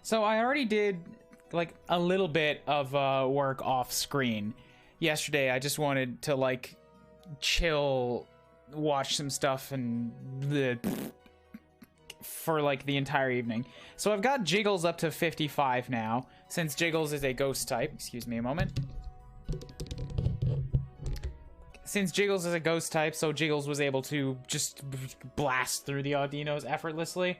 So I already did like a little bit of work off screen yesterday. I just wanted to like chill, watch some stuff, and for like the entire evening. So I've got Jiggles up to 55 now, since Jiggles is a ghost type. Excuse me a moment. Since Jiggles is a ghost type, so Jiggles was able to just blast through the Audinos effortlessly.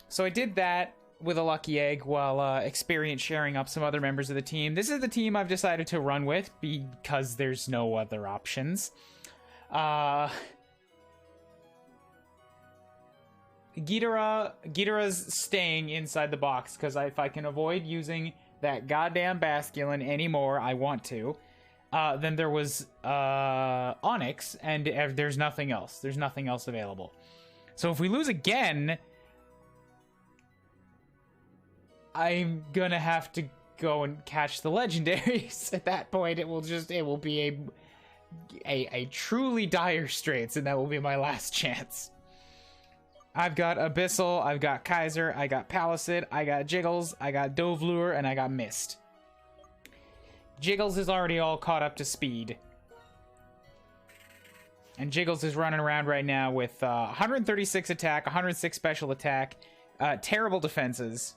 So I did that with a lucky egg while experience sharing up some other members of the team. This is the team I've decided to run with because there's no other options. Ghidorah's staying inside the box because if I can avoid using that goddamn Basculin anymore, I want to. Then there was Onyx, and there's nothing else. There's nothing else available. So if we lose again, I'm gonna have to go and catch the legendaries. At that point, it will be a truly dire straits, and that will be my last chance. I've got Abyssal, I've got Kaiser, I got Palisade, I got Jiggles, I got Dovlure, and I got Mist. Jiggles is already all caught up to speed. And Jiggles is running around right now with 136 attack, 106 special attack, terrible defenses.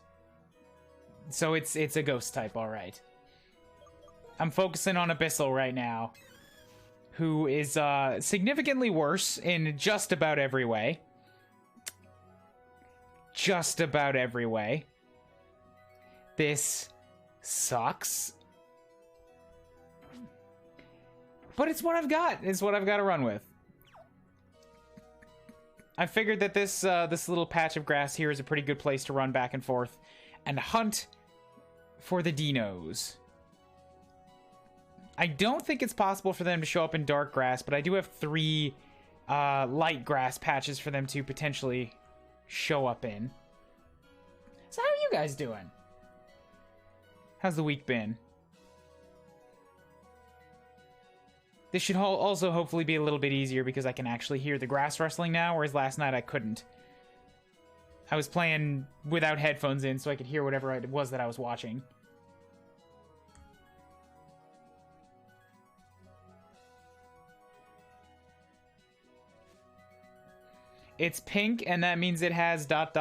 So it's a ghost type, alright. I'm focusing on Abyssal right now, who is significantly worse in just about every way. Just about every way. This sucks. But it's what I've got. It's what I've got to run with. I figured that this little patch of grass here is a pretty good place to run back and forth and hunt for the dinos. I don't think it's possible for them to show up in dark grass, but I do have 3 light grass patches for them to potentially show up in. So how are you guys doing? How's the week been? This should also hopefully be a little bit easier because I can actually hear the grass rustling now, whereas last night I couldn't. I was playing without headphones in so I could hear whatever it was that I was watching. It's pink, and that means it has ... Like,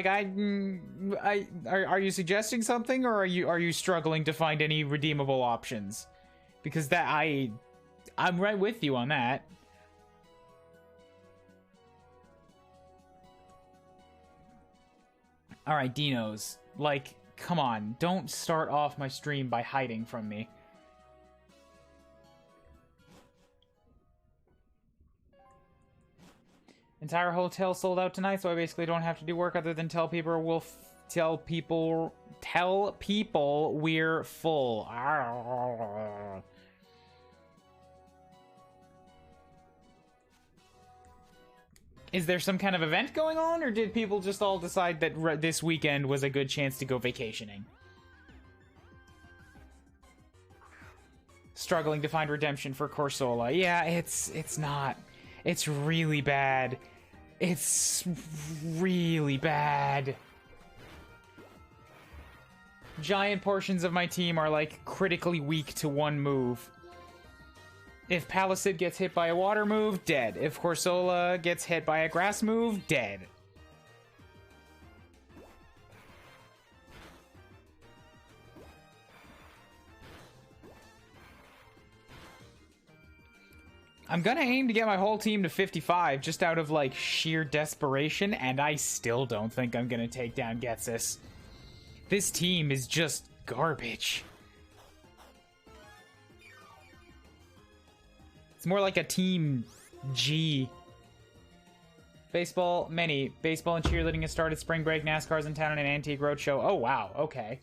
are you suggesting something, or are you struggling to find any redeemable options? Because that I'm right with you on that. All right, dinos. Like, come on, don't start off my stream by hiding from me. Entire hotel sold out tonight, so I basically don't have to do work other than tell people we're full. Arrgh. Is there some kind of event going on, or did people just all decide that this weekend was a good chance to go vacationing? Struggling to find redemption for Corsola. Yeah, it's not. It's really bad. It's really bad. Giant portions of my team are like critically weak to one move. If Palisade gets hit by a water move, dead. If Corsola gets hit by a grass move, dead. I'm gonna aim to get my whole team to 55 just out of like sheer desperation, and I still don't think I'm gonna take down Getsus. This team is just garbage. It's more like a team G. Baseball, many. Baseball and cheerleading has started spring break. NASCAR's in town and an antique roadshow. Oh, wow. Okay.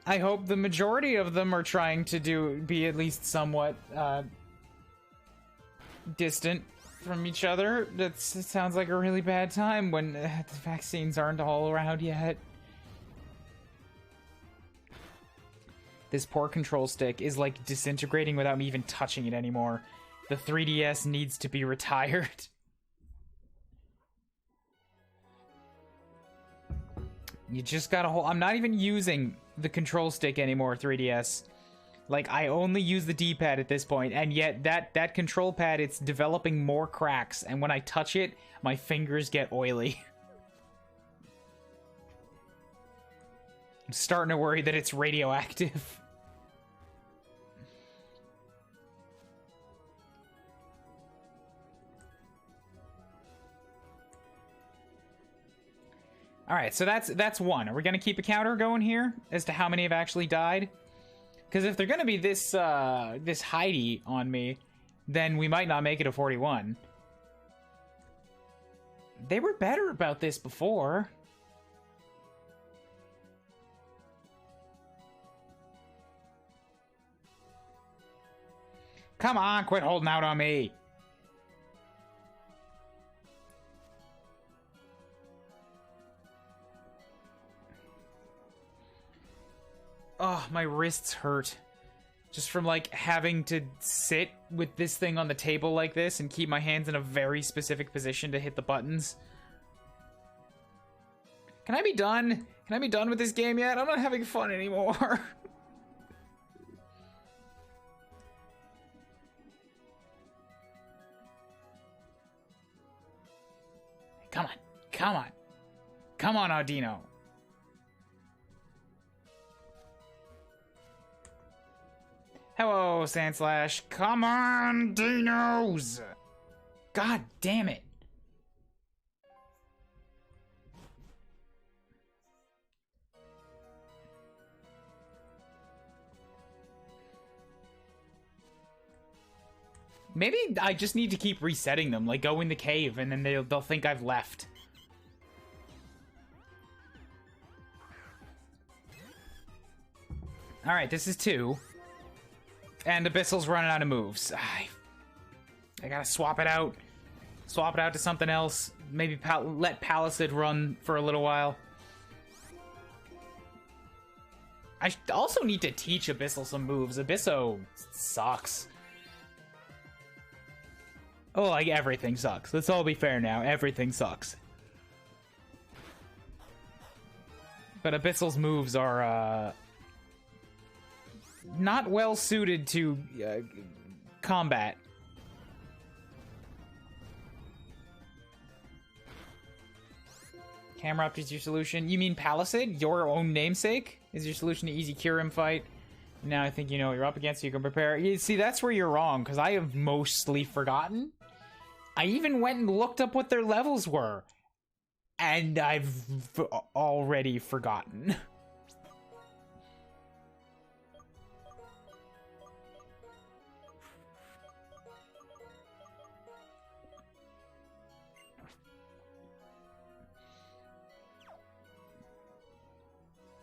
I hope the majority of them are trying to be at least somewhat distant from each other. It sounds like a really bad time when the vaccines aren't all around yet. This poor control stick is like disintegrating without me even touching it anymore. The 3DS needs to be retired. You just gotta hold. I'm not even using the control stick anymore, 3DS. Like, I only use the D-pad at this point, and yet that control pad, it's developing more cracks, and when I touch it, my fingers get oily. I'm starting to worry that it's radioactive. Alright, so that's one. Are we gonna keep a counter going here as to how many have actually died? Because if they're gonna be this this Heidi on me, then we might not make it a 41. They were better about this before. Come on, quit holding out on me. Oh, my wrists hurt. Just from, like, having to sit with this thing on the table like this and keep my hands in a very specific position to hit the buttons. Can I be done? Can I be done with this game yet? I'm not having fun anymore. Come on. Come on. Come on, Audino. Hello, Sandslash. Come on, Dinos! God damn it. Maybe I just need to keep resetting them, like go in the cave and then they'll think I've left. Alright, this is 2. And Abyssal's running out of moves. I gotta swap it out. Swap it out to something else. Maybe let Palisade run for a little while. I also need to teach Abyssal some moves. Abysso sucks. Oh, like everything sucks. Let's all be fair now. Everything sucks. But Abyssal's moves are, not well suited to combat. Camera up is your solution. You mean Palisade? Your own namesake? Is your solution to easy Kyurem fight? Now I think you know what you're up against, so you can prepare. You see, that's where you're wrong, because I have mostly forgotten. I even went and looked up what their levels were. And I've already forgotten.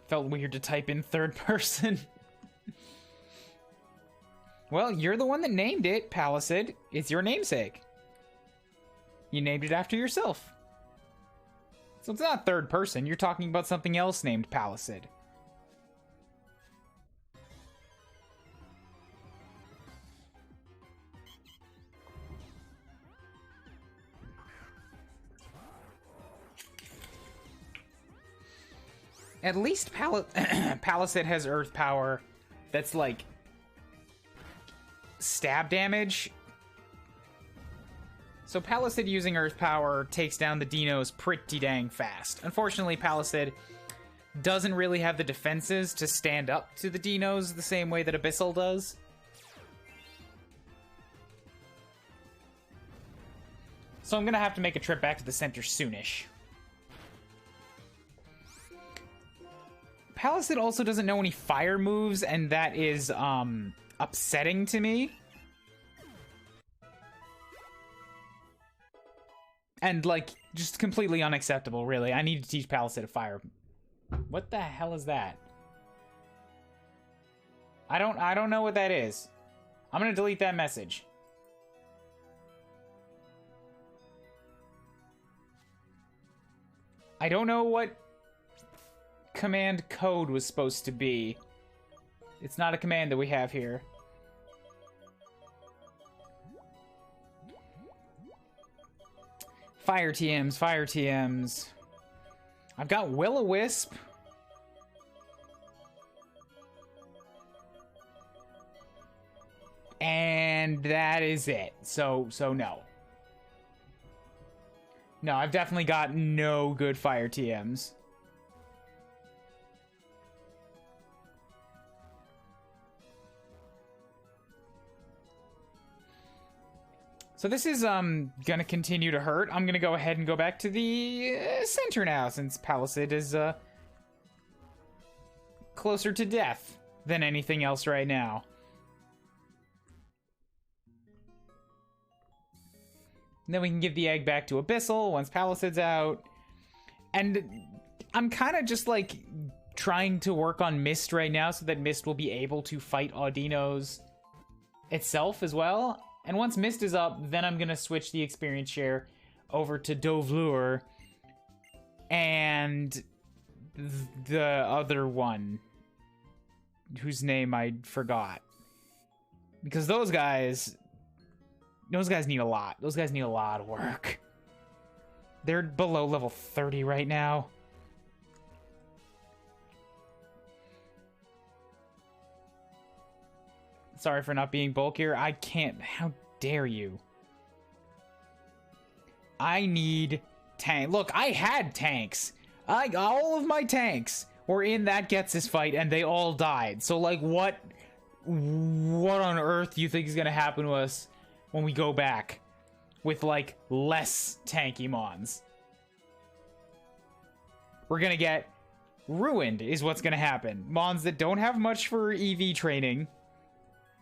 Felt weird to type in third person. Well, you're the one that named it, Palisade. It's your namesake. You named it after yourself. So it's not third person. You're talking about something else named Palisade. At least Palisade has earth power that's like stab damage. So Palisade using earth power takes down the Dinos pretty dang fast. Unfortunately, Palisade doesn't really have the defenses to stand up to the Dinos the same way that Abyssal does. So I'm gonna have to make a trip back to the center soonish. Palisade also doesn't know any fire moves, and that is, upsetting to me. And, like, just completely unacceptable, really. I need to teach Palisade a fire. What the hell is that? I don't know what that is. I'm gonna delete that message. I don't know what command code was supposed to be. It's not a command that we have here. Fire TMs, fire TMs. I've got Will-O-Wisp. And that is it. So no. No, I've definitely got no good fire TMs. So this is gonna continue to hurt. I'm gonna go ahead and go back to the center now, since Palisade is closer to death than anything else right now. And then we can give the egg back to Abyssal once Palisade's out. And I'm kind of just like trying to work on Mist right now so that Mist will be able to fight Audino's itself as well. And once Mist is up, then I'm going to switch the experience share over to Dovlure and the other one whose name I forgot. Because those guys need a lot. Those guys need a lot of work. They're below level 30 right now. Sorry for not being bulkier. I can't. How dare you? I need tank. Look, I had tanks. All of my tanks were in that Ghetsis fight, and they all died. So, like, what on earth do you think is gonna happen to us when we go back with, like, less tanky mons? We're gonna get ruined, is what's gonna happen. Mons that don't have much for EV training.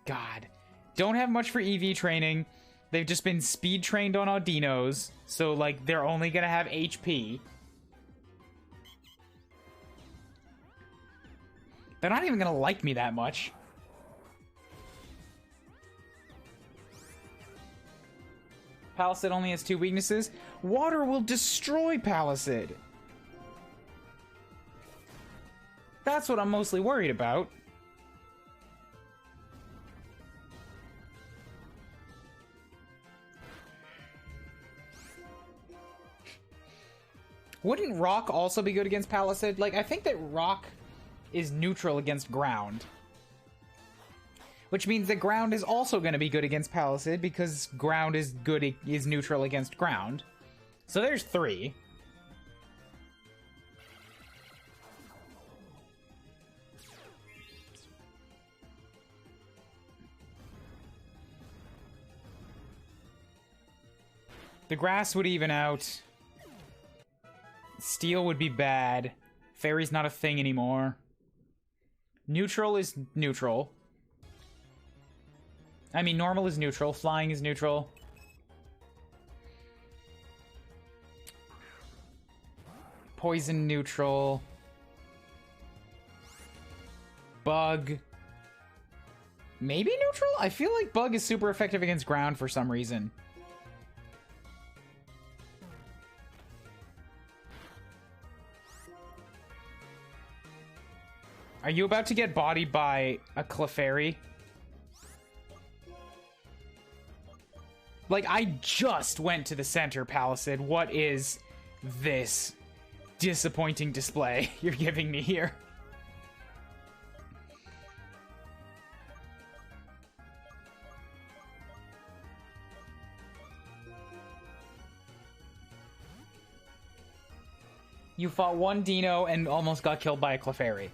God. Don't have much for EV training. They've just been speed trained on Audinos. So, like, they're only gonna have HP. They're not even gonna like me that much. Palisade only has 2 weaknesses. Water will destroy Palisade. That's what I'm mostly worried about. Wouldn't rock also be good against Palisade? Like, I think that rock is neutral against ground. Which means that ground is also going to be good against Palisade because ground is neutral against ground. So there's 3. The grass would even out. Steel would be bad. Fairy's not a thing anymore. Neutral is neutral. I mean, normal is neutral. Flying is neutral. Poison neutral. Bug. Maybe neutral? I feel like bug is super effective against ground for some reason. Are you about to get bodied by a Clefairy? Like, I just went to the center, Palisade. What is this disappointing display you're giving me here? You fought one Dino and almost got killed by a Clefairy.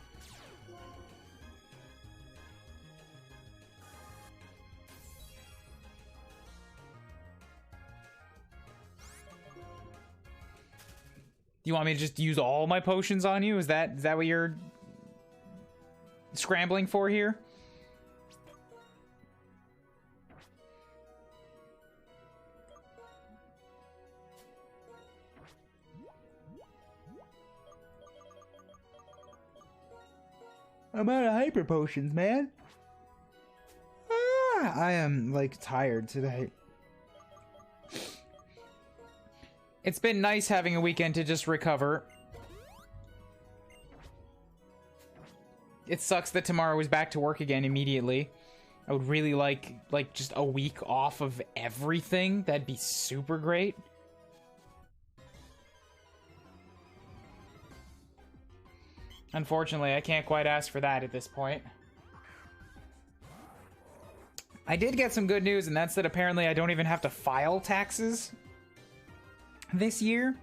You want me to just use all my potions on you? Is that what you're scrambling for here? I'm out of hyper potions, man. I am, like, tired today. It's been nice having a weekend to just recover. It sucks that tomorrow is back to work again immediately. I would really like just a week off of everything. That'd be super great. Unfortunately, I can't quite ask for that at this point. I did get some good news, and that's that apparently I don't even have to file taxes this year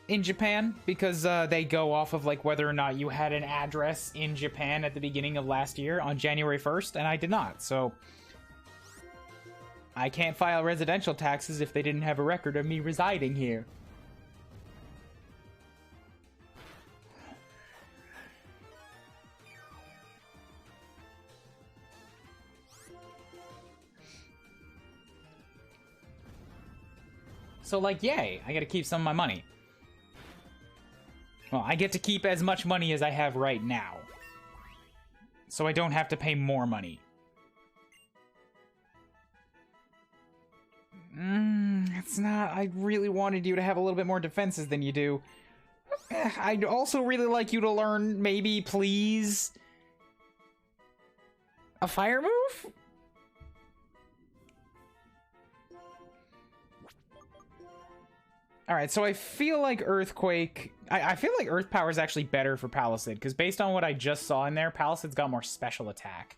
in Japan, because they go off of like whether or not you had an address in Japan at the beginning of last year on January 1st, and I did not, so I can't file residential taxes if they didn't have a record of me residing here. So, like, yay, I get to keep some of my money. Well, I get to keep as much money as I have right now. So I don't have to pay more money. It's not... I really wanted you to have a little bit more defenses than you do. I'd also really like you to learn, maybe, please, a fire move? Alright, so I feel like Earthquake... I feel like Earth Power is actually better for Palisade, because based on what I just saw in there, Palisade's got more special attack.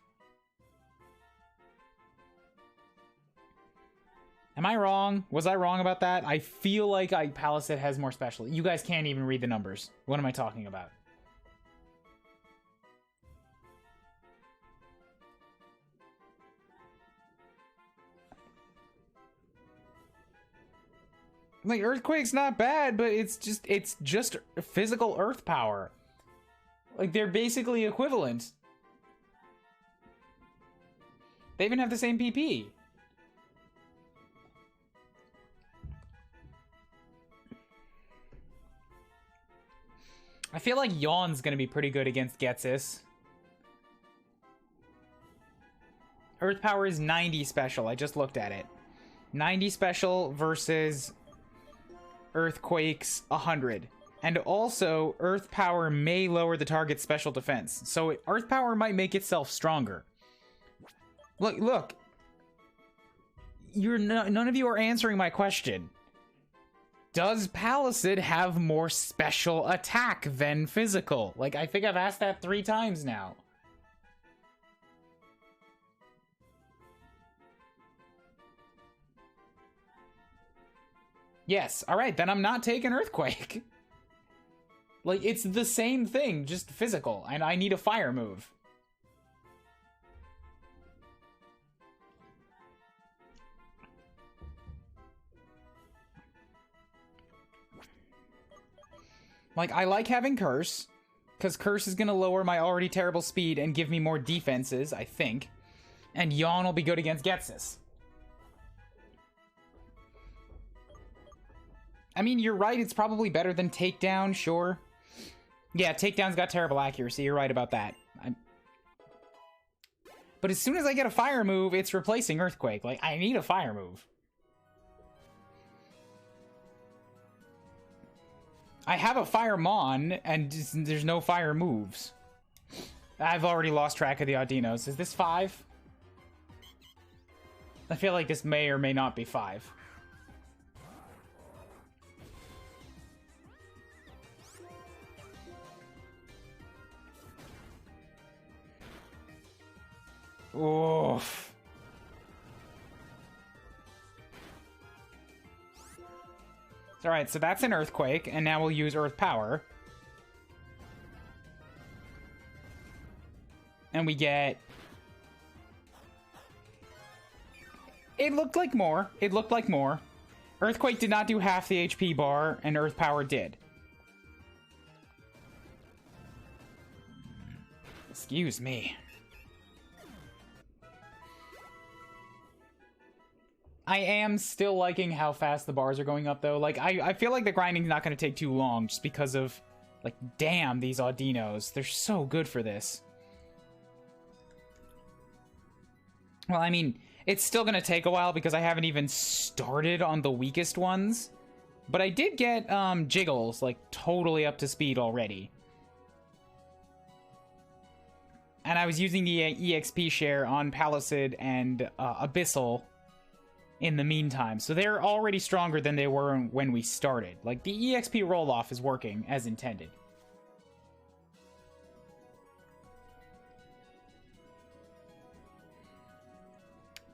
Am I wrong? Was I wrong about that? I feel like Palisade has more special... You guys can't even read the numbers. What am I talking about? Like, Earthquake's not bad, but it's just physical Earth Power. Like, they're basically equivalent. They even have the same PP. I feel like Yawn's gonna be pretty good against Getsis. Earth Power is 90 special, I just looked at it. 90 special versus Earthquake's 100. And also, Earth Power may lower the target's special defense. So Earth Power might make itself stronger. Look. None of you are answering my question. Does Palisade have more special attack than physical? Like, I think I've asked that 3 times now. Yes, alright, then I'm not taking Earthquake. Like, it's the same thing, just physical, and I need a fire move. Like, I like having Curse, because Curse is going to lower my already terrible speed and give me more defenses, I think. And Yawn will be good against Getsis. I mean, you're right, it's probably better than Takedown, sure. Yeah, Takedown's got terrible accuracy, you're right about that. But as soon as I get a fire move, it's replacing Earthquake. Like, I need a fire move. I have a Fire Mon, and there's no fire moves. I've already lost track of the Audinos. Is this 5? I feel like this may or may not be 5. Oof. Alright, so that's an Earthquake, and now we'll use Earth Power. And we get... It looked like more. It looked like more. Earthquake did not do half the HP bar, and Earth Power did. Excuse me. I am still liking how fast the bars are going up, though. Like, I feel like the grinding's not going to take too long, just because of, like, damn, these Audinos. They're so good for this. Well, I mean, it's still going to take a while, because I haven't even started on the weakest ones. But I did get, Jiggles, like, totally up to speed already. And I was using the EXP share on Palisade and Abyssal in the meantime, so they're already stronger than they were when we started. Like, the EXP roll-off is working as intended.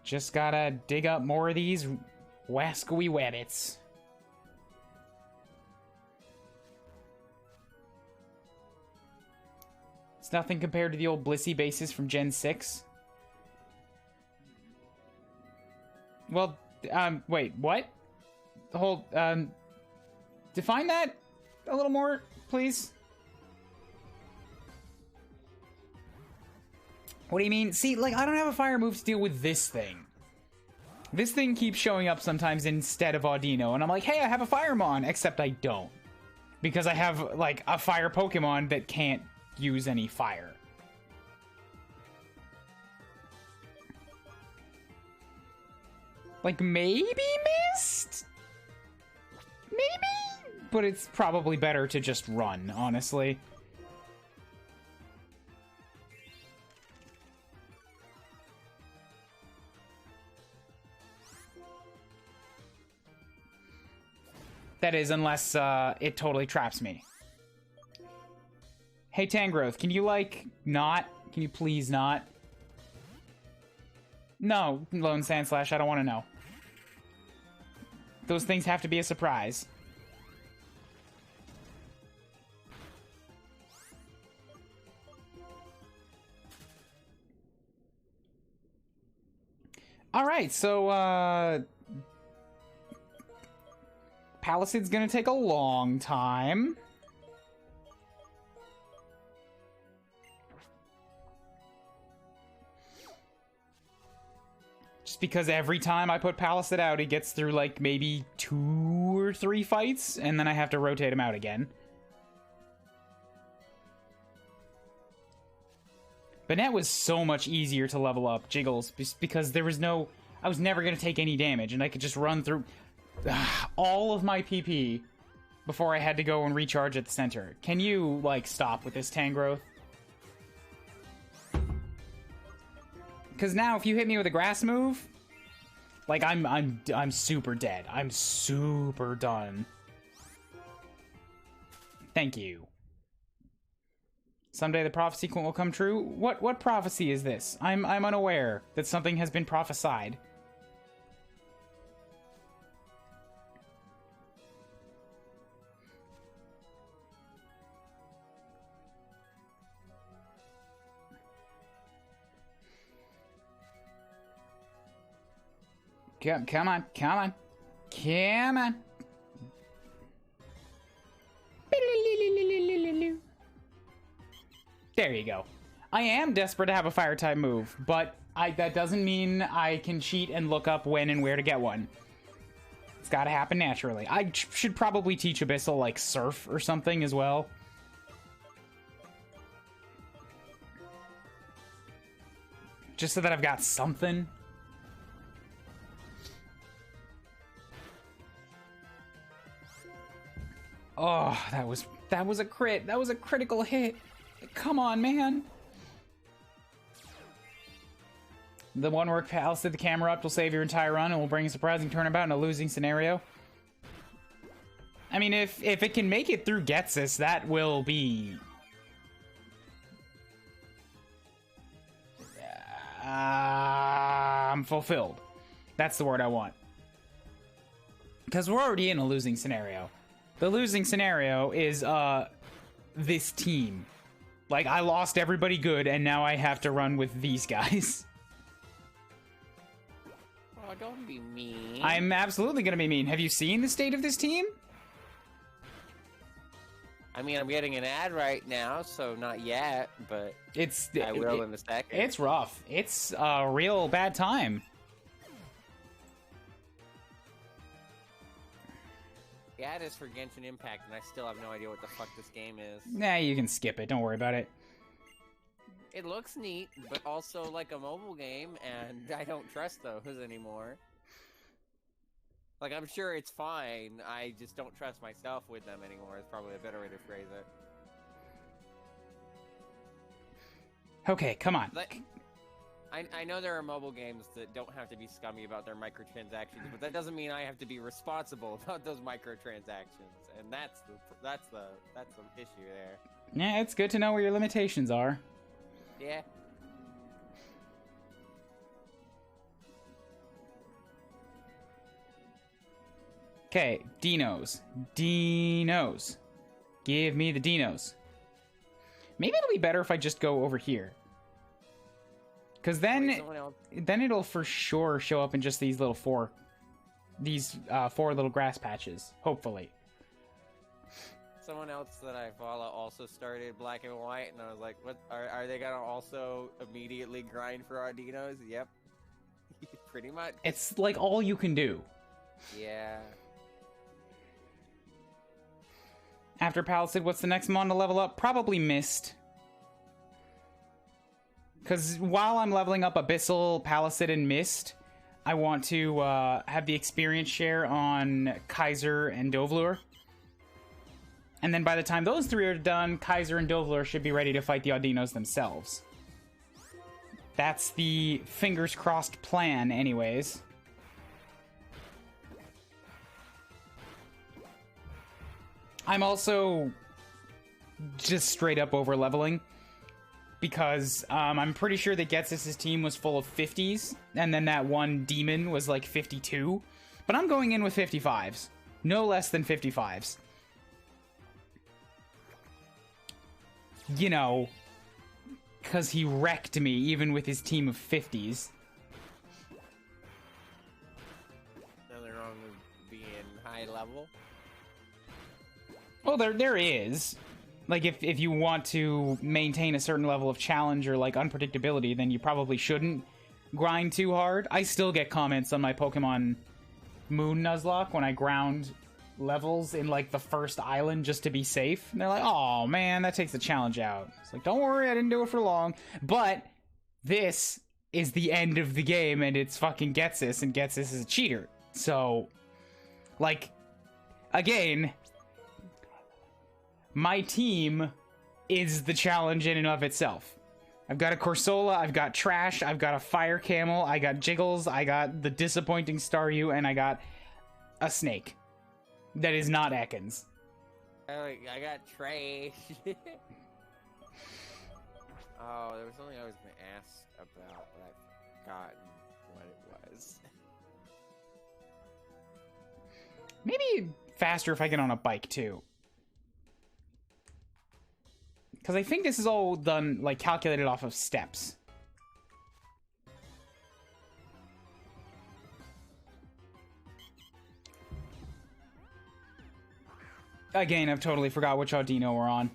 Just gotta dig up more of these wascally wabbits. It's nothing compared to the old Blissey bases from Gen 6. Well, wait, what? Hold, define that a little more, please. What do you mean? See, like, I don't have a fire move to deal with this thing. This thing keeps showing up sometimes instead of Audino, and I'm like, hey, I have a Firemon, except I don't. Because I have, like, a fire Pokemon that can't use any fire. Like, maybe Mist? Maybe? But it's probably better to just run, honestly. That is, unless it totally traps me. Hey, Tangrowth, can you, like, not? Can you please not? No, Lone Sandslash, I don't want to know. Those things have to be a surprise. Alright, so, Palisade's gonna take a long time. Just because every time I put Palisade out, he gets through, like, maybe 2 or 3 fights, and then I have to rotate him out again. Banette was so much easier to level up Jiggles, because there was no... I was never going to take any damage, and I could just run through all of my PP before I had to go and recharge at the center. Can you, like, stop with this Tangrowth? Because now, if you hit me with a grass move, like, I'm super dead. I'm super done. Thank you. Someday the prophecy will come true. What prophecy is this? I'm unaware that something has been prophesied. Come on, come on. Come on. There you go. I am desperate to have a fire type move, but that doesn't mean I can cheat and look up when and where to get one. It's gotta happen naturally. I should probably teach Abyssal, like, Surf or something as well. Just so that I've got something. Oh, that was a crit. That was a critical hit. Come on, man. The one where Palisade the camera up will save your entire run and will bring a surprising turnabout in a losing scenario. I mean, if it can make it through Getsus, that will be... I'm fulfilled. That's the word I want. Because we're already in a losing scenario. The losing scenario is, this team. Like, I lost everybody good, and now I have to run with these guys. Oh, don't be mean. I'm absolutely gonna be mean. Have you seen the state of this team? I mean, I'm getting an ad right now, so not yet, but I will in a second. It's rough. It's a real bad time. The ad is for Genshin Impact, and I still have no idea what the fuck this game is. Nah, you can skip it. Don't worry about it. It looks neat, but also like a mobile game, and I don't trust those anymore. Like, I'm sure it's fine, I just don't trust myself with them anymore, is probably a better way to phrase it. Okay, come on. I know there are mobile games that don't have to be scummy about their microtransactions, but that doesn't mean I have to be responsible about those microtransactions, and that's the issue there. Yeah, it's good to know where your limitations are. Yeah. Okay, dinos. Dinos. Give me the dinos. Maybe it'll be better if I just go over here. Because then it'll for sure show up in just these little four little grass patches. Hopefully. Someone else that I follow also started Black and White, and I was like, "What? Are they gonna also immediately grind for our dinos?" Yep, pretty much. It's like all you can do. Yeah. After Palisade, what's the next mon to level up? Probably Mist. Because while I'm leveling up Abyssal, Palisade, and Mist, I want to have the experience share on Kaiser and Dovlur. And then by the time those three are done, Kaiser and Dovlur should be ready to fight the Audinos themselves. That's the fingers crossed plan, anyways. I'm also just straight up over leveling because I'm pretty sure that Getsis' team was full of 50s, and then that one demon was like 52. But I'm going in with 55s. No less than 55s. You know, because he wrecked me even with his team of 50s. Nothing wrong with being high level. Well, there is. Like, if you want to maintain a certain level of challenge or, like, unpredictability, then you probably shouldn't grind too hard. I still get comments on my Pokemon Moon Nuzlocke when I ground levels in, like, the first island just to be safe. And they're like, oh, man, that takes the challenge out. It's like, don't worry, I didn't do it for long. But this is the end of the game, and it's fucking Getsis, and Getsis is a cheater. So, like, again, my team is the challenge in and of itself. I've got a Corsola, I've got Trash, I've got a Fire Camel, I got Jiggles, I got the disappointing Staryu, and I got a Snake. That is not Ekans. I got Trash. Oh, there was something I was going to ask about, but I've forgotten what it was. Maybe faster if I get on a bike, too. Because I think this is all done, like, calculated off of steps. Again, I've totally forgot which Audino we're on.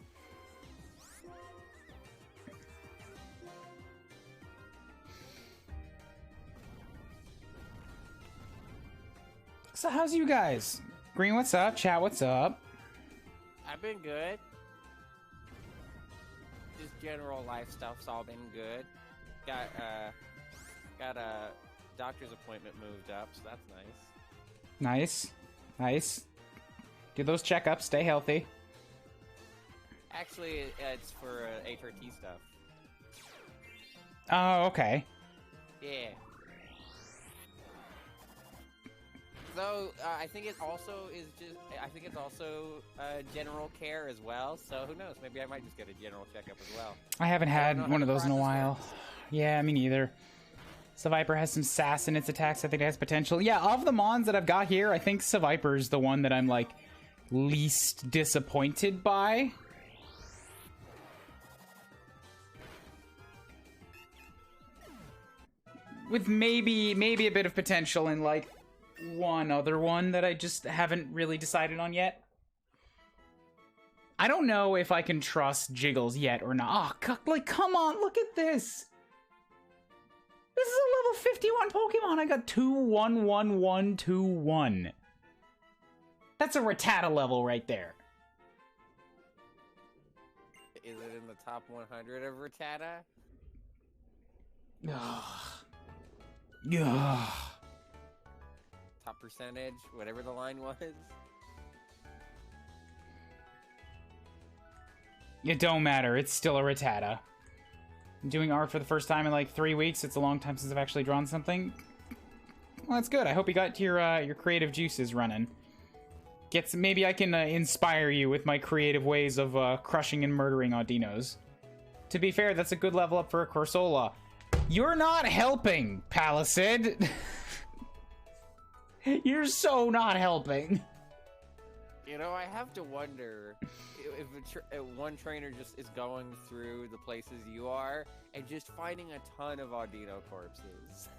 So how's you guys? Green, what's up? Chat, what's up? I've been good. Just general life stuff's all been good. Got a doctor's appointment moved up, so that's nice. Nice. Nice. Do those checkups, stay healthy. Actually, it's for HRT stuff. Oh, okay. Yeah. So, I think it also is general care as well, so who knows, maybe I might just get a general checkup as well. I haven't had one of those in a while. Works. Yeah, me neither. Seviper has some sass in its attacks, I think it has potential. Yeah, of the mons that I've got here, I think Seviper is the one that I'm, like, least disappointed by. With maybe a bit of potential in, like, one other one that I just haven't really decided on yet. I don't know if I can trust Jiggles yet or not. Oh, like, come on, look at this. This is a level 51 Pokemon. I got 2-1-1-1-2-1. That's a Rattata level right there. Is it in the top 100 of Rattata? Yeah. Top percentage, whatever the line was. It don't matter. It's still a Rattata. I'm doing art for the first time in like 3 weeks. It's a long time since I've actually drawn something. Well, that's good. I hope you got your creative juices running. Maybe I can inspire you with my creative ways of crushing and murdering Audinos. To be fair, that's a good level up for a Corsola. You're not helping, Palisade. You're so not helping. You know, I have to wonder if one trainer just is going through the places you are and just finding a ton of Audino corpses.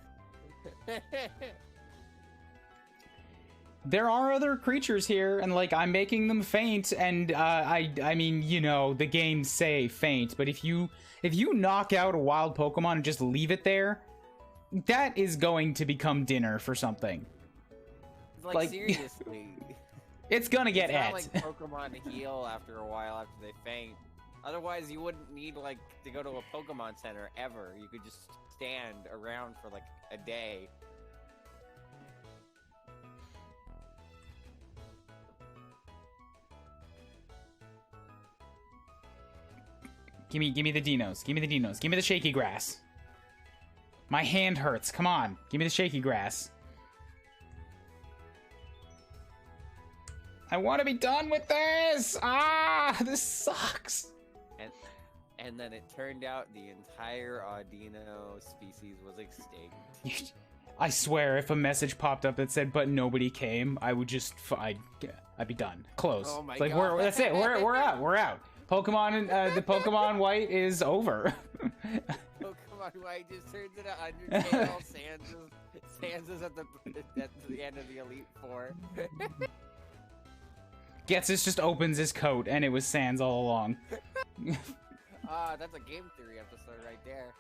There are other creatures here, and like I'm making them faint, and I mean, you know, the games say faint, but if you knock out a wild Pokemon and just leave it there, that is going to become dinner for something. Like seriously. It's gonna get it's not et. like Pokemon heal after a while after they faint. Otherwise, you wouldn't need like to go to a Pokemon Center ever. You could just stand around for like a day. Gimme the dinos. Gimme the dinos. Gimme the shaky grass. My hand hurts. Come on. Gimme the shaky grass. I want to be done with this! Ah! This sucks! And then it turned out the entire Audino species was extinct. I swear, if a message popped up that said, but nobody came, I would just... I'd be done. Close. Oh my like, God. That's it. We're out. We're out. Pokemon, the Pokemon White is over. Pokemon White just turns into Undertale. Sans is at the end of the Elite Four. Getsus just opens his coat, and it was Sans all along. That's a game theory episode right there.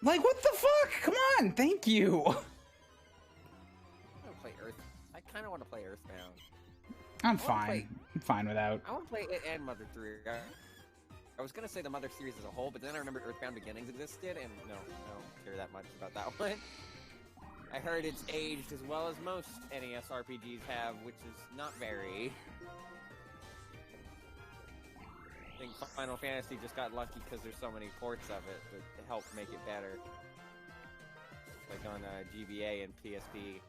Like, what the fuck? Come on, thank you. I want to play Earth. I kind of want to play Earthbound. I'm fine. I'm fine without. I want to play it and Mother 3. I was gonna say the Mother series as a whole, but then I remembered Earthbound Beginnings existed, and no, I don't care that much about that one. I heard it's aged as well as most NES RPGs have, which is not very. I think Final Fantasy just got lucky because there's so many ports of it that help make it better. Like on GBA and PSP.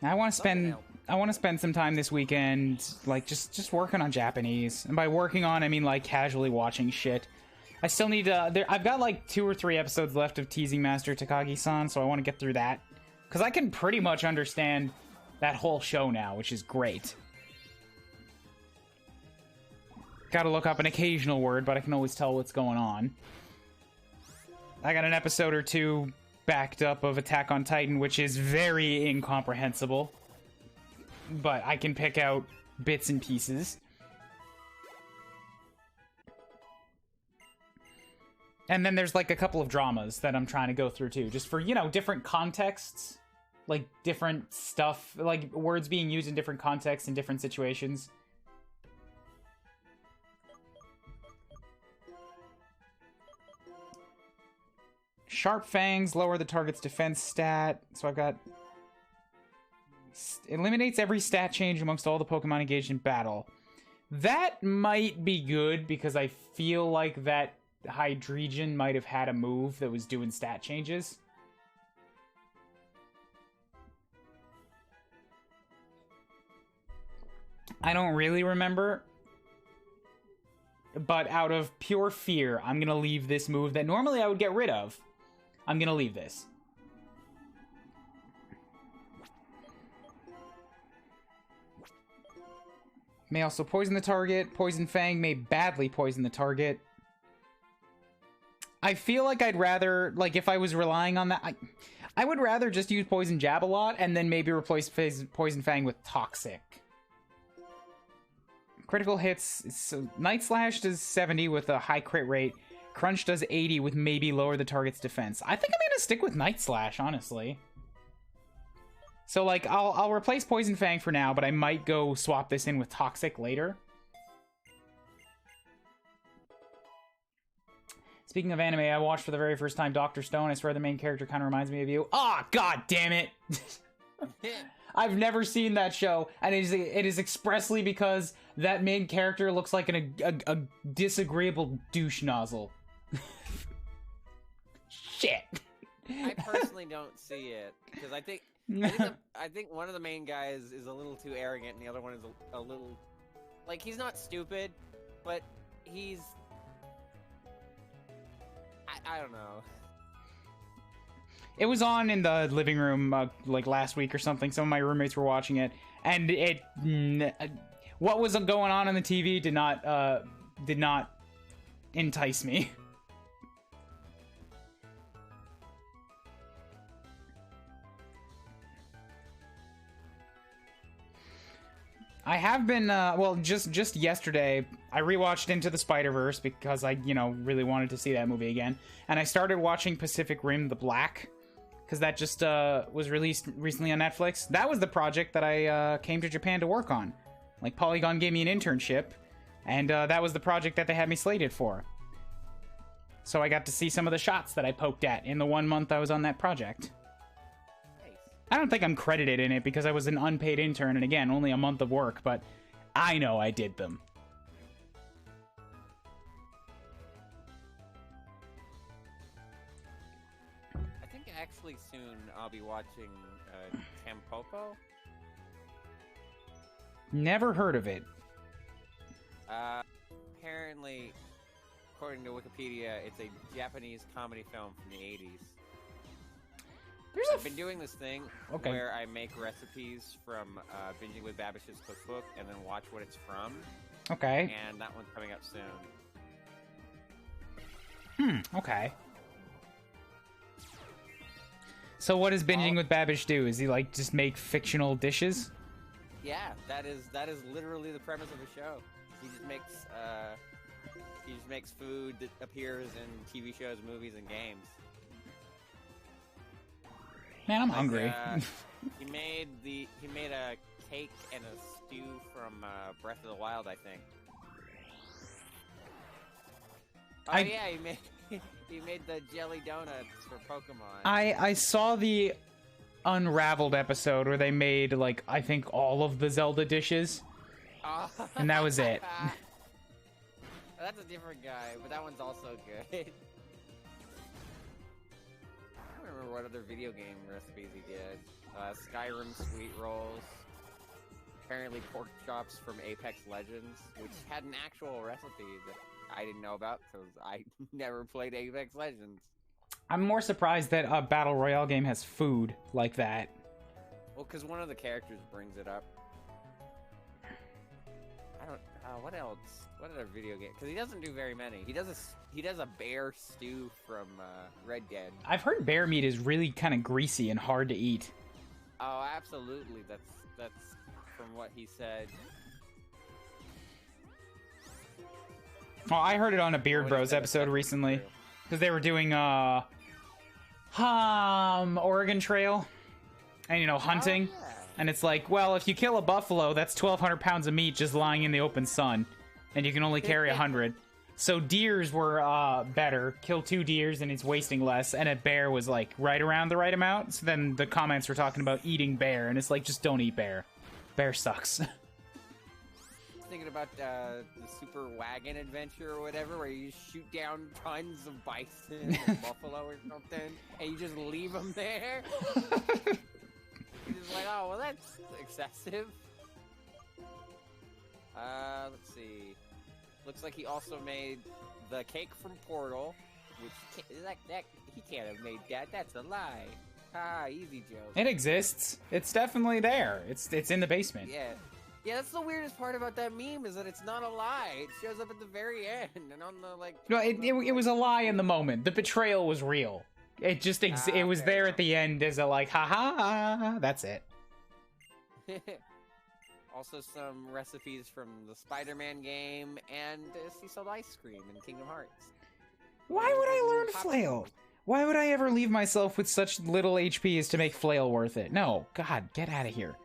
I want to spend some time this weekend, like just working on Japanese, and by working on I mean like casually watching shit. I still need to. I've got like 2 or 3 episodes left of Teasing Master Takagi-san, so I want to get through that because I can pretty much understand that whole show now, which is great. Got to look up an occasional word, but I can always tell what's going on. I got an episode or 2 backed up of Attack on Titan, which is very incomprehensible, but I can pick out bits and pieces. And then there's like a couple of dramas that I'm trying to go through too, just for, you know, different contexts, like different stuff, like words being used in different contexts in different situations. Sharp Fangs lower the target's defense stat. So I've got... eliminates every stat change amongst all the Pokemon engaged in battle. That might be good, because I feel like that Hydreigon might have had a move that was doing stat changes. I don't really remember. But out of pure fear, I'm going to leave this move that normally I would get rid of. I'm gonna leave this. May also poison the target. Poison Fang may badly poison the target. I feel like I'd rather, like, if I was relying on that, I would rather just use Poison Jab a lot and then maybe replace Poison Fang with Toxic. Critical hits. So Night Slash does 70 with a high crit rate. Crunch does 80 with maybe lower the target's defense. I think I'm gonna stick with Night Slash, honestly. So, like, I'll replace Poison Fang for now, but I might go swap this in with Toxic later. Speaking of anime, I watched for the very first time Dr. Stone. I swear the main character kind of reminds me of you. Ah, god damn it! I've never seen that show, and it is expressly because that main character looks like a disagreeable douche nozzle. Shit. I personally don't see it because I think one of the main guys is a little too arrogant, and the other one is a little, like, he's not stupid, but he's I don't know. It was on in the living room like last week or something. Some of my roommates were watching it, and what was going on the TV did not entice me. I have been, well, just yesterday, I rewatched Into the Spider-Verse because I, really wanted to see that movie again. And I started watching Pacific Rim: The Black, because that just was released recently on Netflix. That was the project that I came to Japan to work on. Like, Polygon gave me an internship, and that was the project that they had me slated for. So I got to see some of the shots that I poked at in the 1 month I was on that project. I don't think I'm credited in it because I was an unpaid intern, and again, only a month of work, but I know I did them. I think actually soon I'll be watching Tampopo. Never heard of it. Apparently, according to Wikipedia, it's a Japanese comedy film from the 80s. I've been doing this thing where I make recipes from Binging with Babish's cookbook and then watch what it's from. Okay. And that one's coming up soon. Okay. So what does Binging with Babish do? Is he like just make fictional dishes? Yeah, that is literally the premise of the show. He just makes food that appears in TV shows, movies, and games. Man, I'm hungry. He made a cake and a stew from Breath of the Wild, I think. He made the jelly donuts for Pokemon. I saw the Unraveled episode where they made like I think all of the Zelda dishes, and that was it. That's a different guy, but that one's also good. I don't remember what other video game recipes he did. Skyrim sweet rolls. Apparently pork chops from Apex Legends, which had an actual recipe that I didn't know about because I never played Apex Legends. I'm more surprised that a Battle Royale game has food like that. Well, because one of the characters brings it up. I don't... what else? What other video game? Because he doesn't do very many. He does a bear stew from Red Dead. I've heard bear meat is really kind of greasy and hard to eat. Oh, absolutely. That's from what he said. Oh, I heard it on a Beard Bros episode recently. Because they were doing, Oregon Trail. And, hunting. Oh, yeah. And it's like, well, if you kill a buffalo, that's 1,200 pounds of meat just lying in the open sun. And you can only carry 100. So deers were, better. Kill 2 deers and it's wasting less. And a bear was, like, right around the right amount. So then the comments were talking about eating bear. And it's like, just don't eat bear. Bear sucks. Thinking about the Super Wagon Adventure or whatever, where you just shoot down tons of bison or buffalo or something, and you just leave them there. You're just like, oh, well, that's excessive. Let's see. Looks like he also made the cake from Portal, which he can't have made that. That's a lie. Ah, easy joke. It exists. It's definitely there. It's in the basement. Yeah. Yeah, that's the weirdest part about that meme is that it's not a lie. It shows up at the very end and on the like. No, it was a lie in the moment. The betrayal was real. It just it was there at the end as a like, haha. That's it. Also, some recipes from the Spider-Man game and sea salt ice cream in Kingdom Hearts. Why would I learn flail? Why would I ever leave myself with such little HP as to make flail worth it? No, God, get out of here.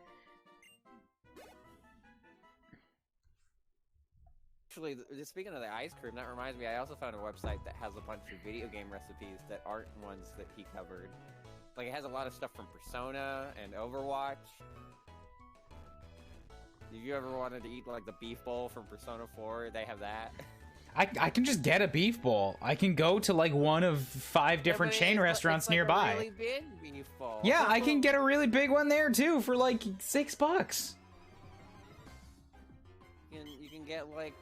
Actually, speaking of the ice cream, that reminds me, I also found a website that has a bunch of video game recipes that aren't ones that he covered. Like, it has a lot of stuff from Persona and Overwatch. If you ever wanted to eat, like, the beef bowl from Persona 4, they have that. I can just get a beef bowl. I can go to, like, one of 5 different chain restaurants nearby. A really big beef bowl. Yeah, I can get a really big one there, too, for, like, $6. You can get like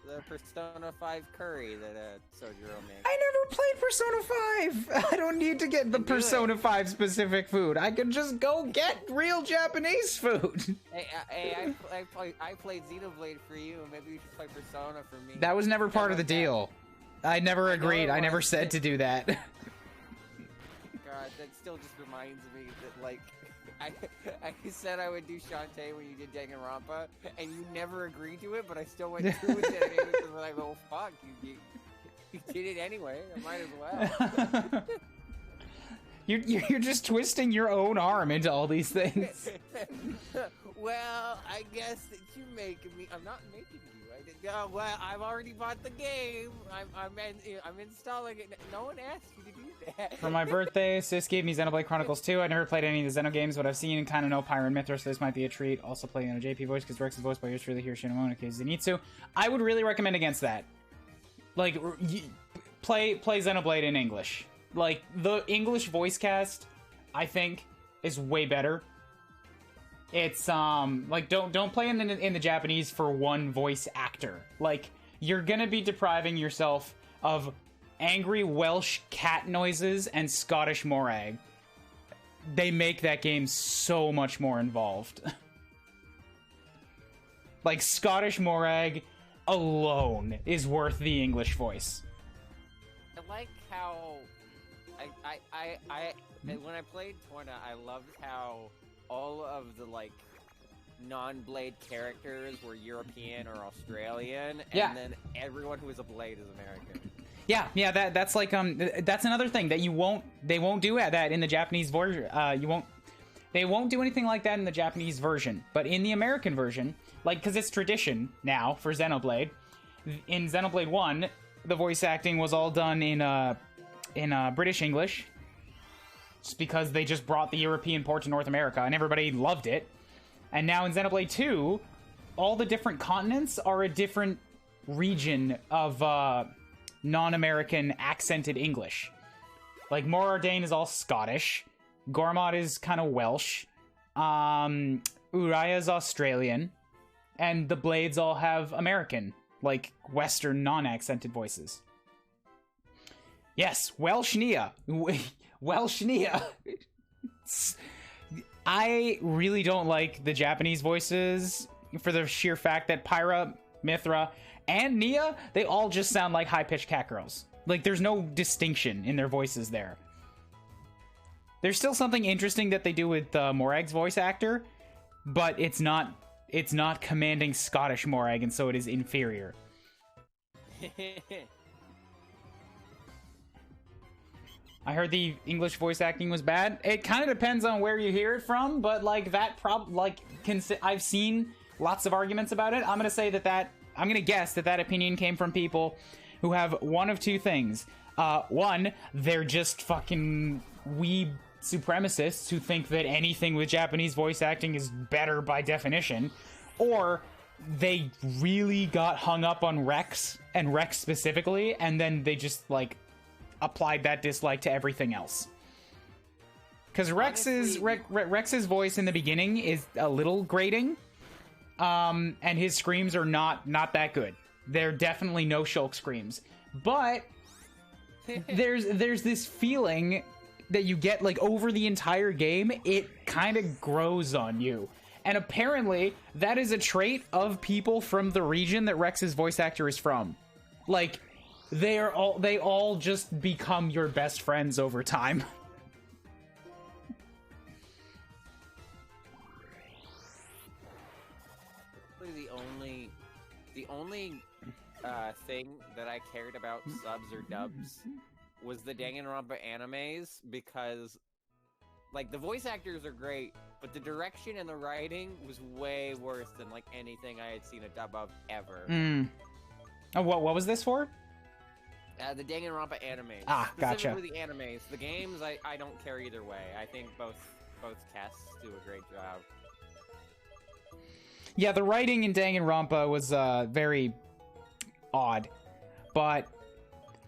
the Persona 5 curry that Sojiro makes. I never played Persona 5! I don't need to get the Persona 5 specific food. I could just go get real Japanese food. Hey, I played Xenoblade for you, and maybe you should play Persona for me. That was never part of the deal. I never agreed. I never said to do that. God, that still just reminds me that, like, I said I would do Shantae when you did Danganronpa, and you never agreed to it, but I still went through with it because I was like, oh, fuck, you did it anyway. I might as well. You're just twisting your own arm into all these things. Well, I guess that you're making me. I'm not making you. Well, I've already bought the game. I'm installing it. No one asked you to do that. For my birthday, Sis gave me Xenoblade Chronicles 2. I never played any of the Xeno games, but I've seen and kind of know Pyra and Mithra, so this might be a treat. Also playing on a JP voice, because Rex is voiced by Yoshiryu Hiroshima okay, Zenitsu. I would really recommend against that. Like, play Xenoblade in English. Like, the English voice cast, I think, is way better. It's, like, don't play in the Japanese for one voice actor. Like, you're gonna be depriving yourself of angry Welsh cat noises and Scottish morag. They make that game so much more involved. Like, Scottish morag alone is worth the English voice. I like how... when I played Torna, I loved how all of the, like, non-Blade characters were European or Australian, and then everyone who was a Blade is American. Yeah, that's like, that's another thing that they won't do that in the Japanese version. They won't do anything like that in the Japanese version, but in the American version, like, because it's tradition now for Xenoblade, in Xenoblade 1, the voice acting was all done in British English, just because they just brought the European port to North America, and everybody loved it. And now in Xenoblade 2, all the different continents are a different region of non-American accented English. Like, Morardain is all Scottish, Gormod is kind of Welsh, Uraya is Australian, and the Blades all have American, like, Western non-accented voices. Yes, Welsh Nia. Welsh Nia. I really don't like the Japanese voices for the sheer fact that Pyra, Mithra, and Nia, they all just sound like high-pitched cat girls. Like, there's no distinction in their voices there. There's still something interesting that they do with Morag's voice actor, but it's not commanding Scottish Morag, and so it is inferior. I heard the English voice acting was bad. It kind of depends on where you hear it from, but like that I've seen lots of arguments about it. I'm gonna guess that opinion came from people who have one of two things. One, they're just fucking weeb supremacists who think that anything with Japanese voice acting is better by definition, or they really got hung up on Rex, and Rex specifically, and then they just, like, applied that dislike to everything else. Because Rex's voice in the beginning is a little grating, and his screams are not that good. They're definitely no Shulk screams. But there's this feeling that you get, like, over the entire game, it kind of grows on you. And apparently, that is a trait of people from the region that Rex's voice actor is from. Like, they all just become your best friends over time. The only thing that I cared about subs or dubs was the Danganronpa animes, because, like, the voice actors are great, but the direction and the writing was way worse than, like, anything I had seen a dub of ever. Oh, what was this for? The Danganronpa animes. Ah, gotcha. Specifically the animes. The games, I don't care either way. I think both casts do a great job. Yeah, the writing in Danganronpa was very odd, but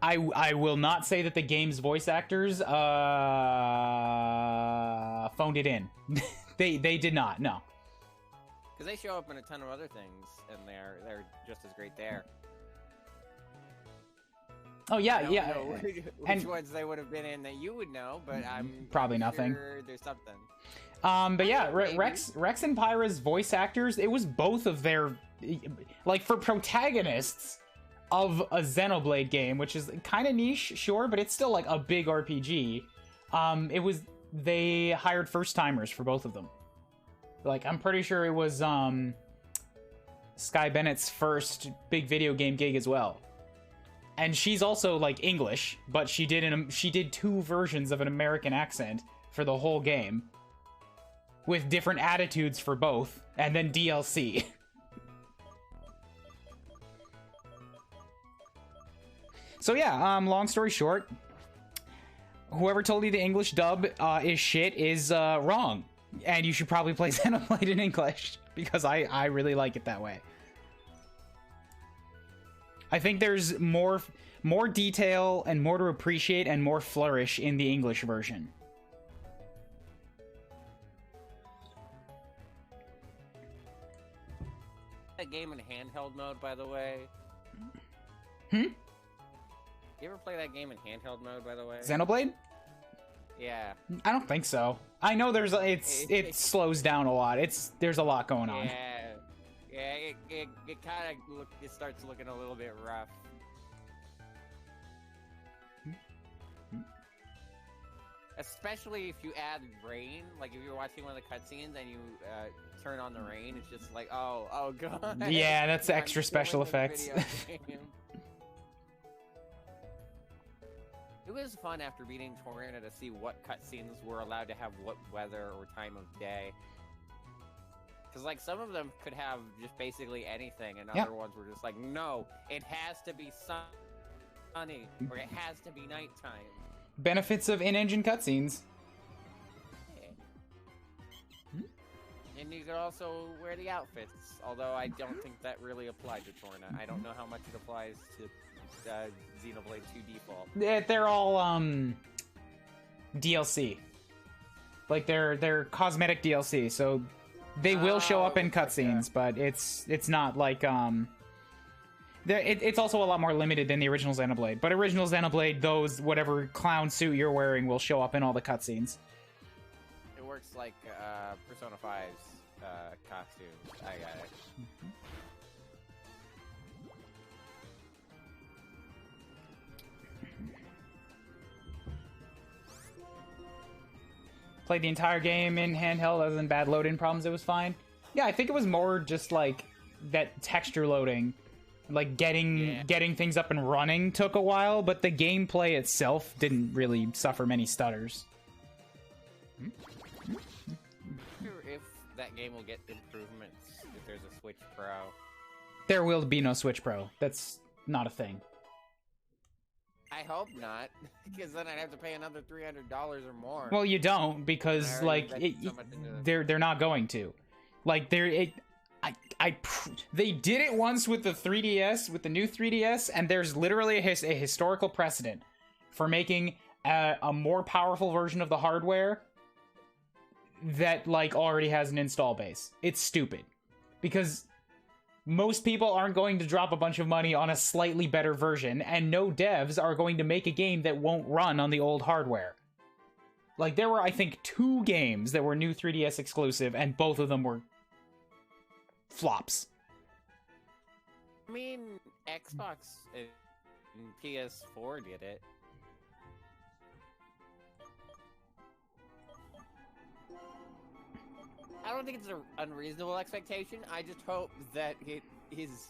I will not say that the game's voice actors phoned it in. they did not, no. Because they show up in a ton of other things, and they're just as great there. Oh yeah, I don't yeah. know which And ones they would have been in that you would know, but I'm probably nothing. Sure there's something. But yeah, Maybe. Rex and Pyra's voice actors, it was both of their, like, for protagonists of a Xenoblade game, which is kind of niche, sure, but it's still like a big RPG. They hired first timers for both of them. Like, I'm pretty sure it was Sky Bennett's first big video game gig as well. And she's also like English, but she did 2 versions of an American accent for the whole game, with different attitudes for both, and then DLC. So yeah, long story short, whoever told you the English dub is shit is wrong, and you should probably play Xenoblade in English, because I really like it that way. I think there's more detail and more to appreciate and more flourish in the English version. That game in handheld mode, by the way. You ever play that game in handheld mode, by the way? Xenoblade? Yeah. I don't think so. I know it slows down a lot. There's a lot going on. Yeah, it kind of it starts looking a little bit rough. Especially if you add rain, like if you're watching one of the cutscenes and you turn on the rain, it's just like, oh god. Yeah, that's extra special effects. It was fun after beating Torrena to see what cutscenes were allowed to have what weather or time of day. Because, like, some of them could have just basically anything, and other ones were just like, no, it has to be sunny, or it has to be nighttime. Benefits of in-engine cutscenes. Yeah. And you could also wear the outfits, although I don't think that really applied to Torrena. I don't know how much it applies to Xenoblade 2 default. They're all DLC. Like they're cosmetic DLC, so they will show up in cutscenes, but it's not like it's also a lot more limited than the original Xenoblade. But original Xenoblade, those whatever clown suit you're wearing will show up in all the cutscenes. It works like Persona 5's costumes. I got it. Played the entire game in handheld, other than bad load-in problems, it was fine. Yeah, I think it was more just like that texture loading, like getting things up and running took a while, but the gameplay itself didn't really suffer many stutters. I'm sure if that game will get improvements if there's a Switch Pro. There will be no Switch Pro. That's not a thing. I hope not, because then I'd have to pay another $300 or more. Well, you don't, because like they're not going to. Like they did it once with the 3DS, with the new 3DS, and there's literally a historical precedent for making a more powerful version of the hardware that like already has an install base. It's stupid, because most people aren't going to drop a bunch of money on a slightly better version, and no devs are going to make a game that won't run on the old hardware. Like, there were, I think, 2 games that were new 3DS exclusive, and both of them were flops. I mean, Xbox and PS4 did it. I don't think it's an unreasonable expectation. I just hope that it is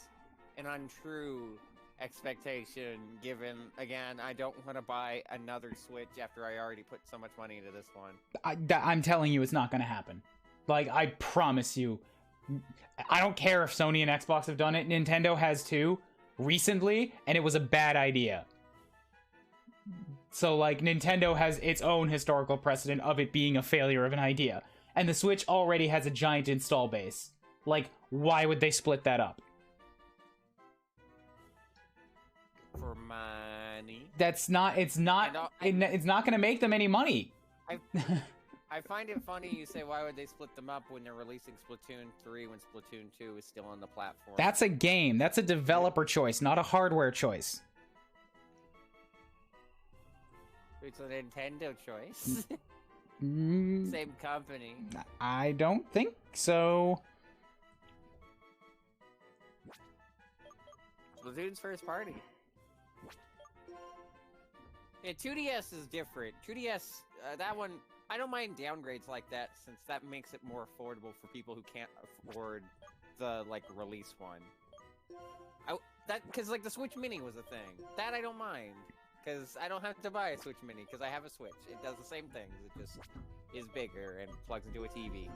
an untrue expectation, given, again, I don't want to buy another Switch after I already put so much money into this one. I'm telling you, it's not going to happen. Like, I promise you. I don't care if Sony and Xbox have done it. Nintendo has too, recently, and it was a bad idea. So, like, Nintendo has its own historical precedent of it being a failure of an idea. And the Switch already has a giant install base. Like, why would they split that up? For money. It's not going to make them any money. I find it funny you say, why would they split them up when they're releasing Splatoon 3 when Splatoon 2 is still on the platform? That's a game. That's a developer choice, not a hardware choice. It's a Nintendo choice. Mm, Same company. I don't think so. Splatoon's first party. Yeah, 2DS is different. 2DS, that one, I don't mind downgrades like that since that makes it more affordable for people who can't afford the, like, release one. Because, like, the Switch Mini was a thing. That I don't mind. Because I don't have to buy a Switch Mini, because I have a Switch. It does the same things. It just is bigger and plugs into a TV.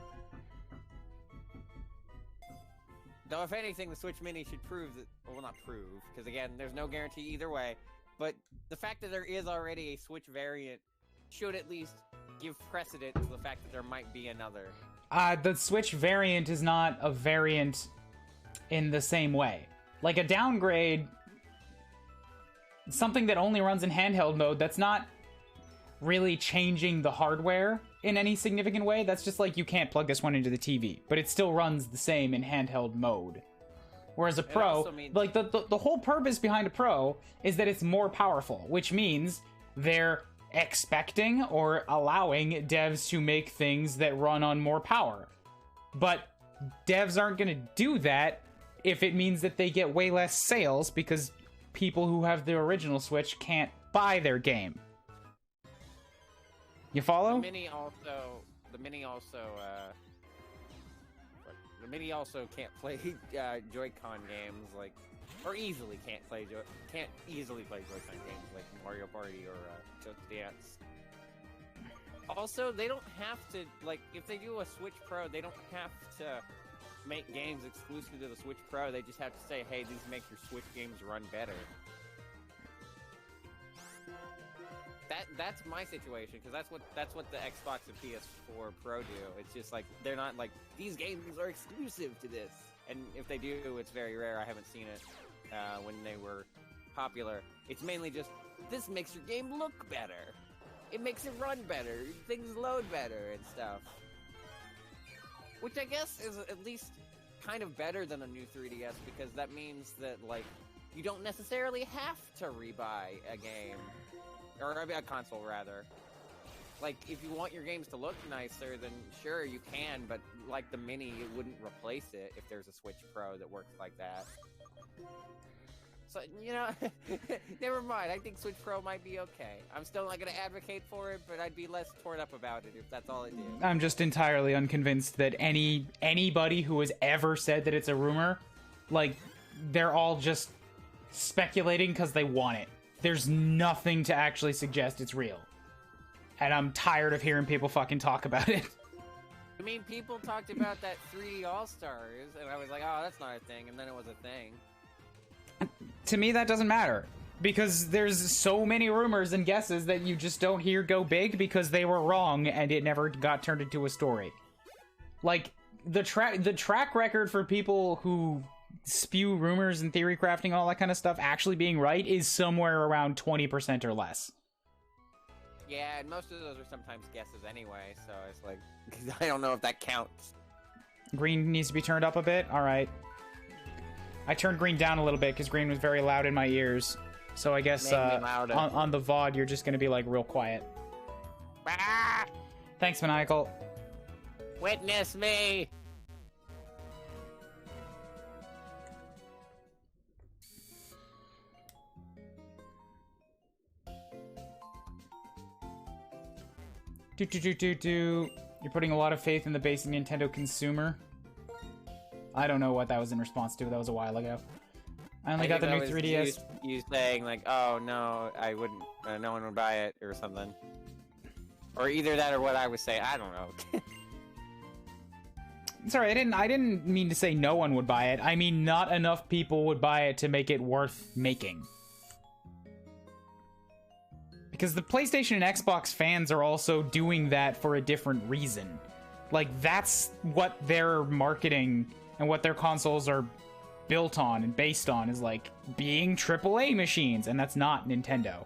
Though, if anything, the Switch Mini should prove that... Well, not prove, because, again, there's no guarantee either way. But the fact that there is already a Switch variant should at least give precedent to the fact that there might be another. The Switch variant is not a variant in the same way. Like, a downgrade... Something that only runs in handheld mode, that's not really changing the hardware in any significant way. That's just like, you can't plug this one into the TV, but it still runs the same in handheld mode. Whereas a Pro, like, the whole purpose behind a Pro is that it's more powerful, which means they're expecting or allowing devs to make things that run on more power. But devs aren't going to do that if it means that they get way less sales because people who have the original Switch can't buy their game. You follow? The Mini also can't play Joy-Con games like, or easily can't easily play Joy-Con games like Mario Party or Just Dance. Also, they don't have to, like, if they do a Switch Pro, they don't have to make games exclusive to the Switch Pro. They just have to say, hey, these make your Switch games run better. That's my situation, because that's what the Xbox and PS4 Pro do. It's just like, they're not like, these games are exclusive to this. And if they do, it's very rare. I haven't seen it when they were popular. It's mainly just, this makes your game look better. It makes it run better. Things load better and stuff. Which I guess is at least kind of better than a new 3DS, because that means that, like, you don't necessarily have to rebuy a game. Or a console, rather. Like, if you want your games to look nicer, then sure, you can, but like the Mini, it wouldn't replace it if there's a Switch Pro that works like that. So, you know, never mind. I think Switch Pro might be okay. I'm still not going to advocate for it, but I'd be less torn up about it if that's all it did. I'm just entirely unconvinced that anybody who has ever said that it's a rumor, like, they're all just speculating because they want it. There's nothing to actually suggest it's real. And I'm tired of hearing people fucking talk about it. I mean, people talked about that 3D All-Stars, and I was like, oh, that's not a thing, and then it was a thing. To me, that doesn't matter. Because there's so many rumors and guesses that you just don't hear go big because they were wrong and it never got turned into a story. Like, the track record for people who spew rumors and theory crafting, all that kind of stuff, actually being right is somewhere around 20% or less. Yeah, and most of those are sometimes guesses anyway, so it's like, I don't know if that counts. Green needs to be turned up a bit? Alright. I turned green down a little bit because green was very loud in my ears. So I guess on the VOD, you're just going to be like real quiet. Ah! Thanks, Maniacal. Witness me! You're putting a lot of faith in the basic Nintendo consumer. I don't know what that was in response to. That was a while ago. I only got the new 3DS. You saying like, oh no, I wouldn't, no one would buy it or something. Or either that or what I was saying. I don't know. Sorry, I didn't mean to say no one would buy it. I mean not enough people would buy it to make it worth making. Because the PlayStation and Xbox fans are also doing that for a different reason. Like, that's what their marketing and what their consoles are built on and based on, is like being AAA machines, and that's not Nintendo.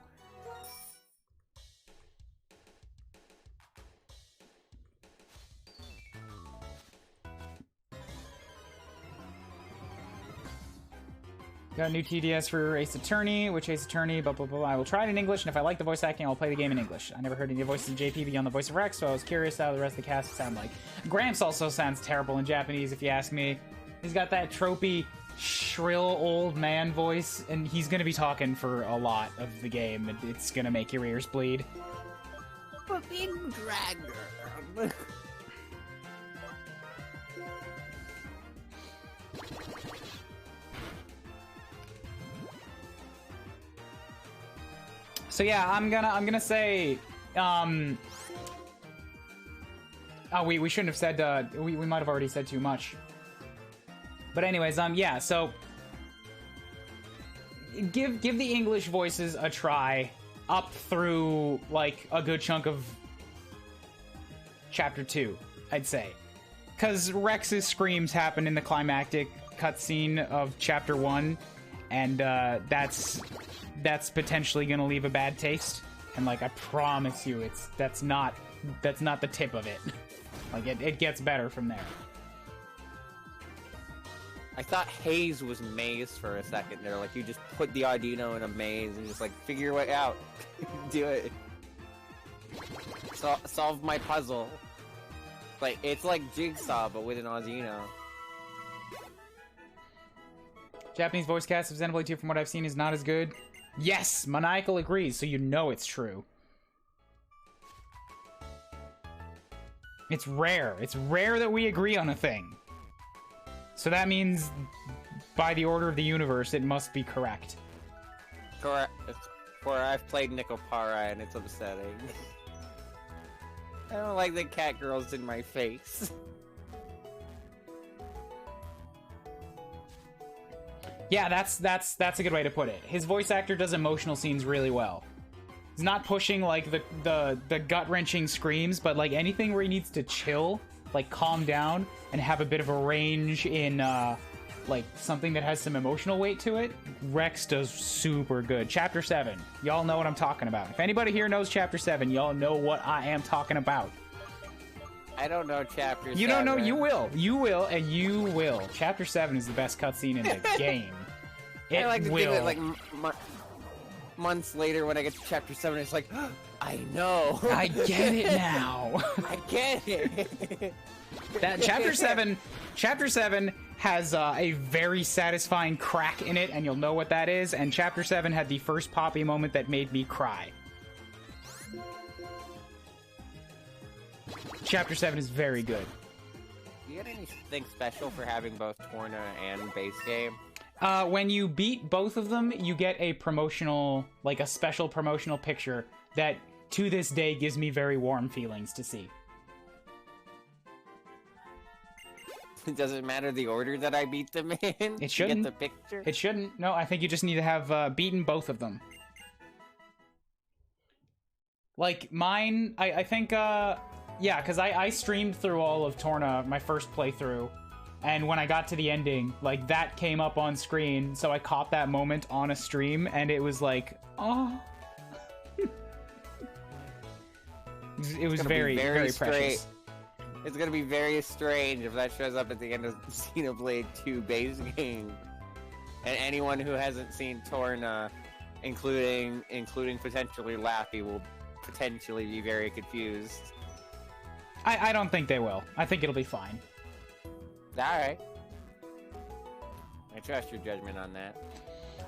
Got a new TDS for Ace Attorney, which Ace Attorney, blah, blah, blah. I will try it in English, and if I like the voice acting, I'll play the game in English. I never heard any voices of JP beyond the voice of Rex, so I was curious how the rest of the cast sound like. Gramps also sounds terrible in Japanese, if you ask me. He's got that tropey, shrill old man voice, and he's gonna be talking for a lot of the game, and it's gonna make your ears bleed. Fucking dragon. So yeah, I'm gonna say, oh, we shouldn't have said, we might have already said too much. But anyways, yeah, so give the English voices a try up through like a good chunk of chapter 2, I'd say. Cause Rex's screams happen in the climactic cutscene of chapter 1, and that's potentially gonna leave a bad taste, and like I promise you, that's not the tip of it. Like it gets better from there. I thought haze was maze for a second there. Like you just put the Audino in a maze and just like figure your way out. Do it. Solve my puzzle. Like it's like Jigsaw but with an Audino. Japanese voice cast of Xenoblade 2, from what I've seen, is not as good. Yes, Maniacal agrees, so you know it's true. It's rare. It's rare that we agree on a thing. So that means, by the order of the universe, it must be correct. Correct. For I've played Nicopara and it's upsetting. I don't like the cat girls in my face. Yeah, that's a good way to put it. His voice actor does emotional scenes really well. He's not pushing like the gut-wrenching screams, but like anything where he needs to chill, like calm down and have a bit of a range in like something that has some emotional weight to it, Rex does super good. Chapter 7, y'all know what I'm talking about. If anybody here knows Chapter 7, y'all know what I am talking about. I don't know Chapter 7. You don't know? You will. You will, and you will. Chapter 7 is the best cutscene in the game. It I like to will. think that, like, months later when I get to Chapter 7, it's like, I know. I get it now. I get it. That Chapter 7 has a very satisfying crack in it, and you'll know what that is. And Chapter 7 had the first Poppy moment that made me cry. Chapter 7 is very good. Do you get anything special for having both Torna and base game? When you beat both of them, you get a promotional, like a special promotional picture that, to this day, gives me very warm feelings to see. Does it matter the order that I beat them in? It shouldn't. Get the picture? It shouldn't. No, I think you just need to have beaten both of them. Like, mine, I think, yeah, because I streamed through all of Torna, my first playthrough, and when I got to the ending, like, that came up on screen, so I caught that moment on a stream, and it was like, oh. It was very, very precious. It's gonna be very strange if that shows up at the end of Xenoblade 2 base game. And anyone who hasn't seen Torna, including potentially Laffy, will potentially be very confused. I don't think they will. I think it'll be fine. Alright. I trust your judgment on that.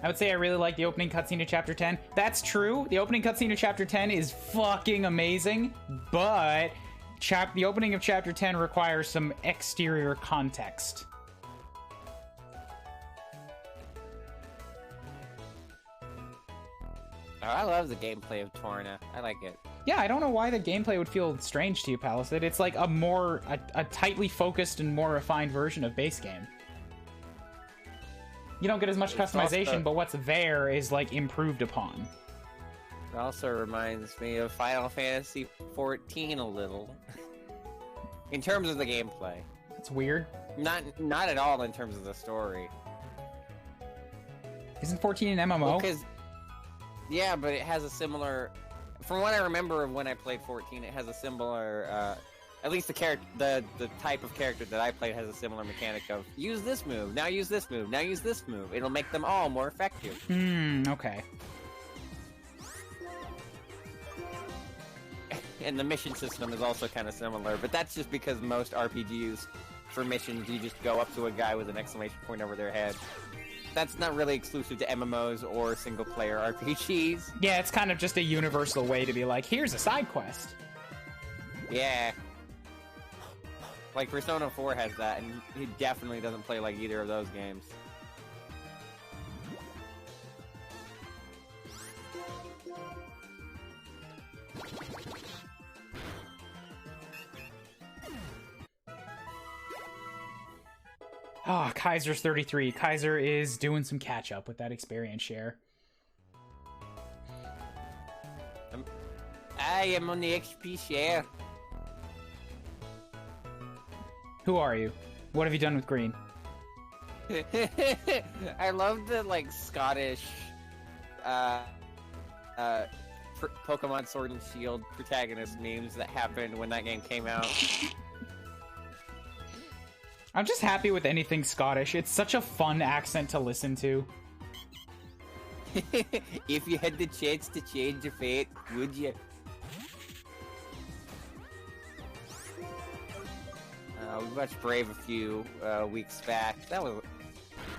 I would say I really like the opening cutscene of Chapter 10. That's true. The opening cutscene of Chapter 10 is fucking amazing, but the opening of Chapter 10 requires some exterior context. Oh, I love the gameplay of Torna. I like it. Yeah, I don't know why the gameplay would feel strange to you, Palisade. It's like a tightly focused and more refined version of base game. You don't get as much customization, also, but what's there is like improved upon. It also reminds me of Final Fantasy XIV a little. In terms of the gameplay. That's weird. Not at all in terms of the story. Isn't 14 an MMO? Well, yeah, but it has a similar... From what I remember of when I played 14, it has a similar At least the type of character that I played has a similar mechanic of use this move, now use this move, now use this move. It'll make them all more effective. Okay. And the mission system is also kind of similar, but that's just because most RPGs, for missions, you just go up to a guy with an exclamation point over their head. That's not really exclusive to MMOs or single-player RPGs. Yeah, it's kind of just a universal way to be like, here's a side quest. Yeah. Like, Persona 4 has that, and he definitely doesn't play like either of those games. Ah, Kaiser's 33. Kaiser is doing some catch-up with that experience share. I am on the XP share. Who are you? What have you done with green? I love the, like, Scottish, Pokemon Sword and Shield protagonist memes that happened when that game came out. I'm just happy with anything Scottish. It's such a fun accent to listen to. If you had the chance to change your fate, would you? We watched Brave a few weeks back. That was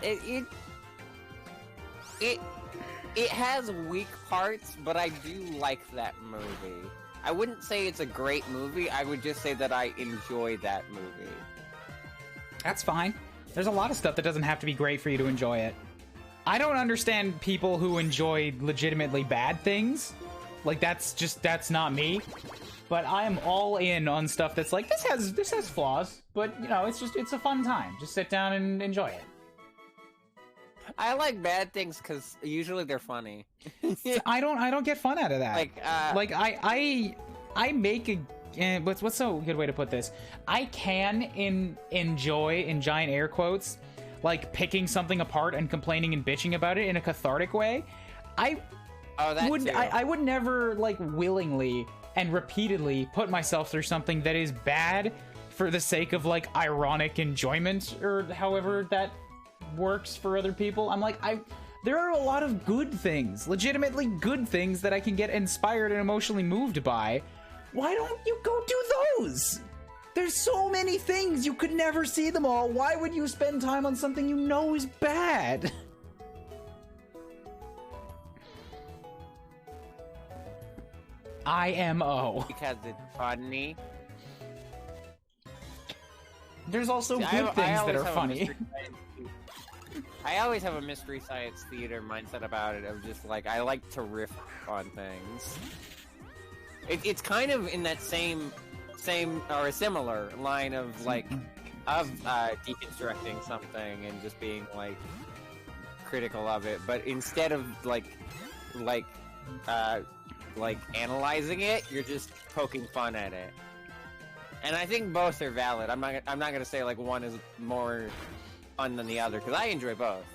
it has weak parts, but I do like that movie. I wouldn't say it's a great movie. I would just say that I enjoy that movie. That's fine. There's a lot of stuff that doesn't have to be great for you to enjoy it. I don't understand people who enjoy legitimately bad things. Like, that's not me. But I am all in on stuff that's like, this has flaws, but, you know, it's a fun time. Just sit down and enjoy it. I like bad things because usually they're funny. I don't get fun out of that. Like I make a... what's a good way to put this? I can enjoy, in giant air quotes, like picking something apart and complaining and bitching about it in a cathartic way. I would never, like, willingly and repeatedly put myself through something that is bad for the sake of, like, ironic enjoyment, or however that works for other people. I'm like, there are a lot of good things, legitimately good things, that I can get inspired and emotionally moved by. Why don't you go do those? There's so many things, you could never see them all. Why would you spend time on something you know is bad? IMO. Because it's funny. There's also good things that are funny. I always have a Mystery Science Theater mindset about it, of just like, I like to riff on things. It's kind of in that same or a similar line of like deconstructing something and just being like critical of it, but instead of like analyzing it, you're just poking fun at it. And I think both are valid. I'm not gonna say like one is more fun than the other, because I enjoy both.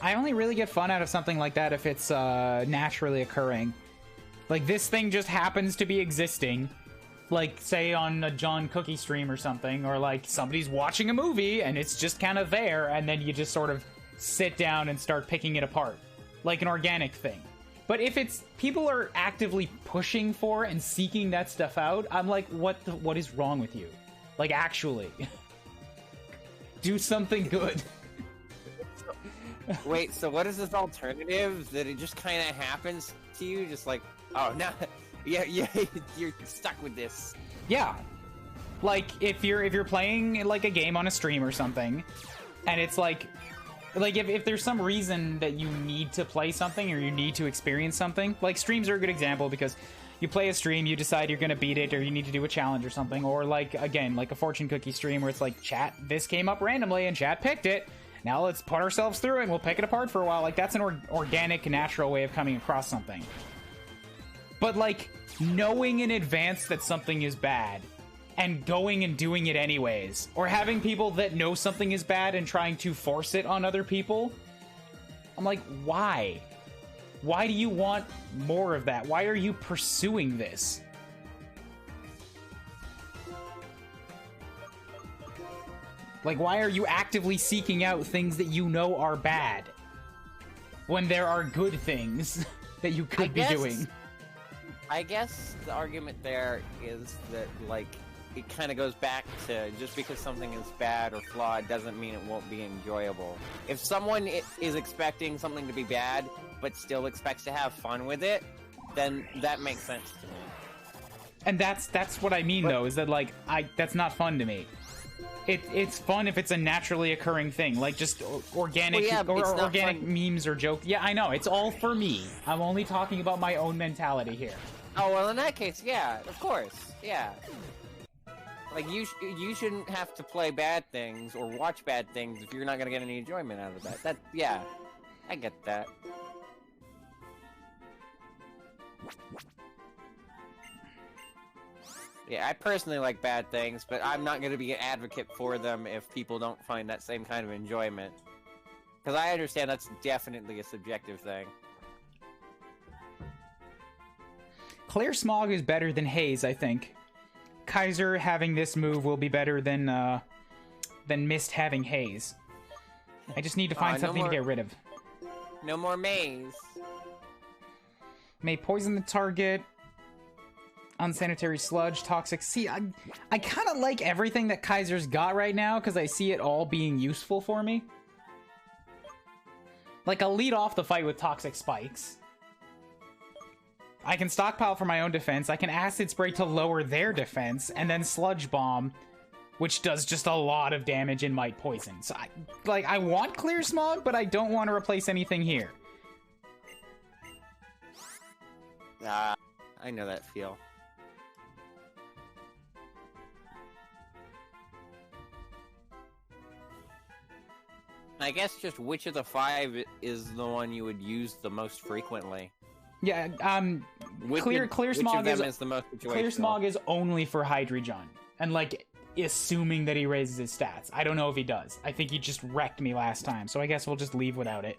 I only really get fun out of something like that if it's naturally occurring. Like, this thing just happens to be existing, like, say, on a John Cookie stream or something, or, like, somebody's watching a movie, and it's just kind of there, and then you just sort of sit down and start picking it apart, like an organic thing. But if it's people are actively pushing for and seeking that stuff out, I'm like, what is wrong with you? Like, actually. Do something good. Wait, so what is this alternative? That it just kind of happens to you? Just like, oh, no, yeah, you're stuck with this. Yeah. Like, if you're playing, like, a game on a stream or something, and it's like if there's some reason that you need to play something or you need to experience something, like, streams are a good example, because you play a stream, you decide you're gonna beat it, or you need to do a challenge or something, or, like, again, like a fortune cookie stream where it's like, chat, this came up randomly and chat picked it, now let's put ourselves through it and we'll pick it apart for a while. Like, that's an organic, natural way of coming across something. But, like, knowing in advance that something is bad and going and doing it anyways, or having people that know something is bad and trying to force it on other people, I'm like, why? Why do you want more of that? Why are you pursuing this? Like, why are you actively seeking out things that you know are bad when there are good things that you could be doing? I guess the argument there is that, like, it kind of goes back to just because something is bad or flawed doesn't mean it won't be enjoyable. If someone is expecting something to be bad but still expects to have fun with it, then that makes sense to me. And that's what I mean, though, is that, like, that's not fun to me. It's fun if it's a naturally occurring thing, like just organic organic memes or jokes. Yeah, I know, it's all for me. I'm only talking about my own mentality here. Oh, well, in that case, yeah, of course, yeah. Like, you shouldn't have to play bad things or watch bad things if you're not gonna get any enjoyment out of that. Yeah, I get that. Yeah, I personally like bad things, but I'm not gonna be an advocate for them if people don't find that same kind of enjoyment. Because I understand that's definitely a subjective thing. Clear Smog is better than Haze, I think. Kaiser having this move will be better than Mist having Haze. I just need to find something to get rid of. No more Maze. May poison the target. Unsanitary sludge, toxic. See, I kind of like everything that Kaiser's got right now because I see it all being useful for me. Like, I'll lead off the fight with toxic spikes. I can stockpile for my own defense. I can acid spray to lower their defense, and then sludge bomb, which does just a lot of damage and might poison. So, I want Clear Smog, but I don't want to replace anything here. I know that feel. I guess just which of the 5 is the one you would use the most frequently? Yeah, Clear Smog is the most situational? Clear Smog is only for Hydreigon, and like assuming that he raises his stats. I don't know if he does. I think he just wrecked me last time, so I guess we'll just leave without it.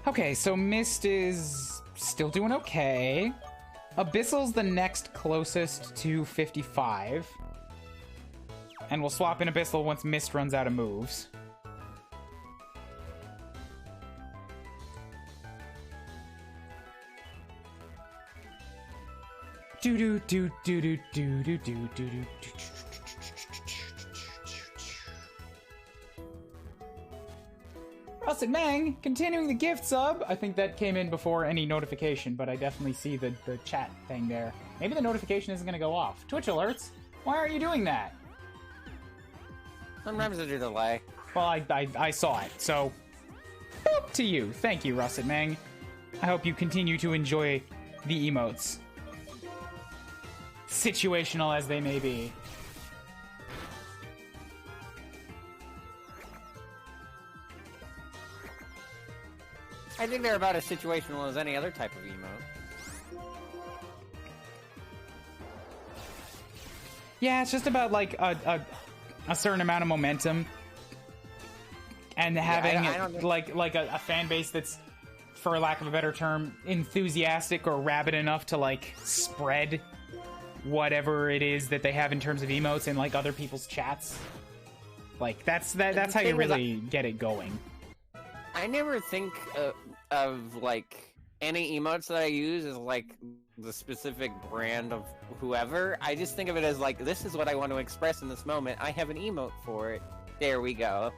Okay, so Mist is still doing okay. Abyssal's the next closest to 55. And we'll swap in Abyssal once Mist runs out of moves. Russet Mang, continuing the gift sub. I think that came in before any notification, but I definitely see the chat thing there. Maybe the notification isn't going to go off. Twitch alerts? Why are you doing that? Sometimes there's a delay. Well, I saw it, so boop to you. Thank you, Russet Mang. I hope you continue to enjoy the emotes. Situational as they may be. I think they're about as situational as any other type of emote. Yeah, it's just about like a certain amount of momentum and having like a fan base that's, for lack of a better term, enthusiastic or rabid enough to like spread whatever it is that they have in terms of emotes in like other people's chats. Like that's how you really get it going. I never think of like any emotes that I use as like the specific brand of whoever. I just think of it as like, this is what I want to express in this moment. I have an emote for it. There we go.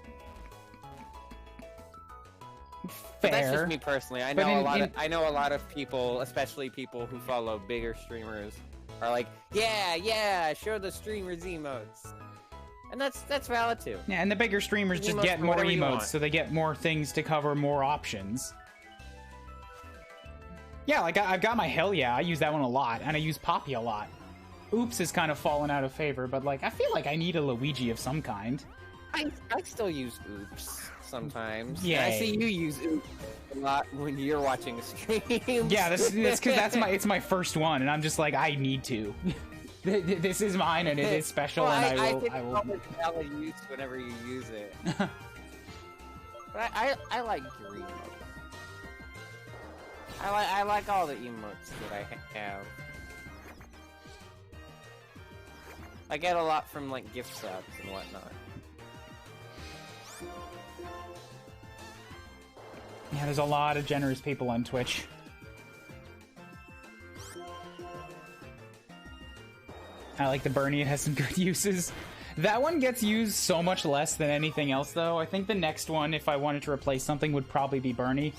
Fair. But that's just me personally. I know a lot of people, especially people who follow bigger streamers, are like, yeah, show the streamers emotes. And that's valid too. Yeah, and the bigger streamers just get more emotes, so they get more things to cover, more options. Yeah, like I've got my Hell Yeah, I use that one a lot, and I use Poppy a lot. Oops has kind of fallen out of favor, but like I feel like I need a Luigi of some kind. I still use Oops sometimes. Yeah, I see you use Oops a lot when you're watching a stream. Yeah, that's because it's my first one, and I'm just like, I need to. This is mine, and it is special, well, and I will. I will. It's valid use whenever you use it. But I like your emotes. I like all the emotes that I have. I get a lot from like gift subs and whatnot. Yeah, there's a lot of generous people on Twitch. I like the Bernie, it has some good uses. That one gets used so much less than anything else, though. I think the next one, if I wanted to replace something, would probably be Bernie.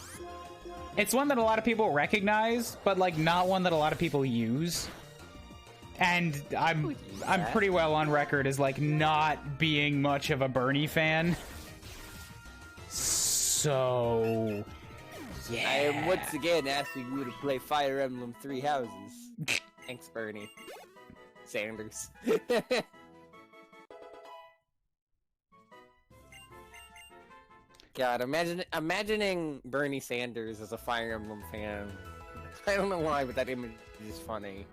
It's one that a lot of people recognize, but, like, not one that a lot of people use. And I'm pretty well on record as, like, not being much of a Bernie fan. So... yeah. I am once again asking you to play Fire Emblem Three Houses. Thanks, Bernie Sanders. God, imagining Bernie Sanders as a Fire Emblem fan. I don't know why, but that image is funny.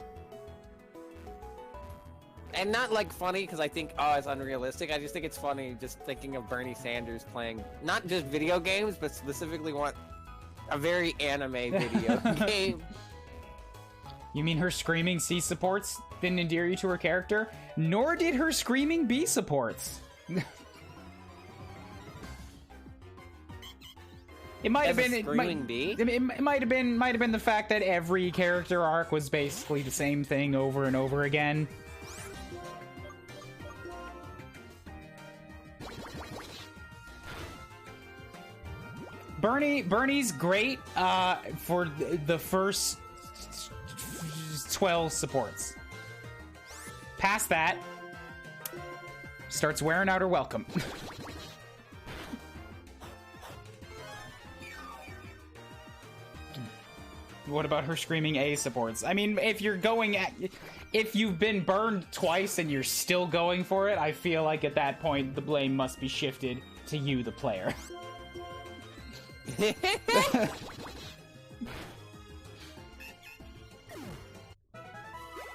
And not like funny because I think, oh, it's unrealistic. I just think it's funny just thinking of Bernie Sanders playing not just video games, but specifically a very anime video game. You mean her screaming C supports didn't endear you to her character? Nor did her screaming B supports. It might have been it might have been the fact that every character arc was basically the same thing over and over again. Bernie's great for the first 12 supports. Past that, starts wearing out her welcome. What about her screaming A supports? I mean, if you've been burned twice and you're still going for it, I feel like at that point the blame must be shifted to you, the player. I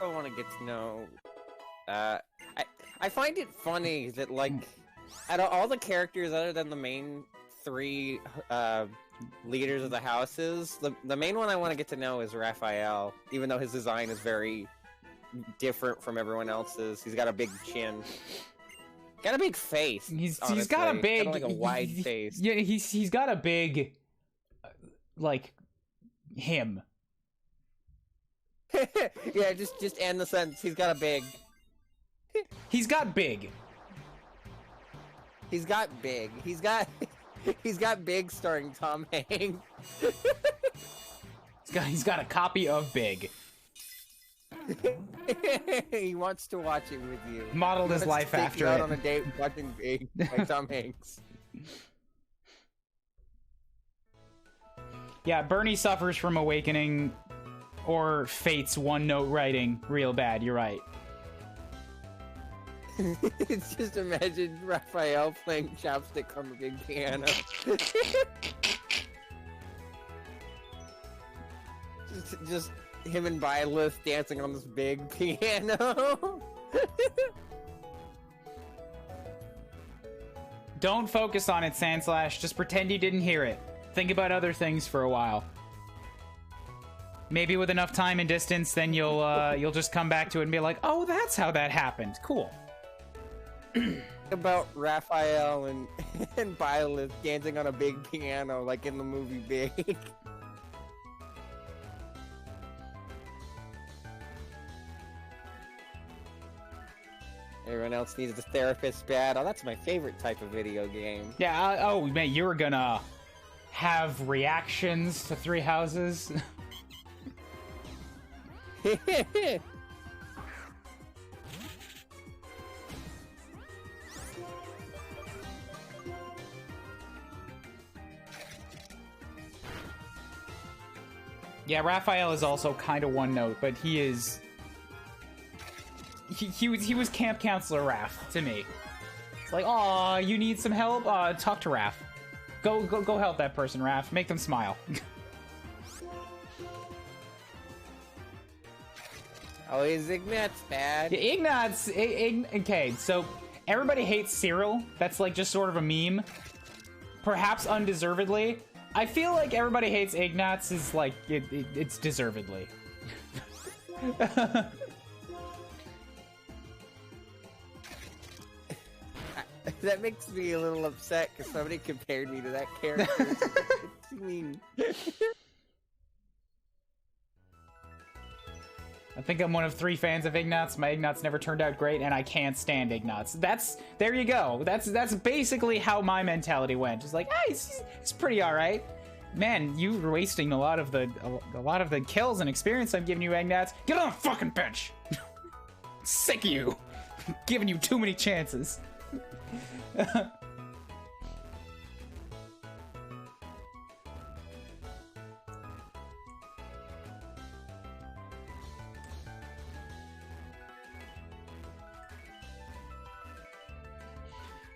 want to get to know. I find it funny that, like, out of all the characters other than the main three leaders of the houses, the main one I want to get to know is Raphael, even though his design is very different from everyone else's. He's got a big chin. Got a big face. He's got a big, like a wide face. Yeah, he's got a big, like, him. Yeah, just end the sentence. He's got a big. He's got big. He's got big. He's got big starring Tom Hanks. He's got a copy of Big. He wants to watch it with you. Modeled his life after out it. On a date watching Big by Tom Hanks. Yeah, Bernie suffers from Awakening or Fate's one-note writing real bad, you're right. It's just imagine Raphael playing chopstick on the big piano. just him and Byleth dancing on this big piano. Don't focus on it, Sandslash. Just pretend you didn't hear it. Think about other things for a while. Maybe with enough time and distance, then you'll just come back to it and be like, oh, that's how that happened. Cool. About Raphael and Byleth dancing on a big piano like in the movie Big. Everyone else needs a therapist bad. Oh, that's my favorite type of video game. Yeah, oh, man, you were gonna have reactions to Three Houses? Yeah, Raphael is also kind of one note, but he is... He was Camp Counselor Raph to me. It's like, aw, you need some help? Talk to Raph. Go help that person, Raph. Make them smile. Oh, is Ignat's bad? Yeah, Ignat's... okay, so everybody hates Cyril. That's like just sort of a meme. perhaps undeservedly. I feel like everybody hates Ignatz is like, it's deservedly. That makes me a little upset because somebody compared me to that character. It's mean. I think I'm one of 3 fans of Ignatz. My Ignatz never turned out great, and I can't stand Ignatz. There you go. That's basically how my mentality went. It's like, hey, it's pretty all right. Man, you were wasting a lot of the kills and experience I'm giving you, Ignatz. Get on the fucking bench. Sick of you. Giving you too many chances.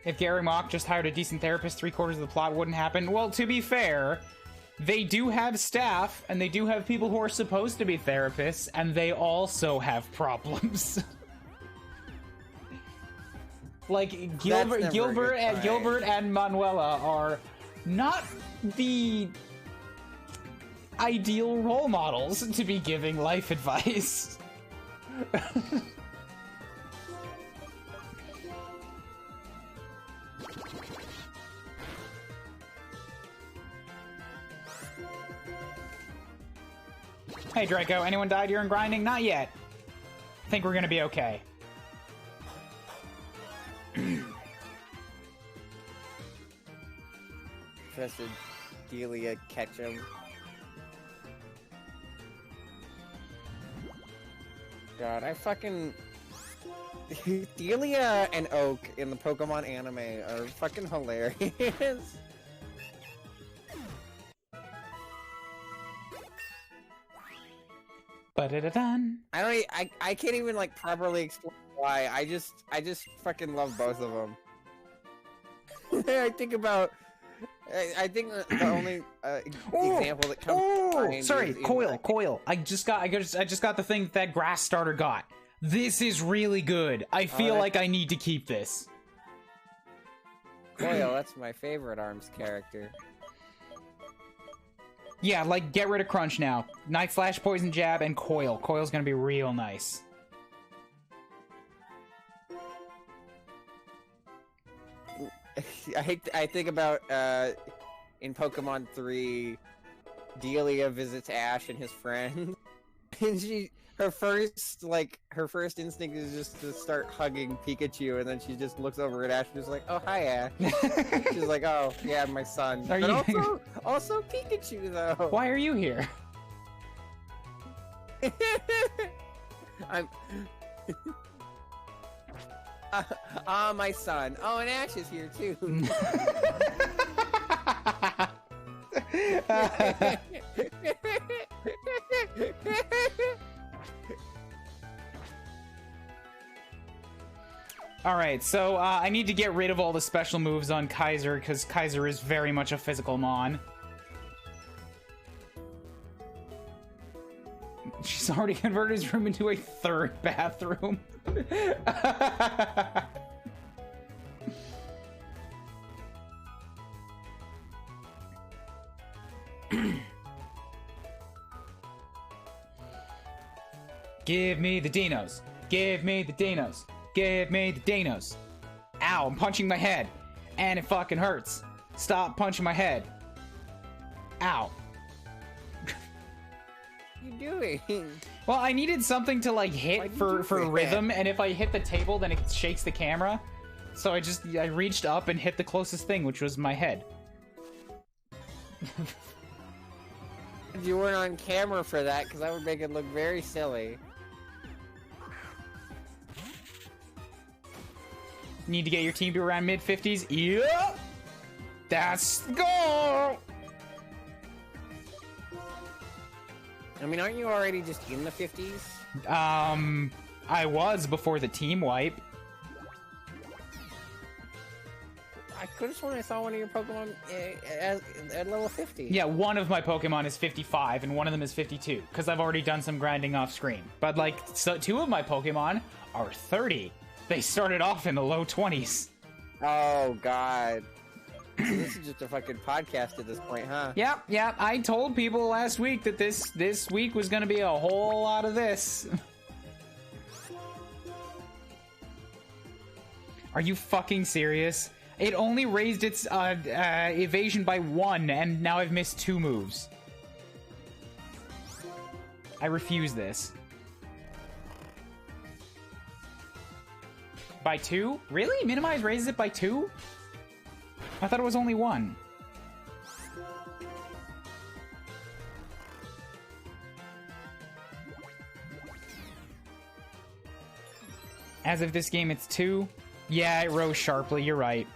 If Gary Mock just hired a decent therapist, 3/4 of the plot wouldn't happen. Well, to be fair, they do have staff, and they do have people who are supposed to be therapists, and they also have problems. Like, Gilbert and Manuela are not the ideal role models to be giving life advice. Hey, Draco, anyone died during grinding? Not yet. Think we're gonna be okay. Professor Delia Ketchum. God, I fucking... Delia and Oak in the Pokemon anime are fucking hilarious. Ba-da-da-dun. I can't even like properly explain why. I just fucking love both of them. I think the only example that comes to mind sorry, is Coil. I just got the thing that Grass Starter got. This is really good. I feel like I need to keep this. Coil, that's my favorite ARMS character. Yeah, like, get rid of Crunch now. Night Slash, Poison Jab, and Coil. Coil's gonna be real nice. I think about, in Pokemon 3, Delia visits Ash and his friend, and her first instinct is just to start hugging Pikachu, and then she just looks over at Ash and is like, "Oh, hi, Ash." She's like, "Oh, yeah, my son." Also Pikachu, though. Why are you here? I'm... my son. Oh, and Ash is here, too. Alright, so I need to get rid of all the special moves on Kaiser, because Kaiser is very much a physical mon. She's already converted his room into a 3rd bathroom. Give me the dinos. Give me the dinos. Give me the dinos. Ow, I'm punching my head. And it fucking hurts. Stop punching my head. Ow. What are you doing? Well, I needed something to, like, hit for rhythm, and if I hit the table, then it shakes the camera. So I reached up and hit the closest thing, which was my head. You weren't on camera for that, because that would make it look very silly. Need to get your team to around mid-50s? Yep! That's the goal! I mean, aren't you already just in the 50s? I was before the team wipe. I could have sworn I saw one of your Pokemon at level 50. Yeah, one of my Pokemon is 55, and one of them is 52, because I've already done some grinding off screen. But, like, so 2 of my Pokemon are 30. They started off in the low 20s. Oh, God. This is just a fucking podcast at this point, huh? Yep. I told people last week that this week was gonna be a whole lot of this. Are you fucking serious? It only raised its evasion by 1, and now I've missed 2 moves. I refuse this. By 2? Really? Minimize raises it by 2? I thought it was only 1. As of this game, it's 2. Yeah, it rose sharply, you're right.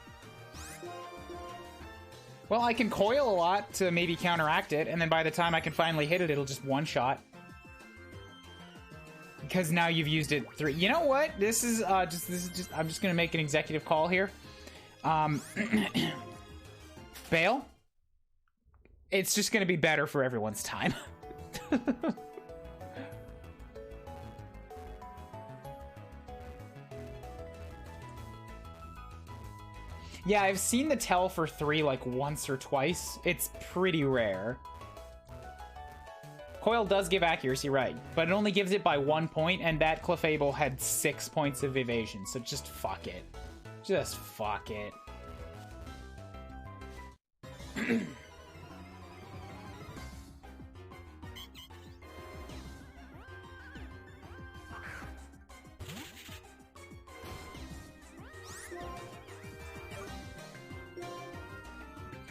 Well, I can coil a lot to maybe counteract it, and then by the time I can finally hit it, it'll just one-shot. Because now you've used it 3. You know what? This is just I'm just gonna make an executive call here. Bail? It's just gonna be better for everyone's time. Yeah, I've seen the tell for 3 like once or twice. It's pretty rare. Coil does give accuracy, right, but it only gives it by 1 point, and that Clefable had 6 points of evasion, so just fuck it. Just fuck it.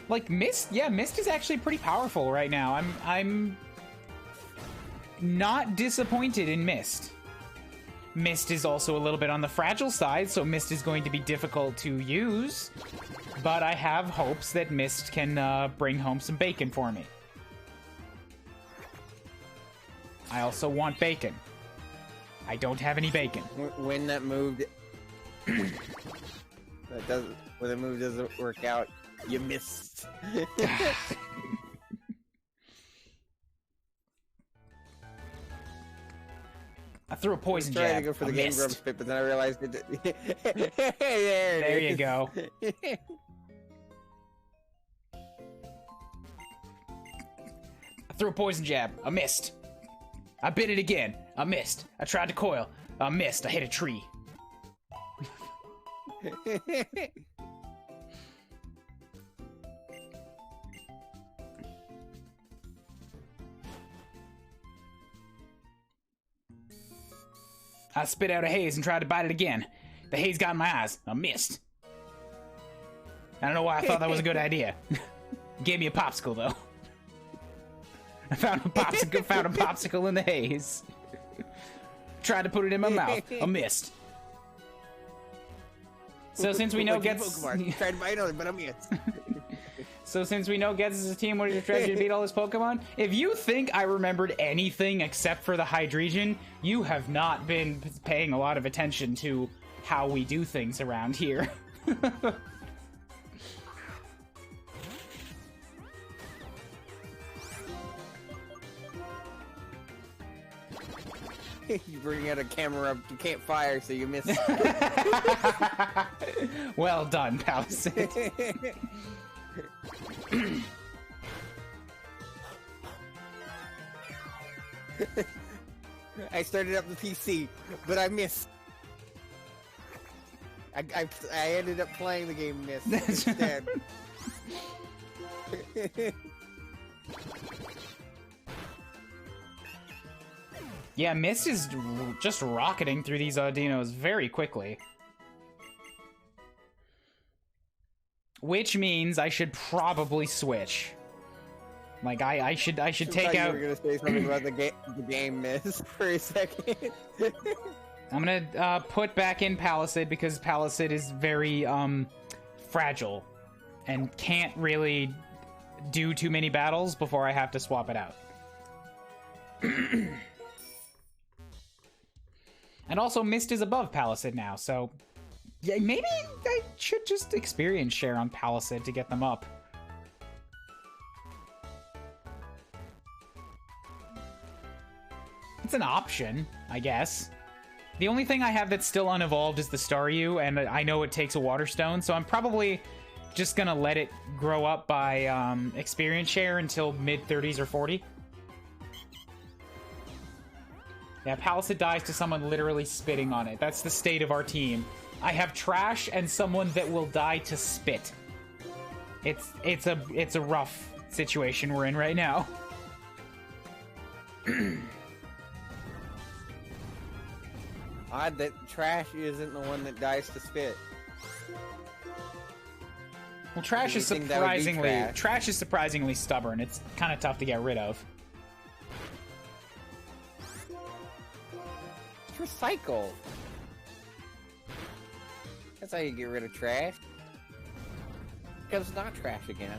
Like Mist, yeah, Mist is actually pretty powerful right now. I'm not disappointed in Mist. Mist is also a little bit on the fragile side, so Mist is going to be difficult to use. But I have hopes that Mist can bring home some bacon for me. I also want bacon. I don't have any bacon. When that move, when the move doesn't work out, you missed. I threw a poison jab. I tried to go for the Game Grumps bit, but then I realized it. There you go. I threw a poison jab. I missed. I bit it again. I missed. I tried to coil. I missed. I hit a tree. I spit out a haze and tried to bite it again. The haze got in my eyes. I missed. I don't know why I thought that was a good idea. Gave me a popsicle, though. I found a popsicle in the haze. Tried to put it in my mouth. I missed. So since we know Gets... Tried to bite on it, but I missed. So since we know Gets is a team, what is your strategy to beat all this Pokemon? If you think I remembered anything except for the Hydreigon, you have not been paying a lot of attention to how we do things around here. You bring out a camera up, you can't fire, so you miss. Well done, Palisade. I started up the PC, but I missed. I ended up playing the game Mist instead. Yeah, Mist is just rocketing through these Audinos very quickly. Which means I should probably switch. Like, I should take out... You were gonna say something about the game Mist for a second. I'm gonna put back in Palisade because Palisade is very fragile and can't really do too many battles before I have to swap it out. And also Mist is above Palisade now, so yeah, maybe I should just experience share on Palisade to get them up. It's an option, I guess. The only thing I have that's still unevolved is the Staryu, and I know it takes a Water Stone, so I'm probably just gonna let it grow up by experience share until mid-30s or 40. Yeah, Palisade dies to someone literally spitting on it. That's the state of our team. I have trash and someone that will die to spit. It's a rough situation we're in right now. Odd that trash isn't the one that dies to spit. Well, trash is surprisingly stubborn. It's kind of tough to get rid of. Recycle. That's how you get rid of trash. Because it's not trash again.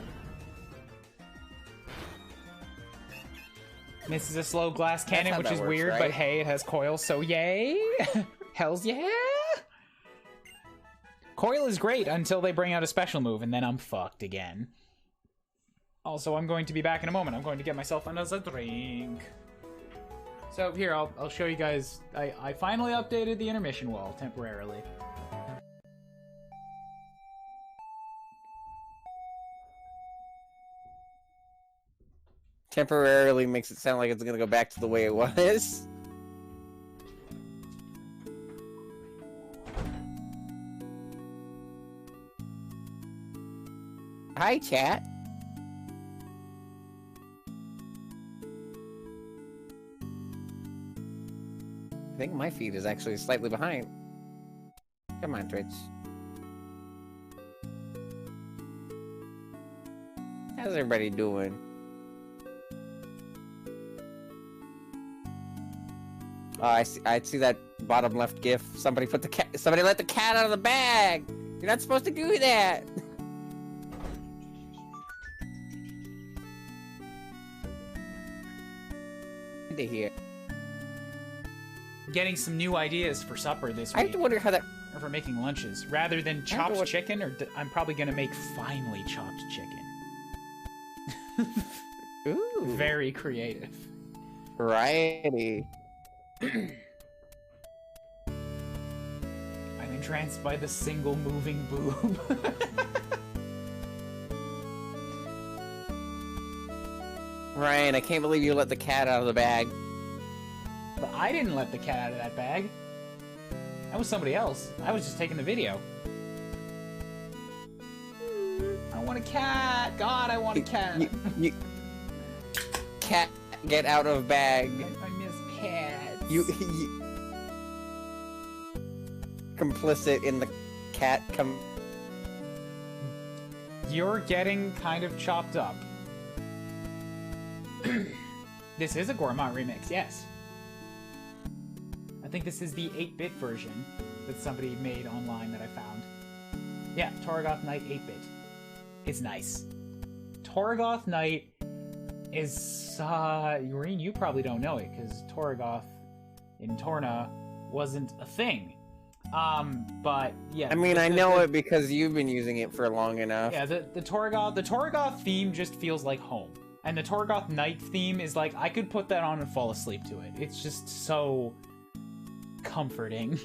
Misses a slow glass cannon, which is works, weird, right? but hey, it has coil, so yay! Hells yeah! Coil is great until they bring out a special move, and then I'm fucked again. Also, I'm going to be back in a moment. I'm going to get myself another drink. So here, I'll show you guys. I finally updated the intermission wall temporarily. Temporarily makes it sound like it's gonna go back to the way it was. Hi, chat. I think my feed is actually slightly behind. Come on, Twitch. How's everybody doing? I see that bottom left gif. Somebody put the cat. Somebody let the cat out of the bag. You're not supposed to do that. To hear. Getting some new ideas for supper this week. I have to wonder how that. Or for making lunches. Rather than chopped chicken, I'm probably gonna make finely chopped chicken. Ooh. Very creative. Variety. I'm entranced by the single moving boob. Ryan, I can't believe you let the cat out of the bag. But I didn't let the cat out of that bag. That was somebody else. I was just taking the video. I want a cat. God, I want a cat. Cat, get out of bag. I miss cats. You complicit in the cat You're getting kind of chopped up. This is a Gourmand remix, yes. I think this is the 8-bit version that somebody made online that I found. Yeah, Torgoth Knight 8-bit. It's nice. Torgoth Knight is, Yoreen, you probably don't know it, because Torgoth in Torna wasn't a thing. But yeah. I mean, I know it because you've been using it for long enough. Yeah, the Torgoth theme just feels like home. And the Torgoth Knight theme is like, I could put that on and fall asleep to it. It's just so comforting.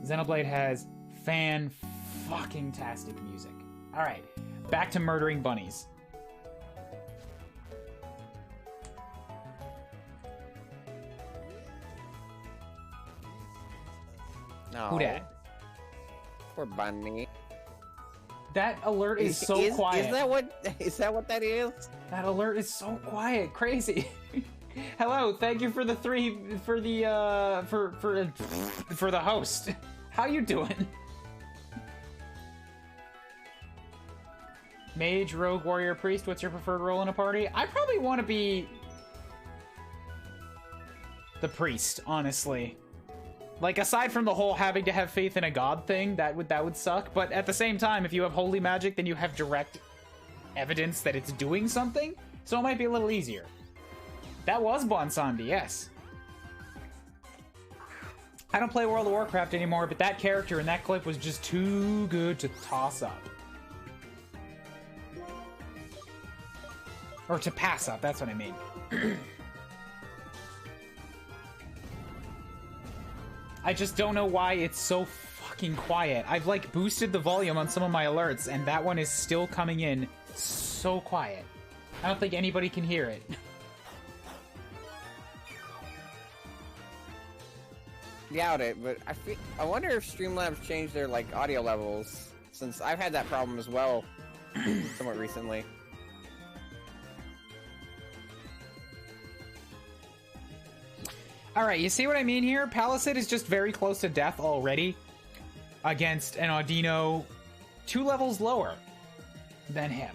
Xenoblade has fan-fucking-tastic music. Alright, back to murdering bunnies. No. Who dat? Poor bunny. That alert is so quiet. Is that what that is? That alert is so quiet. Crazy. Hello, thank you for the for the host. How you doing? Mage, rogue, warrior, priest, what's your preferred role in a party? I probably want to be the priest, honestly. Like, aside from the whole having to have faith in a god thing, that would suck. But at the same time, if you have holy magic, then you have direct evidence that it's doing something. So it might be a little easier. That was Bonsandi, yes. I don't play World of Warcraft anymore, but that character in that clip was just too good to toss up. Or to pass up, that's what I mean. I just don't know why it's so fucking fucking quiet. I've like boosted the volume on some of my alerts, and that one is still coming in so quiet. I don't think anybody can hear it. Doubt it, but I wonder if Streamlabs changed their like audio levels, since I've had that problem as well somewhat recently. Alright, you see what I mean here? Palisade is just very close to death already against an Audino 2 levels lower than him.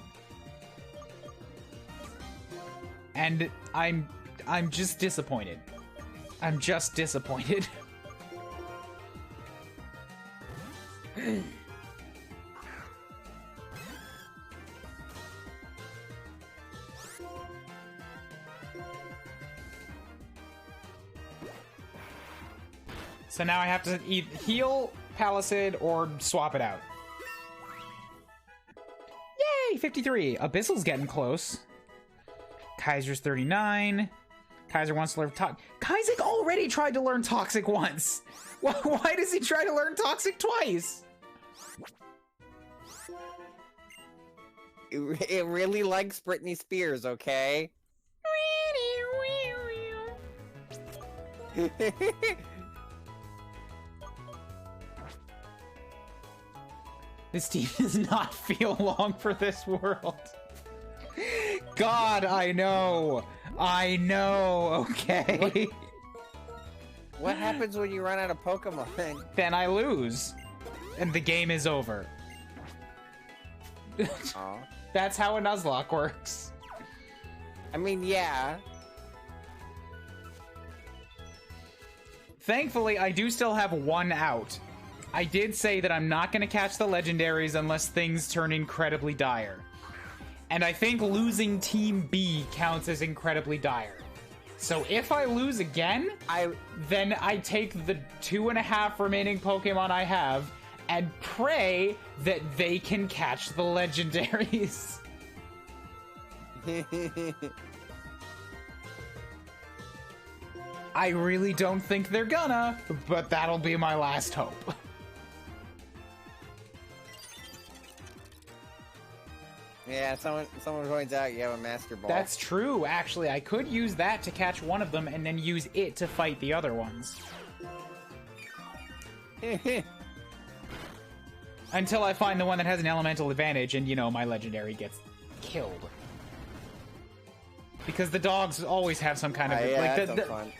And I'm just disappointed. I'm just disappointed. So now I have to either heal Palisade or swap it out. Yay! 53. Abyssal's getting close. Kaiser's 39. Kaiser wants to learn Kaizek already tried to learn Toxic once. Why does he try to learn Toxic twice? It really likes Britney Spears, okay? This team does not feel long for this world. God, I know. I know, okay. What happens when you run out of Pokemon? Then I lose. And the game is over. Aw. That's how a Nuzlocke works. I mean, yeah. Thankfully, I do still have one out. I did say that I'm not going to catch the legendaries unless things turn incredibly dire. And I think losing Team B counts as incredibly dire. So if I lose again, then I take the 2.5 remaining Pokemon I have and pray that they can catch the legendaries. I really don't think they're gonna, but that'll be my last hope. Yeah, someone points out you have a Master Ball. That's true, actually. I could use that to catch one of them and then use it to fight the other ones. Until I find the one that has an elemental advantage and, you know, my legendary gets killed. Because the dogs always have some kind of...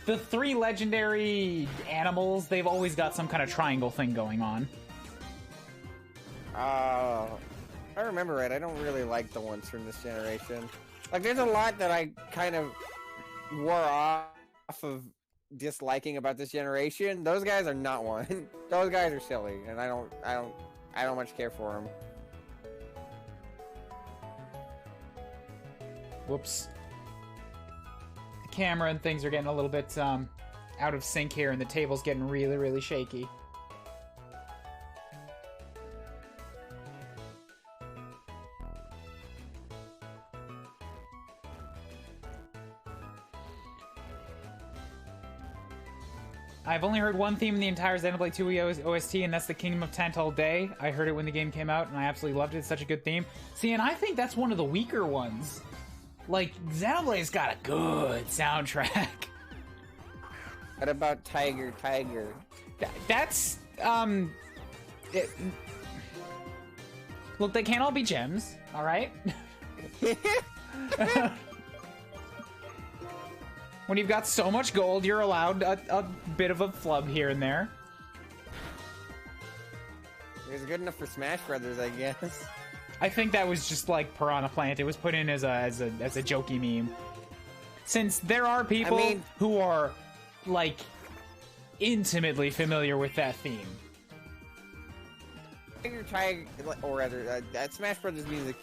the 3 legendary animals, they've always got some kind of triangle thing going on. If I remember right, I don't really like the ones from this generation. Like, there's a lot that I kind of wore off of disliking about this generation. Those guys are not one. Those guys are silly, and I don't much care for them. Whoops. The camera and things are getting a little bit out of sync here, and the table's getting really, really shaky. I've only heard one theme in the entire Xenoblade 2 OST, and that's the Kingdom of Tantal Day. I heard it when the game came out, and I absolutely loved it. It's such a good theme. See, and I think that's one of the weaker ones. Like, Xenoblade's got a good soundtrack. What about Tiger? That's, Look, they can't all be gems, alright? When you've got so much gold, you're allowed a bit of a flub here and there. It was good enough for Smash Brothers, I guess. I think that was just like Piranha Plant. It was put in as a jokey meme. Since there are people who are like intimately familiar with that theme. Or rather, that Smash Brothers music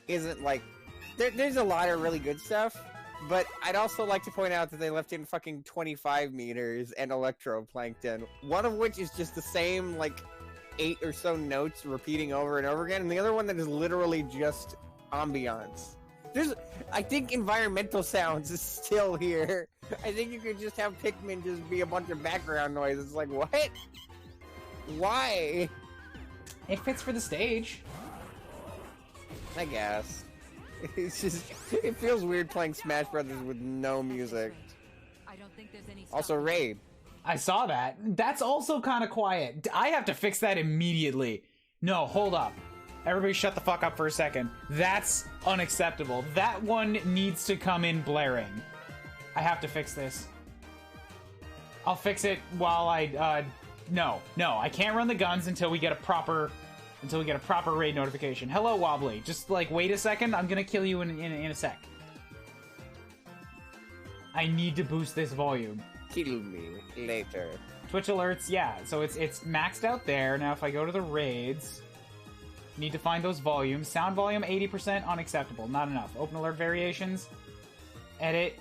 isn't like... There's a lot of really good stuff. But I'd also like to point out that they left in fucking 25 meters and electroplankton, one of which is just the same, like, 8 or so notes repeating over and over again, and the other one that is literally just ambiance. I think environmental sounds is still here. I think you could just have Pikmin just be a bunch of background noise. It's like, what? Why? It fits for the stage. I guess. It's just, it feels weird playing Smash Brothers with no music. I don't think there's any Also, Raid. I saw that. That's also kind of quiet. I have to fix that immediately. No, hold up. Everybody shut the fuck up for a second. That's unacceptable. That one needs to come in blaring. I have to fix this. I'll fix it while I, no, I can't run the guns until we get a proper raid notification. Hello, Wobbly. Just, like, wait a second. I'm gonna kill you in a sec. I need to boost this volume. Kill me later. Twitch alerts, yeah. So it's maxed out there. Now, if I go to the raids, need to find those volumes. Sound volume, 80%, unacceptable. Not enough. Open alert variations. Edit.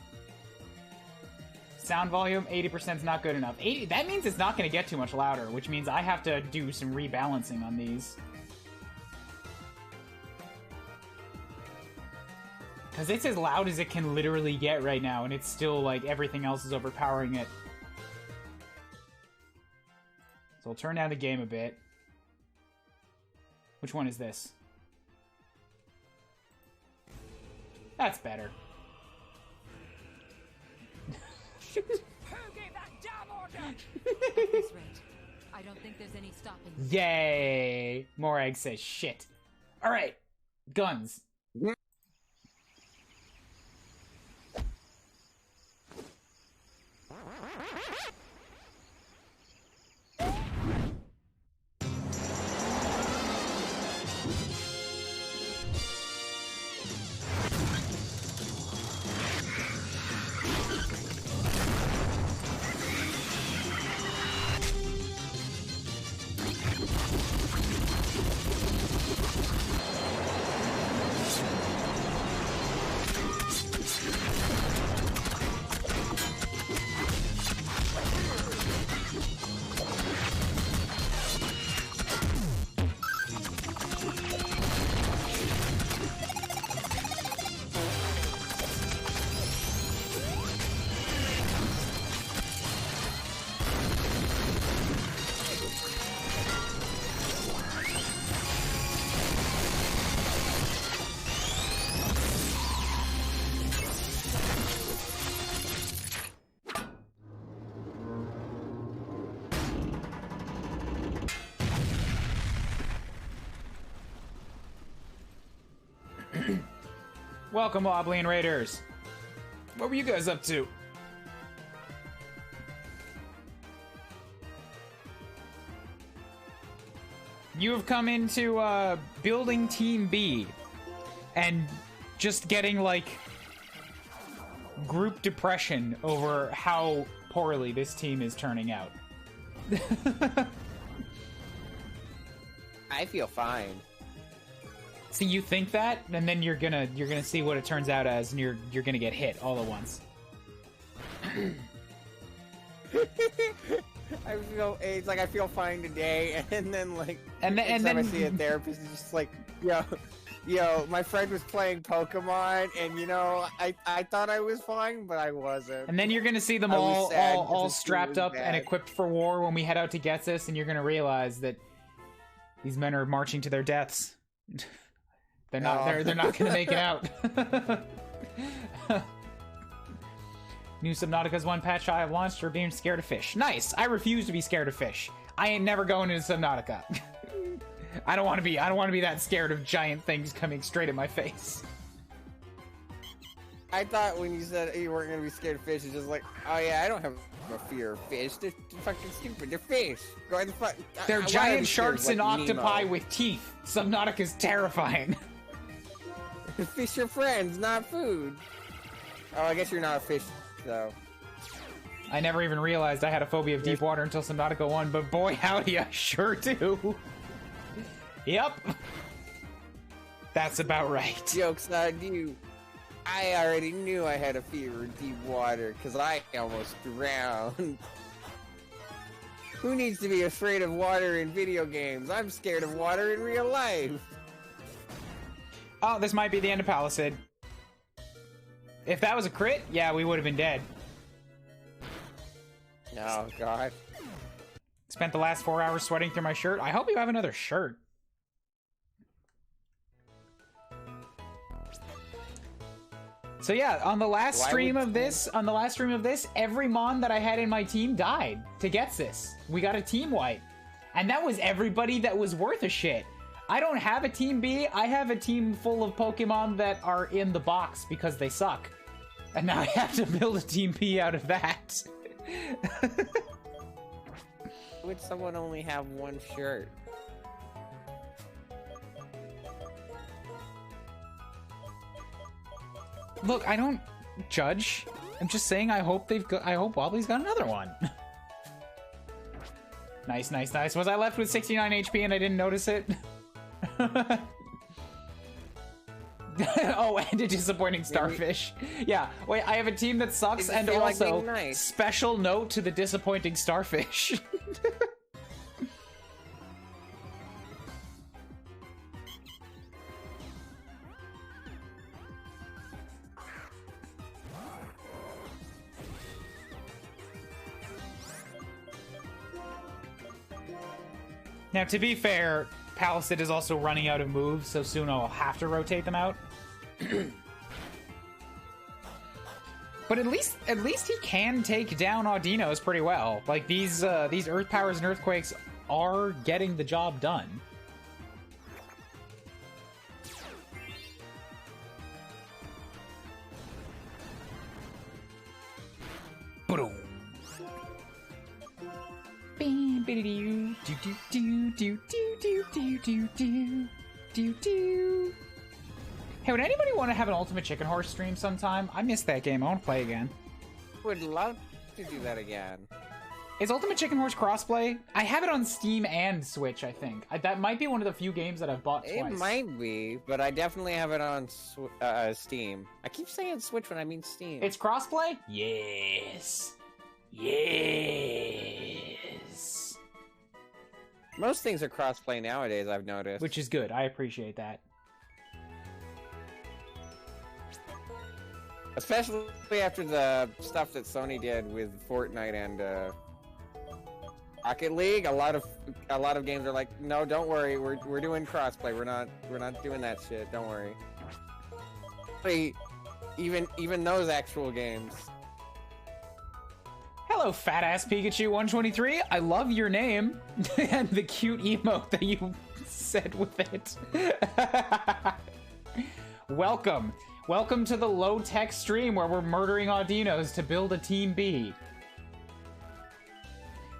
Sound volume, 80% is not good enough. 80, that means it's not going to get too much louder, which means I have to do some rebalancing on these. Because it's as loud as it can literally get right now, and it's still, like, everything else is overpowering it. So I'll turn down the game a bit. Which one is this? That's better. Who gave that damn order? That's right. I don't think there's any stopping. Yay! Morag says shit. Alright. Guns. Welcome, Wobbly and Raiders. What were you guys up to? You have come into building Team B and just getting, like, group depression over how poorly this team is turning out. I feel fine. See, you think that, and then you're gonna see what it turns out as, and you're gonna get hit all at once. I feel fine today, and then like, and then I see a therapist, it's just like, yo, my friend was playing Pokemon, and I thought I was fine, but I wasn't. And then you're gonna see them all strapped up and equipped for war when we head out to Getsus, and you're gonna realize that these men are marching to their deaths. They're not. No. They're not gonna make it out. New Subnautica's one patch I have launched for being scared of fish. Nice. I refuse to be scared of fish. I ain't never going into Subnautica. I don't want to be. I don't want to be that scared of giant things coming straight at my face. I thought when you said you weren't gonna be scared of fish, it's just like, oh yeah, I don't have a fear of fish. They're fucking stupid. They're fish. Go ahead and fuck. They're giant sharks and octopi with teeth. Subnautica's terrifying. Fish are friends, not food. Oh, I guess you're not a fish, though. I never even realized I had a phobia of deep water until Subnautica 1, but boy howdy, I sure do. Yep. That's about right. Joke's on you. I already knew I had a fear of deep water, because I almost drowned. Who needs to be afraid of water in video games? I'm scared of water in real life. Oh, this might be the end of Palisade. If that was a crit, yeah, we would have been dead. Oh, God. Spent the last 4 hours sweating through my shirt. I hope you have another shirt. So yeah, on the last stream of this, every Mon that I had in my team died to get this. We got a team wipe. And that was everybody that was worth a shit. I don't have a team B, I have a team full of Pokemon that are in the box because they suck. And now I have to build a team B out of that. Would someone only have one shirt? Look, I don't judge. I'm just saying I hope Wobbly's got another one. Nice, nice, nice. Was I left with 69 HP and I didn't notice it? Oh, and a disappointing starfish. Yeah, wait, I have a team that sucks, and also, like nice. Special note to the disappointing starfish. Now, to be fair, Palisade is also running out of moves, so soon I'll have to rotate them out. But at least he can take down Audinos pretty well. Like, these Earth Powers and Earthquakes are getting the job done. Boom. Hey, would anybody want to have an Ultimate Chicken Horse stream sometime? I missed that game. I want to play again. Would love to do that again. Is Ultimate Chicken Horse crossplay? I have it on Steam and Switch, I think. That might be one of the few games that I've bought twice. It might be, but I definitely have it on Steam. I keep saying Switch when I mean Steam. It's crossplay? Yes. Yes. Most things are crossplay nowadays, I've noticed. Which is good. I appreciate that. Especially after the stuff that Sony did with Fortnite and Rocket League. A lot of games are like, no, don't worry, we're doing crossplay. We're not doing that shit. Don't worry. Even those actual games. Hello, fat ass Pikachu 123. I love your name and the cute emote that you said with it. Welcome. Welcome to the low-tech stream where we're murdering Audinos to build a Team B.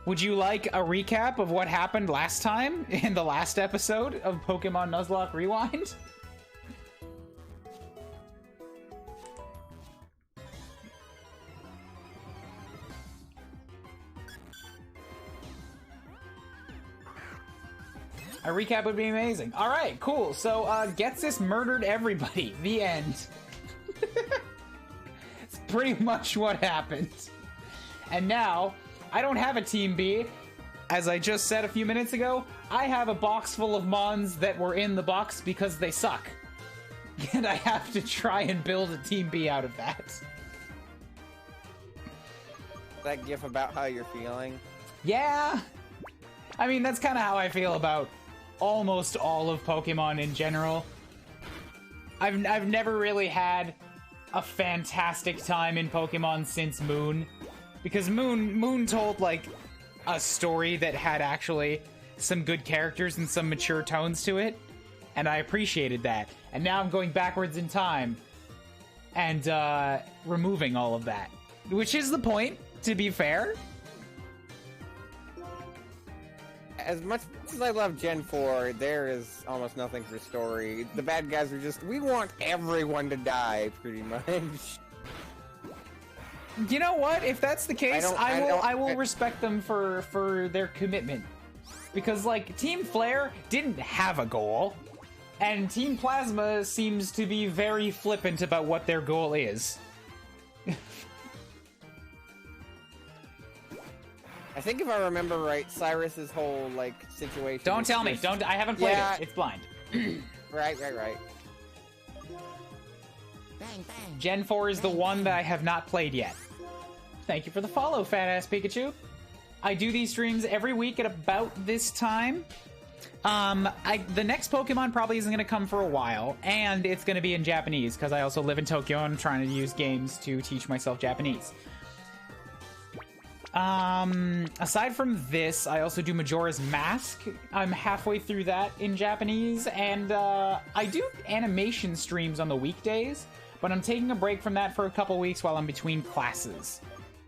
Would you like a recap of what happened last time in the last episode of Pokemon Nuzlocke Rewind? A recap would be amazing. All right, cool. So, Getsis murdered everybody. The end. It's pretty much what happened. And now, I don't have a Team B. As I just said a few minutes ago, I have a box full of Mons that were in the box because they suck. And I have to try and build a Team B out of that. That gif about how you're feeling? Yeah. I mean, that's kind of how I feel about almost all of Pokemon in general. I've never really had a fantastic time in Pokemon since Moon, because Moon told like a story that had actually some good characters and some mature tones to it, and I appreciated that. And now I'm going backwards in time and removing all of that, which is the point, to be fair. As much as I love Gen 4, there is almost nothing for story. The bad guys are just, we want everyone to die, pretty much. You know what? If that's the case, I will respect them for their commitment. Because, like, Team Flare didn't have a goal, and Team Plasma seems to be very flippant about what their goal is. I think if I remember right, Cyrus's whole, like, situation... Don't tell me. Don't. I haven't played it. It's blind. Right. Bang, bang. Gen 4 is the one that I have not played yet. Thank you for the follow, fat-ass Pikachu. I do these streams every week at about this time. The next Pokemon probably isn't going to come for a while, and it's going to be in Japanese, because I also live in Tokyo and I'm trying to use games to teach myself Japanese. Aside from this, I also do Majora's Mask. I'm halfway through that in Japanese, and I do animation streams on the weekdays, but I'm taking a break from that for a couple weeks while I'm between classes.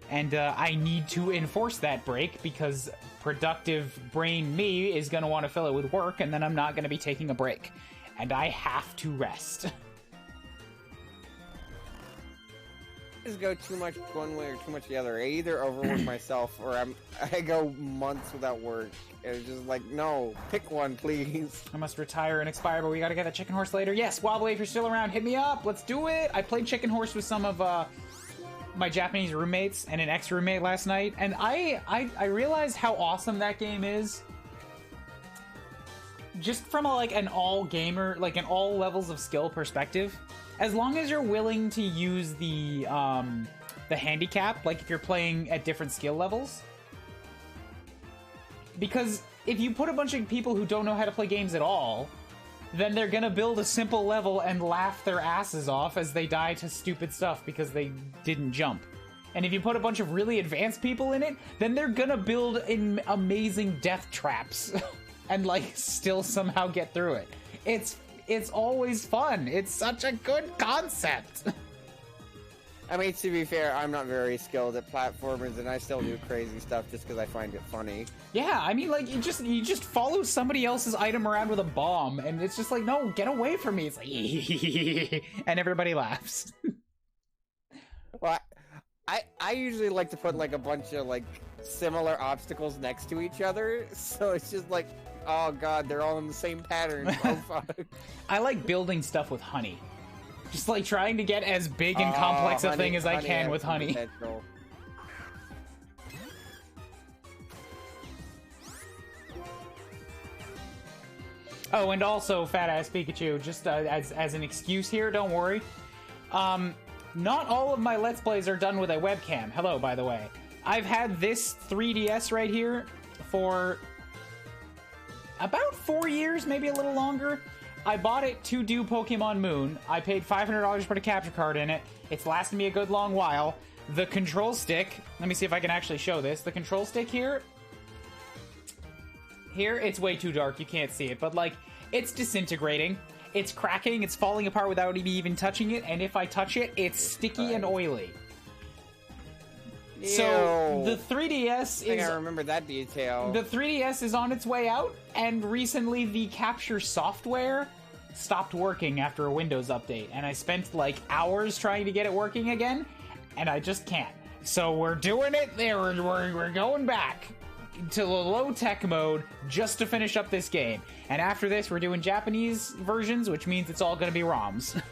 And I need to enforce that break because productive brain me is going to want to fill it with work, and then I'm not going to be taking a break. And I have to rest. Just go too much one way or too much the other. I either overwork myself or I go months without work. It's just like, no, pick one, please. I must retire and expire, but we gotta get that chicken horse later. Yes, Wobbly, if you're still around, hit me up. Let's do it. I played chicken horse with some of my Japanese roommates and an ex-roommate last night, and I realized how awesome that game is. Just from an all gamer, like an all levels of skill perspective. As long as you're willing to use the handicap, like if you're playing at different skill levels. Because if you put a bunch of people who don't know how to play games at all, then they're gonna build a simple level and laugh their asses off as they die to stupid stuff because they didn't jump. And if you put a bunch of really advanced people in it, then they're gonna build amazing death traps and still somehow get through it. It's always fun. It's such a good concept. I mean, to be fair, I'm not very skilled at platformers, and I still do crazy stuff just because I find it funny. Yeah, I mean, you just follow somebody else's item around with a bomb, and it's just like, no, get away from me. It's like, and everybody laughs. Well, I usually like to put a bunch of similar obstacles next to each other, so it's just like, oh god, they're all in the same pattern. Oh fuck. I like building stuff with honey. Just trying to get as big and complex a thing as I can with honey. Potential. Oh, and also, Fat Ass Pikachu, just as an excuse here, don't worry. Not all of my Let's Plays are done with a webcam. Hello, by the way. I've had this 3DS right here for about 4 years, maybe a little longer. I bought it to do Pokemon Moon. I paid $500 to put a capture card in it. It's lasted me a good long while. The control stick, let me see if I can actually show this. The control stick here, it's way too dark, you can't see it, but it's disintegrating. It's cracking, it's falling apart without me even touching it, and if I touch it, it's sticky and oily. Ew. So the 3DS I think I remember that detail. The 3DS is on its way out, and recently the capture software stopped working after a Windows update, and I spent hours trying to get it working again, and I just can't. So we're doing it there. We're going back to the low-tech mode just to finish up this game. And after this, we're doing Japanese versions, which means it's all going to be ROMs.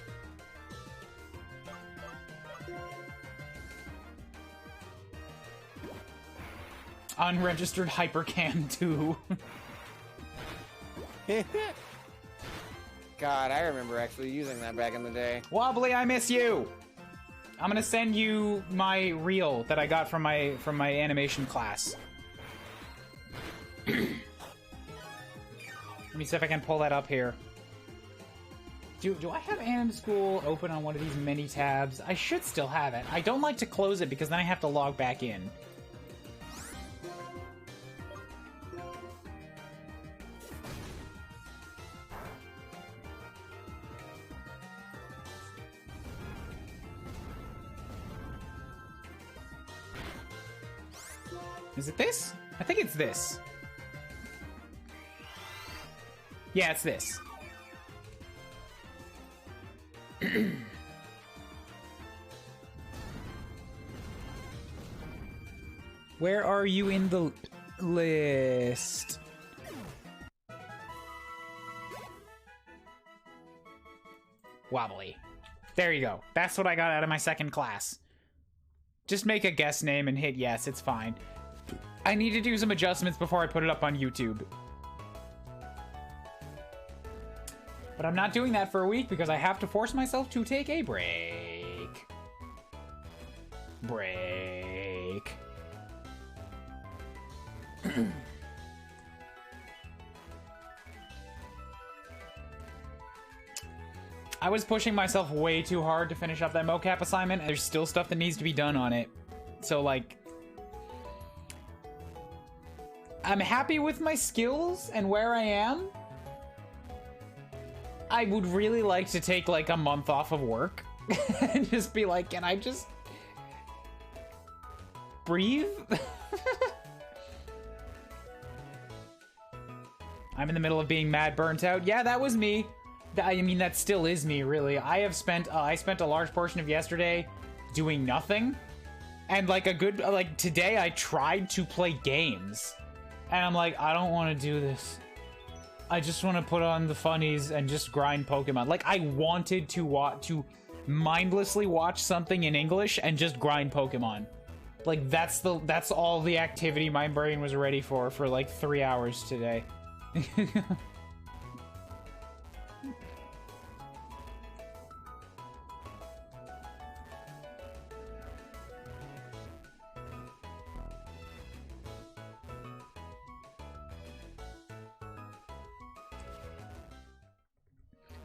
Unregistered Hypercam 2. God, I remember actually using that back in the day. Wobbly, I miss you! I'm gonna send you my reel that I got from my animation class. Let me see if I can pull that up here. Do I have Anim School open on one of these mini tabs? I should still have it. I don't like to close it because then I have to log back in. Is it this? I think it's this. Yeah, it's this. Where are you in the list? Wobbly. There you go. That's what I got out of my second class. Just make a guest name and hit yes, it's fine. I need to do some adjustments before I put it up on YouTube. But I'm not doing that for a week because I have to force myself to take a break. I was pushing myself way too hard to finish up that mocap assignment. There's still stuff that needs to be done on it. So, like, I'm happy with my skills and where I am. I would really like to take, like, a month off of work and just be like, can I just breathe? I'm in the middle of being mad burnt out. Yeah, that was me. I mean, that still is me, really. I spent a large portion of yesterday doing nothing. And, like, today I tried to play games. And I'm like, I don't want to do this. I just want to put on the funnies and just grind Pokemon. Like, I wanted to mindlessly watch something in English and just grind Pokemon. Like, that's all the activity my brain was ready for like 3 hours today.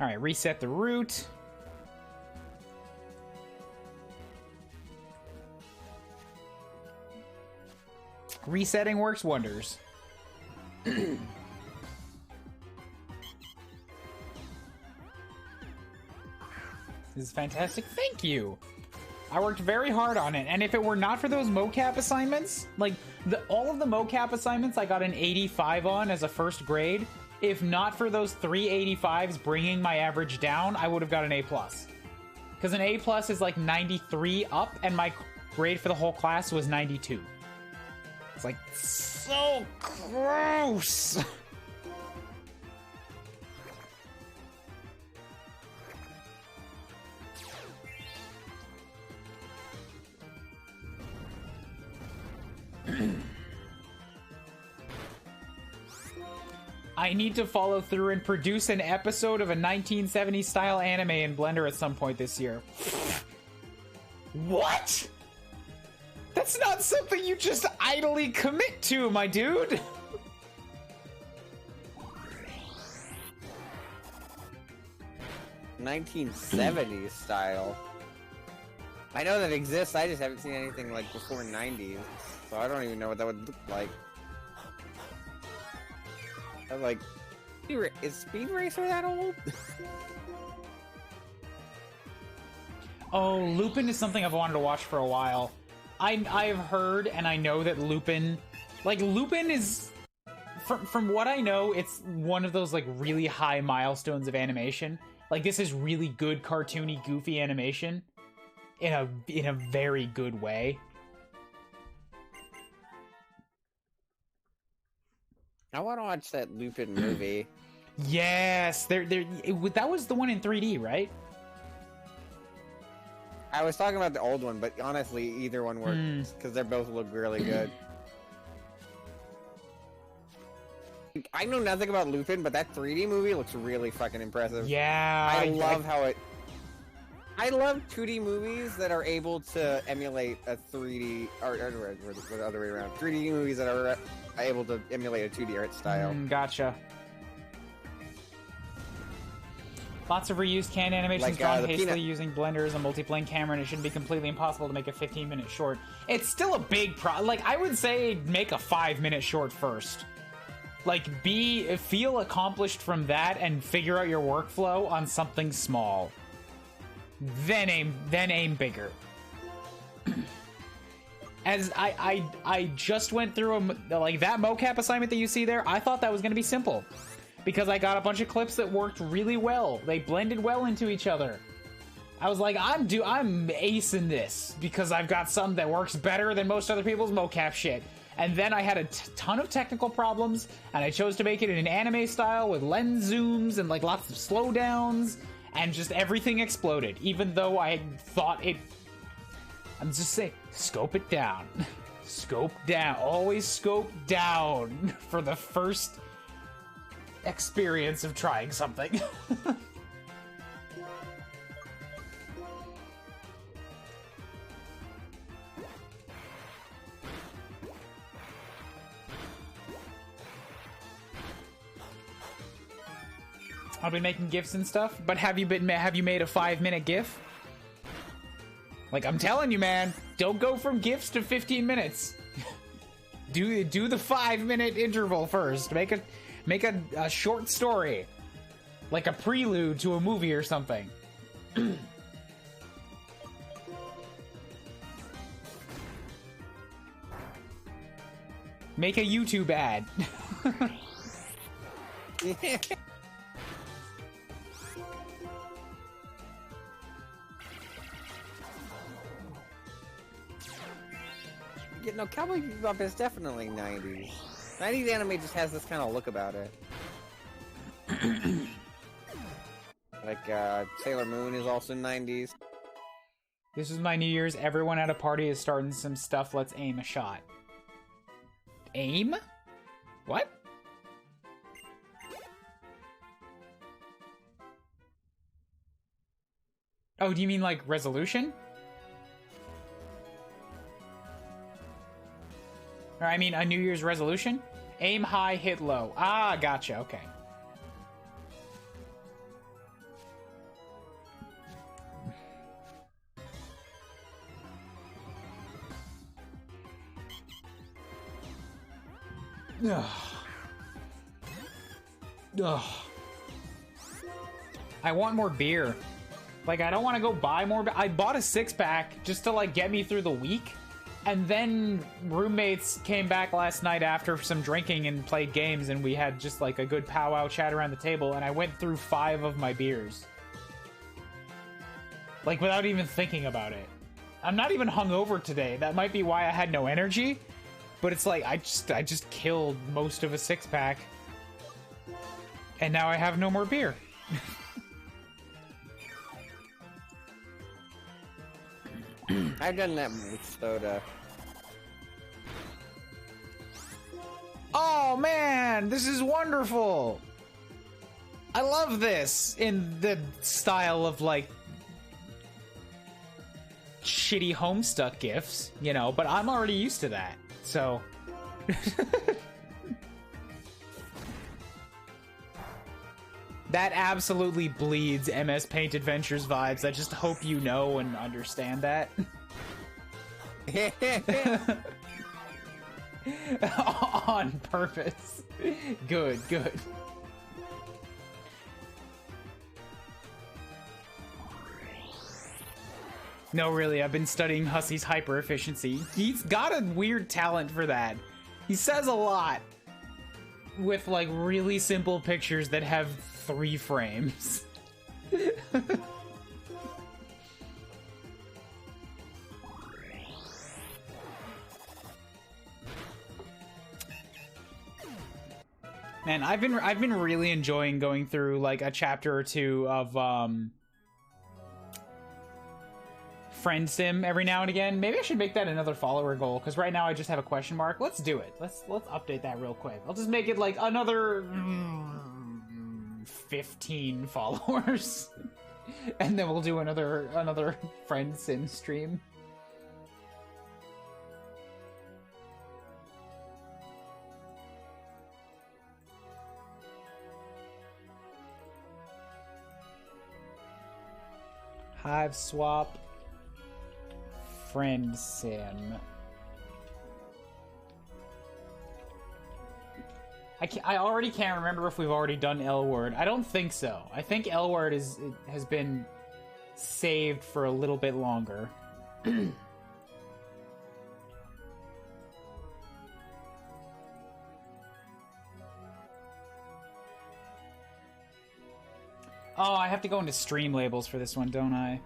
All right, reset the route. Resetting works wonders. This is fantastic. Thank you. I worked very hard on it, and if it were not for those mocap assignments, like all of the mocap assignments I got an 85 on as a first grade. If not for those 3 85s bringing my average down, I would have got an A+. Because an A+ is like 93 up, and my grade for the whole class was 92. It's like, so gross! I need to follow through and produce an episode of a 1970s style anime in Blender at some point this year. What? That's not something you just idly commit to, my dude. 1970s style. I know that exists, I just haven't seen anything like before 90s, so I don't even know what that would look like. I'm like, is Speed Racer that old? Oh, Lupin is something I've wanted to watch for a while. I've heard and I know that Lupin is, from what I know, it's one of those like really high milestones of animation. Like, this is really good cartoony, goofy animation in a very good way. I want to watch that Lupin movie. Yes, that was the one in 3D, right? I was talking about the old one, but honestly, either one works because they both look really good. I know nothing about Lupin, but that 3D movie looks really fucking impressive. Yeah, I love how it. I love 2D movies that are able to emulate a 3D, or the other way around. 3D movies that are able to emulate a 2D art style. Gotcha. Lots of reused canned animations drawn hastily using Blender as a multiplane camera, and it shouldn't be completely impossible to make a 15-minute short. It's still a big like, I would say make a 5-minute short first. Like, feel accomplished from that and figure out your workflow on something small. Then aim bigger. As I just went through like that mocap assignment that you see there, I thought that was gonna be simple. Because I got a bunch of clips that worked really well. They blended well into each other. I was like, I'm acing this because I've got something that works better than most other people's mocap shit. And then I had a ton of technical problems, and I chose to make it in an anime style with lens zooms and like lots of slowdowns, and just everything exploded. Even though I thought it, I'm just saying, scope it down. Scope down. Always scope down for the first experience of trying something. I'll be making GIFs and stuff. But have you made a 5-minute GIF? Like, I'm telling you, man, don't go from GIFs to 15 minutes. do the 5-minute interval first. Make a short story, like a prelude to a movie or something. Make a YouTube ad. Yeah, no, Cowboy Bebop is definitely 90s. 90s anime just has this kind of look about it. Like, Sailor Moon is also 90s. This is my New Year's. Everyone at a party is starting some stuff. Let's aim a shot. Aim? What? Oh, do you mean like resolution? Or I mean a New Year's resolution? Aim high, hit low. Ah, gotcha, okay. Ugh. Ugh. I want more beer. Like, I don't want to go buy more. I bought a 6-pack just to, like, get me through the week. And then roommates came back last night after some drinking and played games, and we had just, like, a good powwow chat around the table, and I went through 5 of my beers. Like, without even thinking about it. I'm not even hungover today. That might be why I had no energy. But it's like, I just killed most of a 6-pack. And now I have no more beer. I've done that with soda. Oh man, this is wonderful! I love this in the style of, like, shitty Homestuck gifs, you know, but I'm already used to that, so... That absolutely bleeds MS Paint Adventures vibes. I just hope you know and understand that. On purpose. Good, good. No, really, I've been studying Hussy's hyper efficiency. He's got a weird talent for that. He says a lot with, like, really simple pictures that have 3 frames. Man, I've been really enjoying going through, like, a chapter or two of Friend Sim every now and again. Maybe I should make that another follower goal, because right now I just have a question mark. Let's do it. Let's update that real quick. I'll just make it like another 15 followers. And then we'll do another Friend Sim stream. Hive swap. Friend Sim. I already can't remember if we've already done L word. I don't think so. I think L word has been saved for a little bit longer. Oh, I have to go into stream labels for this one, don't I?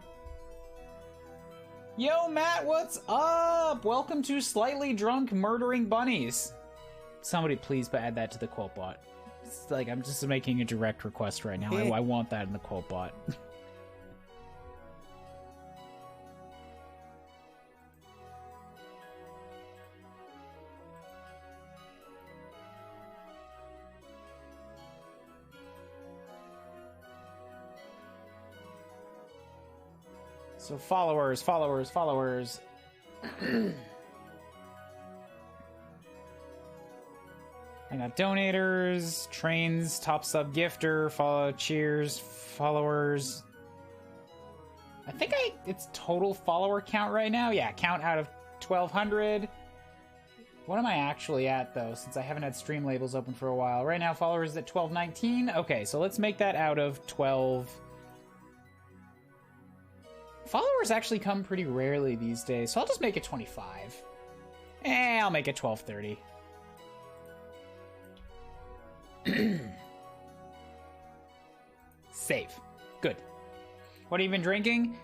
Yo, Matt, what's up? Welcome to Slightly Drunk Murdering Bunnies. Somebody please add that to the quote bot. It's like, I'm just making a direct request right now. I want that in the quote bot. So followers. I I got donators, trains, top sub gifter, follow, cheers, followers. I think it's total follower count right now. Yeah, count out of 1,200. What am I actually at, though, since I haven't had stream labels open for a while? Right now, followers at 1,219. Okay, so let's make that out of 12. Followers actually come pretty rarely these days, so I'll just make it 25. I'll make it 1,230. Save. Good. What have you been drinking?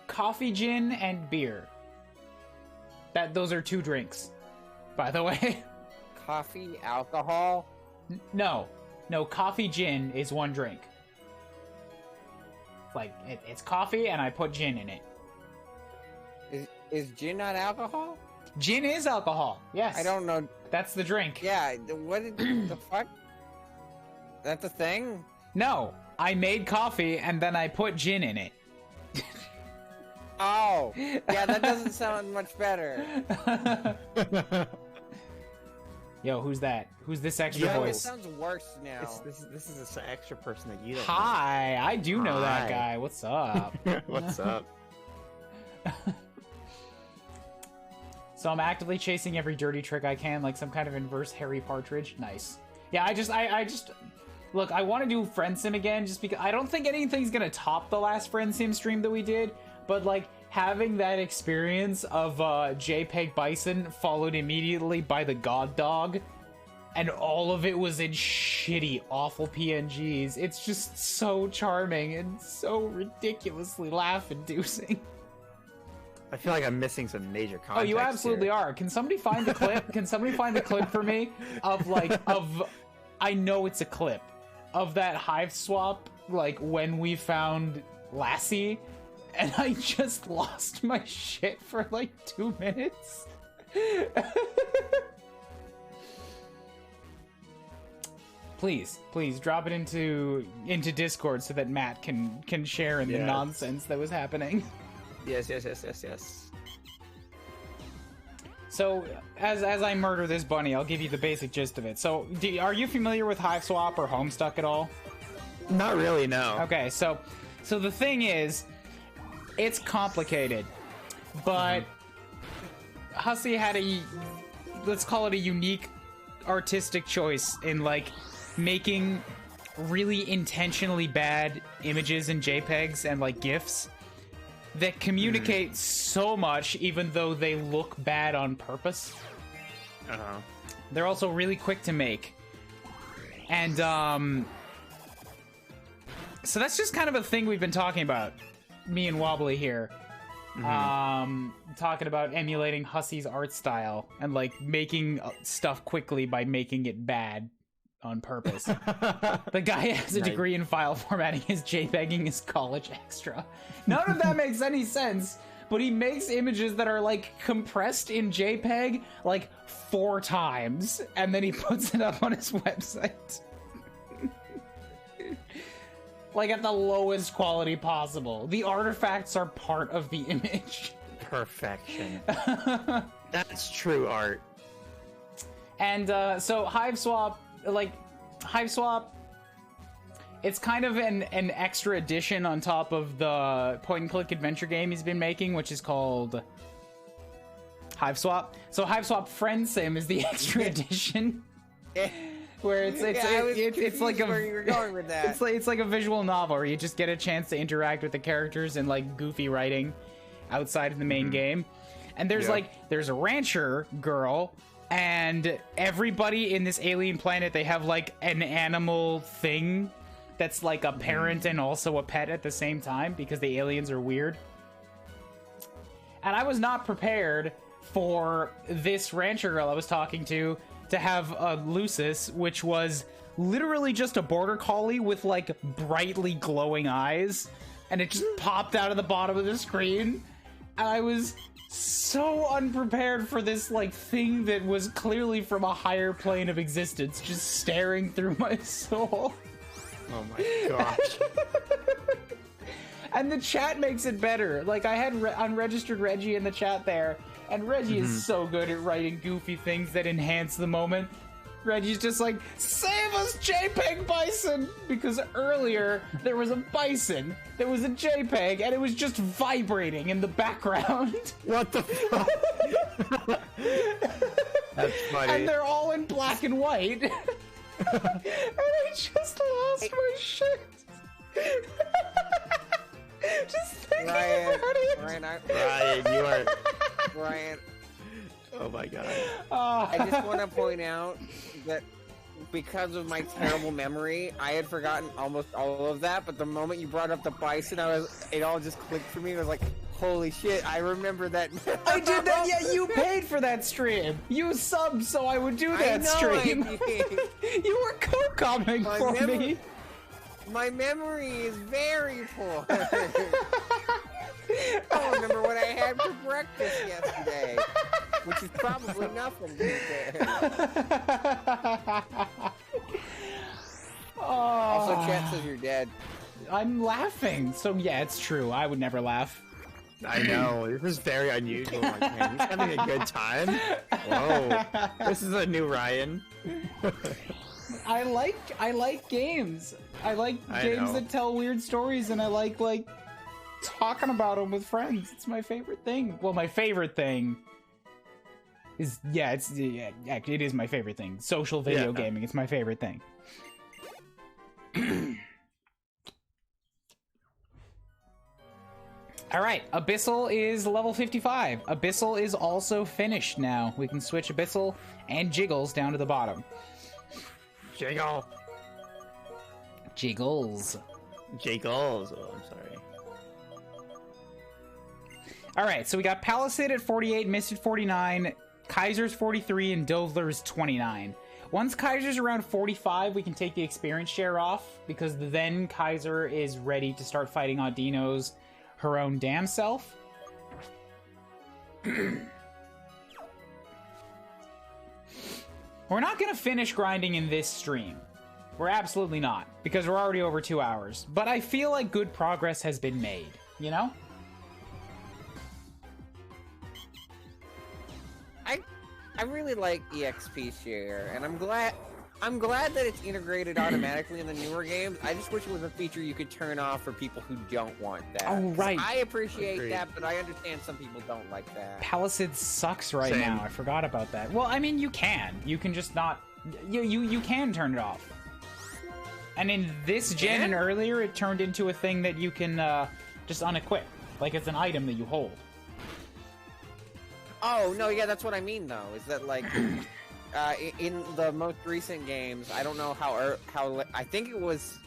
Coffee, gin, and beer. Those are 2 drinks, by the way. Coffee, alcohol? No, coffee, gin is 1 drink. Like, it's coffee, and I put gin in it. Is gin not alcohol? Gin is alcohol, yes. I don't know. That's the drink. Yeah, what the fuck? That's a thing? No, I made coffee, and then I put gin in it. Oh, yeah, that doesn't sound much better. Yo, who's that? Who's this extra It voice? sounds worse now. This is an extra person that you don't Hi, I do know that Hi. guy. What's up? know. What's up? So I'm actively chasing every dirty trick I can, like some kind of inverse Harry Partridge. Nice. Yeah, I just look, I want to do Friend Sim again, just because I don't think anything's gonna top the last Friend Sim stream that we did, but like having that experience of JPEG Bison followed immediately by the God Dog, and all of it was in shitty, awful PNGs. It's just so charming and so ridiculously laugh-inducing. I feel like I'm missing some major context. Oh, you absolutely here. are. Can somebody find the clip? Can somebody find the clip for me of I know it's a clip of that hive swap, like when we found Lassie, and I just lost my shit for like 2 minutes. Please drop it into Discord so that Matt can share in the Yes. nonsense that was happening. Yes. So, as I murder this bunny, I'll give you the basic gist of it. So, are you familiar with Hive Swap or Homestuck at all? Not really, no. Okay, so the thing is, it's complicated, but Hussey had let's call it a unique artistic choice in, like, making really intentionally bad images and JPEGs and, like, GIFs that communicate so much, even though they look bad on purpose. Uh-huh. They're also really quick to make. And, so that's just kind of a thing we've been talking about, me and Wobbly here. Talking about emulating Hussey's art style and, like, making stuff quickly by making it bad on purpose. The guy has a degree in file formatting, his JPEGing his college extra. None of that makes any sense, but he makes images that are, like, compressed in JPEG, like, 4 times, and then he puts it up on his website. Like, at the lowest quality possible. The artifacts are part of the image. Perfection. That's true art. And, so Hive Swap, it's kind of an extra addition on top of the point-and-click adventure game he's been making, which is called Hive Swap. So Hive Swap Friend Sim is the extra edition. Where it's like where you were going with that. It's like a visual novel where you just get a chance to interact with the characters in, like, goofy writing outside of the main game. And there's there's a rancher girl, and everybody in this alien planet, they have, like, an animal thing that's like a parent and also a pet at the same time, because the aliens are weird. And I was not prepared for this rancher girl I was talking to have a Lucis, which was literally just a border collie with, like, brightly glowing eyes, and it just popped out of the bottom of the screen. And I was so unprepared for this, like, thing that was clearly from a higher plane of existence, just staring through my soul. Oh my gosh. And the chat makes it better. Like, I had unregistered Reggie in the chat there, and Reggie is so good at writing goofy things that enhance the moment. Reggie's just like, save us, JPEG Bison! Because earlier, there was a bison, there was a JPEG, and it was just vibrating in the background. What the fuck? That's funny. And they're all in black and white. And I just lost my shit. Just thinking about it. Ryan, you are... Ryan, Oh my god. I just want to point out that because of my terrible memory, I had forgotten almost all of that. But the moment you brought up the bison, it all just clicked for me. I was like, holy shit, I remember that. I did that. Yeah, you paid for that stream. You subbed so I would do that stream. You were co-commenting for me. My memory is very poor. I remember what I had for breakfast yesterday, which is probably nothing these days. Also, chat says you're dead. I'm laughing, so yeah, it's true. I would never laugh. I know, this is very unusual. Like, man, he's having a good time. Whoa, this is a new Ryan. I like games. I like games that tell weird stories, and I like talking about them with friends. It's my favorite thing. Well, my favorite thing is it is my favorite thing. Social video gaming. It's my favorite thing. All right, Abyssal is level 55. Abyssal is also finished now. We can switch Abyssal and Jiggles down to the bottom. Jiggle. Jiggles. Jiggles. Oh, I'm sorry. All right, so we got Palisade at 48, Mist at 49, Kaiser's 43, and Dovler's 29. Once Kaiser's around 45, we can take the experience share off, because then Kaiser is ready to start fighting Audino's her own damn self. We're not going to finish grinding in this stream. We're absolutely not, because we're already over 2 hours. But I feel like good progress has been made, you know? I really like EXP share, and I'm glad that it's integrated automatically in the newer games. I just wish it was a feature you could turn off for people who don't want that. Oh, right. I appreciate that, but I understand some people don't like that. Palisade sucks right Same. now. I forgot about that. Well, I mean, you can. You can just not... You can turn it off. And in this gen and earlier, it turned into a thing that you can just unequip. Like, it's an item that you hold. Oh, no, yeah, that's what I mean, though, is that, like, in the most recent games, I don't know how I think it was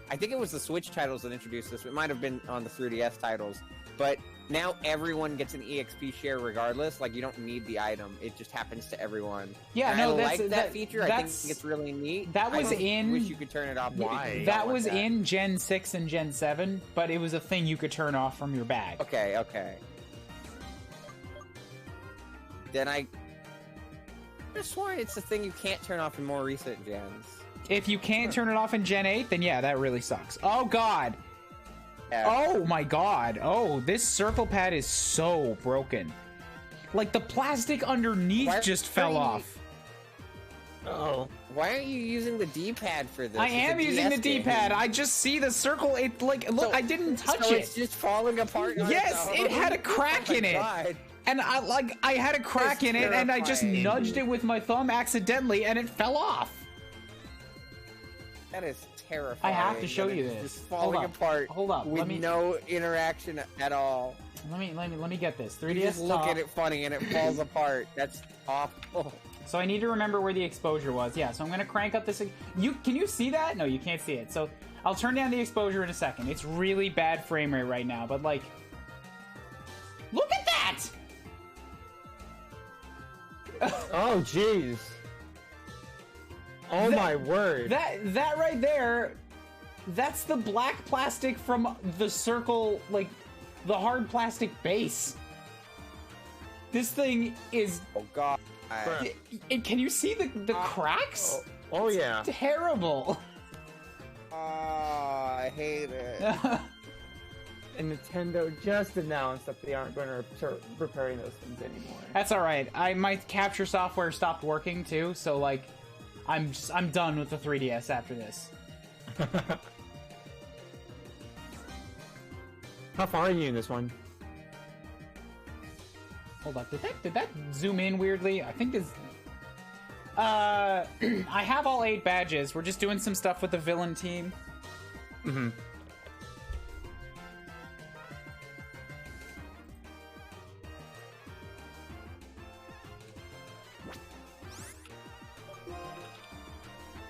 the Switch titles that introduced this. It might have been on the 3DS titles, but now everyone gets an EXP share regardless. Like, you don't need the item. It just happens to everyone. Yeah, and no, I like that feature. I think it's really neat. That was in... wish you could turn it off. Why? That was in Gen 6 and Gen 7, but it was a thing you could turn off from your bag. Okay. Then I just sworn it's a thing you can't turn off in more recent gens. If you can't turn it off in Gen 8, then yeah, that really sucks. Oh, God. Yeah. Oh, my God. Oh, this circle pad is so broken. Like, the plastic underneath just fell off. Oh. Why aren't you using the D-pad for this? I am using the D-pad. I just see the circle. It, like, look, I didn't touch it. It's just falling apart. Yes, it had a crack in it. God. And I had a crack in it, and I just nudged it with my thumb accidentally, and it fell off. That is terrifying. I have to show you this. Just falling apart. Hold up. With no interaction at all. Let me get this. 3DS You just look at it funny, and it falls apart. That's awful. So I need to remember where the exposure was. Yeah, so I'm gonna crank up this. Can you see that? No, you can't see it. So I'll turn down the exposure in a second. It's really bad frame rate right now, but like, look at that! Oh, jeez. Oh, my word. That right there, that's the black plastic from the circle, like, the hard plastic base. This thing is... Oh, God. Can you see the cracks? Oh, yeah. It's terrible. Oh, I hate it. And Nintendo just announced that they aren't going to start repairing those things anymore. That's all right. My capture software stopped working too, so like, I'm done with the 3DS after this. How far are you in this one? Hold up, did that zoom in weirdly? I think it's... I have all 8 badges. We're just doing some stuff with the villain team. Mm-hmm.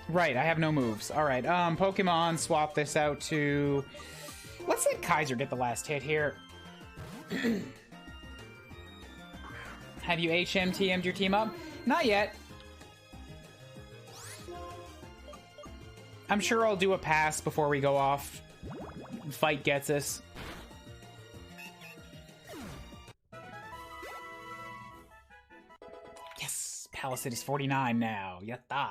Right, I have no moves. Alright, Pokemon, swap this out to... Let's let Kaiser get the last hit here. Have you HMTM'd your team up? Not yet. I'm sure I'll do a pass before we go off. Fight gets us. Yes! Palace City's 49 now. Yatta!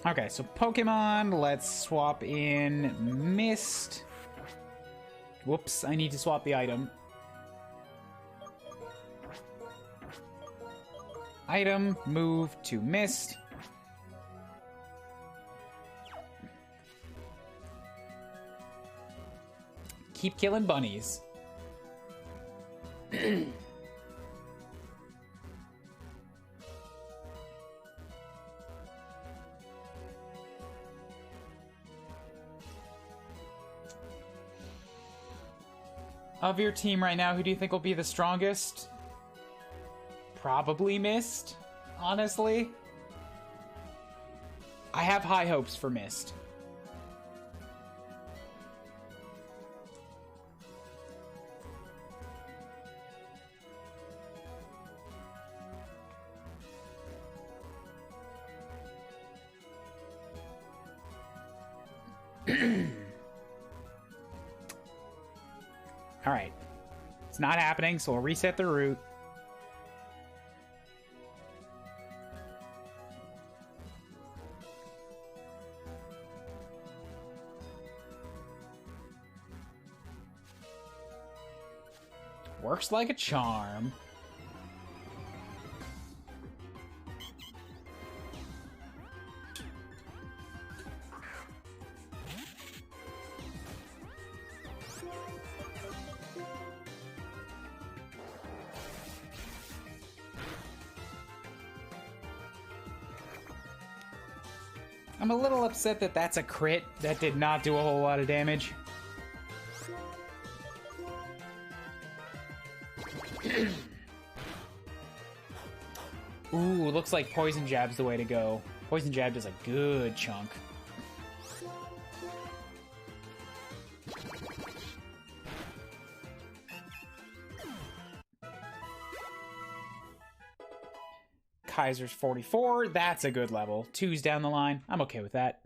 Okay, so Pokemon, let's swap in Mist. Whoops, I need to swap the item. Item, move to Mist. Keep killing bunnies. Of your team right now, who do you think will be the strongest? Probably Mist, honestly. I have high hopes for Mist. Alright. It's not happening, so we'll reset the route. Works like a charm. I'm a little upset that that's a crit. That did not do a whole lot of damage. Ooh, looks like Poison Jab's the way to go. Poison Jab does a good chunk. Kaiser's 44. That's a good level. 2's down the line. I'm okay with that.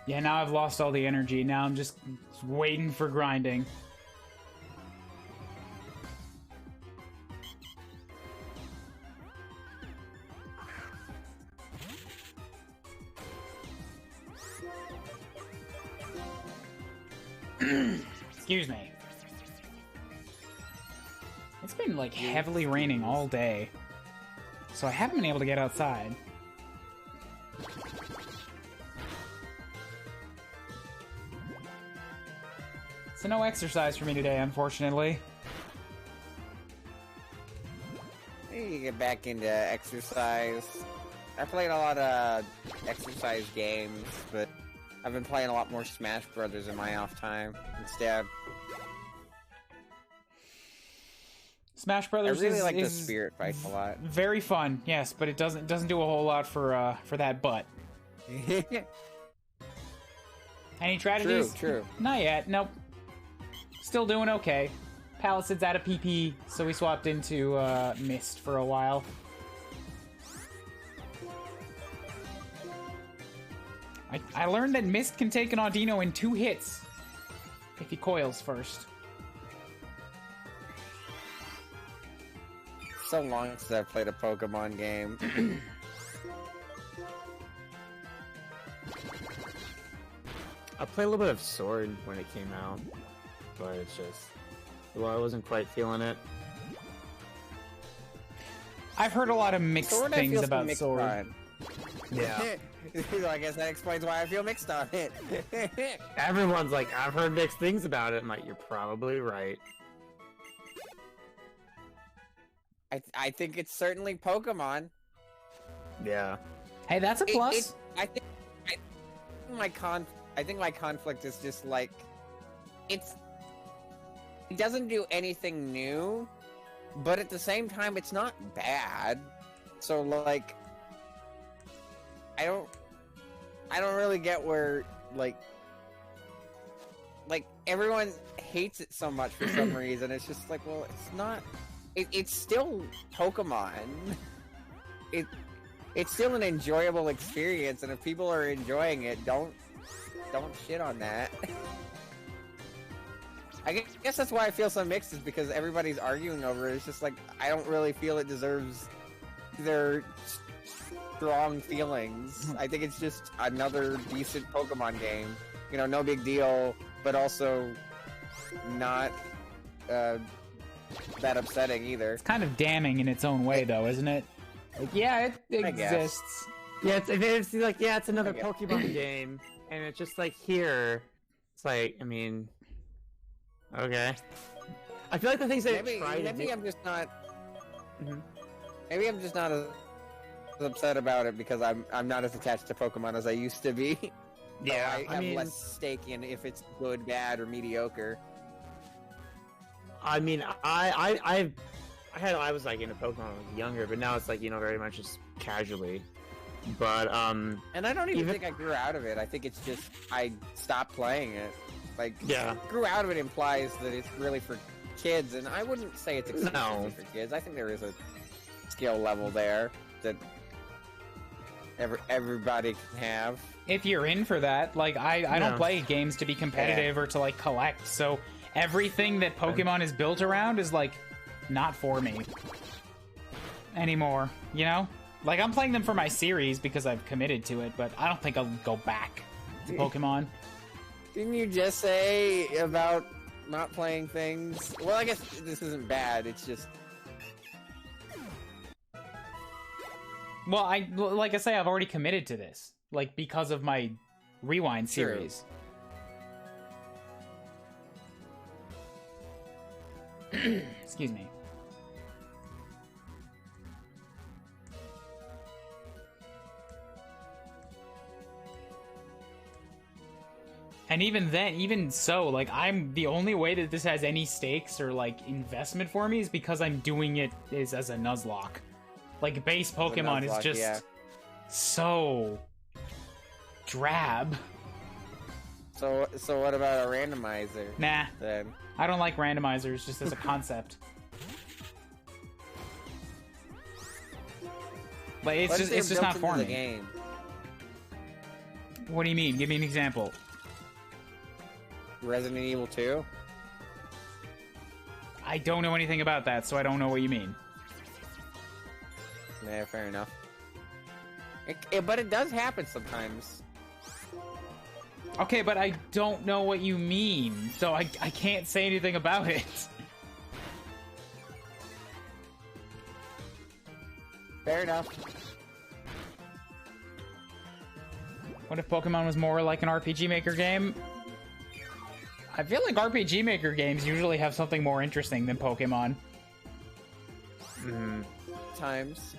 Yeah, now I've lost all the energy. Now I'm just waiting for grinding. Excuse me. It's been like heavily raining all day, so I haven't been able to get outside. So no exercise for me today, unfortunately. I need to get back into exercise. I played a lot of exercise games, but I've been playing a lot more Smash Brothers in my off time instead. Smash I Brothers really is, like the is spirit fights a lot. very fun, yes, but it doesn't do a whole lot for that butt. Any tragedies? True. Not yet. Nope. Still doing okay. Palisad's out of PP, so we swapped into Mist for a while. I learned that Mist can take an Audino in 2 hits if he coils first. So long since I've played a Pokemon game. I played a little bit of Sword when it came out, but it's just, well, I wasn't quite feeling it. I've heard a lot of mixed Sword, I things feel about mixed Sword. on. Yeah. I guess that explains why I feel mixed on it. Everyone's like, I've heard mixed things about it. I'm like, you're probably right. I think it's certainly Pokemon. Yeah. Hey, that's a plus. I think my conflict is just like it doesn't do anything new, but at the same time it's not bad. So like I don't really get where like everyone hates it so much for some reason. It's just like, well, it's not. It's still Pokemon. It's still an enjoyable experience, and if people are enjoying it, don't shit on that. I guess that's why I feel so mixed, is because everybody's arguing over it. It's just like, I don't really feel it deserves their strong feelings. I think it's just another decent Pokemon game. You know, no big deal, but also not that upsetting either. It's kind of damning in its own way, though, isn't it? Like, yeah, it exists. Yeah, it's like, yeah, it's another Pokemon game, and it's just like, here, it's like, I mean, okay. I feel like the things that maybe I'm just not. Maybe I'm just not as upset about it because I'm not as attached to Pokemon as I used to be. Yeah, so I have less stake in if it's good, bad, or mediocre. I mean, I was like into Pokemon when I was younger, but now it's like, you know, very much just casually. But and I don't even think I grew out of it. I think it's just I stopped playing it. Like, yeah, grew out of it implies that it's really for kids, and I wouldn't say it's exclusively for kids. I think there is a skill level there that everybody can have. If you're in for that, like I don't play games to be competitive or to like collect, so everything that Pokemon is built around is like not for me anymore, you know? Like, I'm playing them for my series because I've committed to it, but I don't think I'll go back to Pokemon. Didn't you just say about not playing things? Well, I guess this isn't bad, it's just... Well, like I say, I've already committed to this, like, because of my Rewind series. Excuse me. And even so, like, I'm the only way that this has any stakes or like investment for me is because I'm doing it as a Nuzlocke. Like, base Pokemon is just so drab. So what about a randomizer? Nah. Then I don't like randomizers just as a concept. Like, it's just not for me. Game? What do you mean? Give me an example. Resident Evil 2? I don't know anything about that, so I don't know what you mean. Yeah, fair enough. But it does happen sometimes. Okay, but I don't know what you mean, so I can't say anything about it. Fair enough. What if Pokemon was more like an RPG Maker game? I feel like RPG Maker games usually have something more interesting than Pokemon. Times.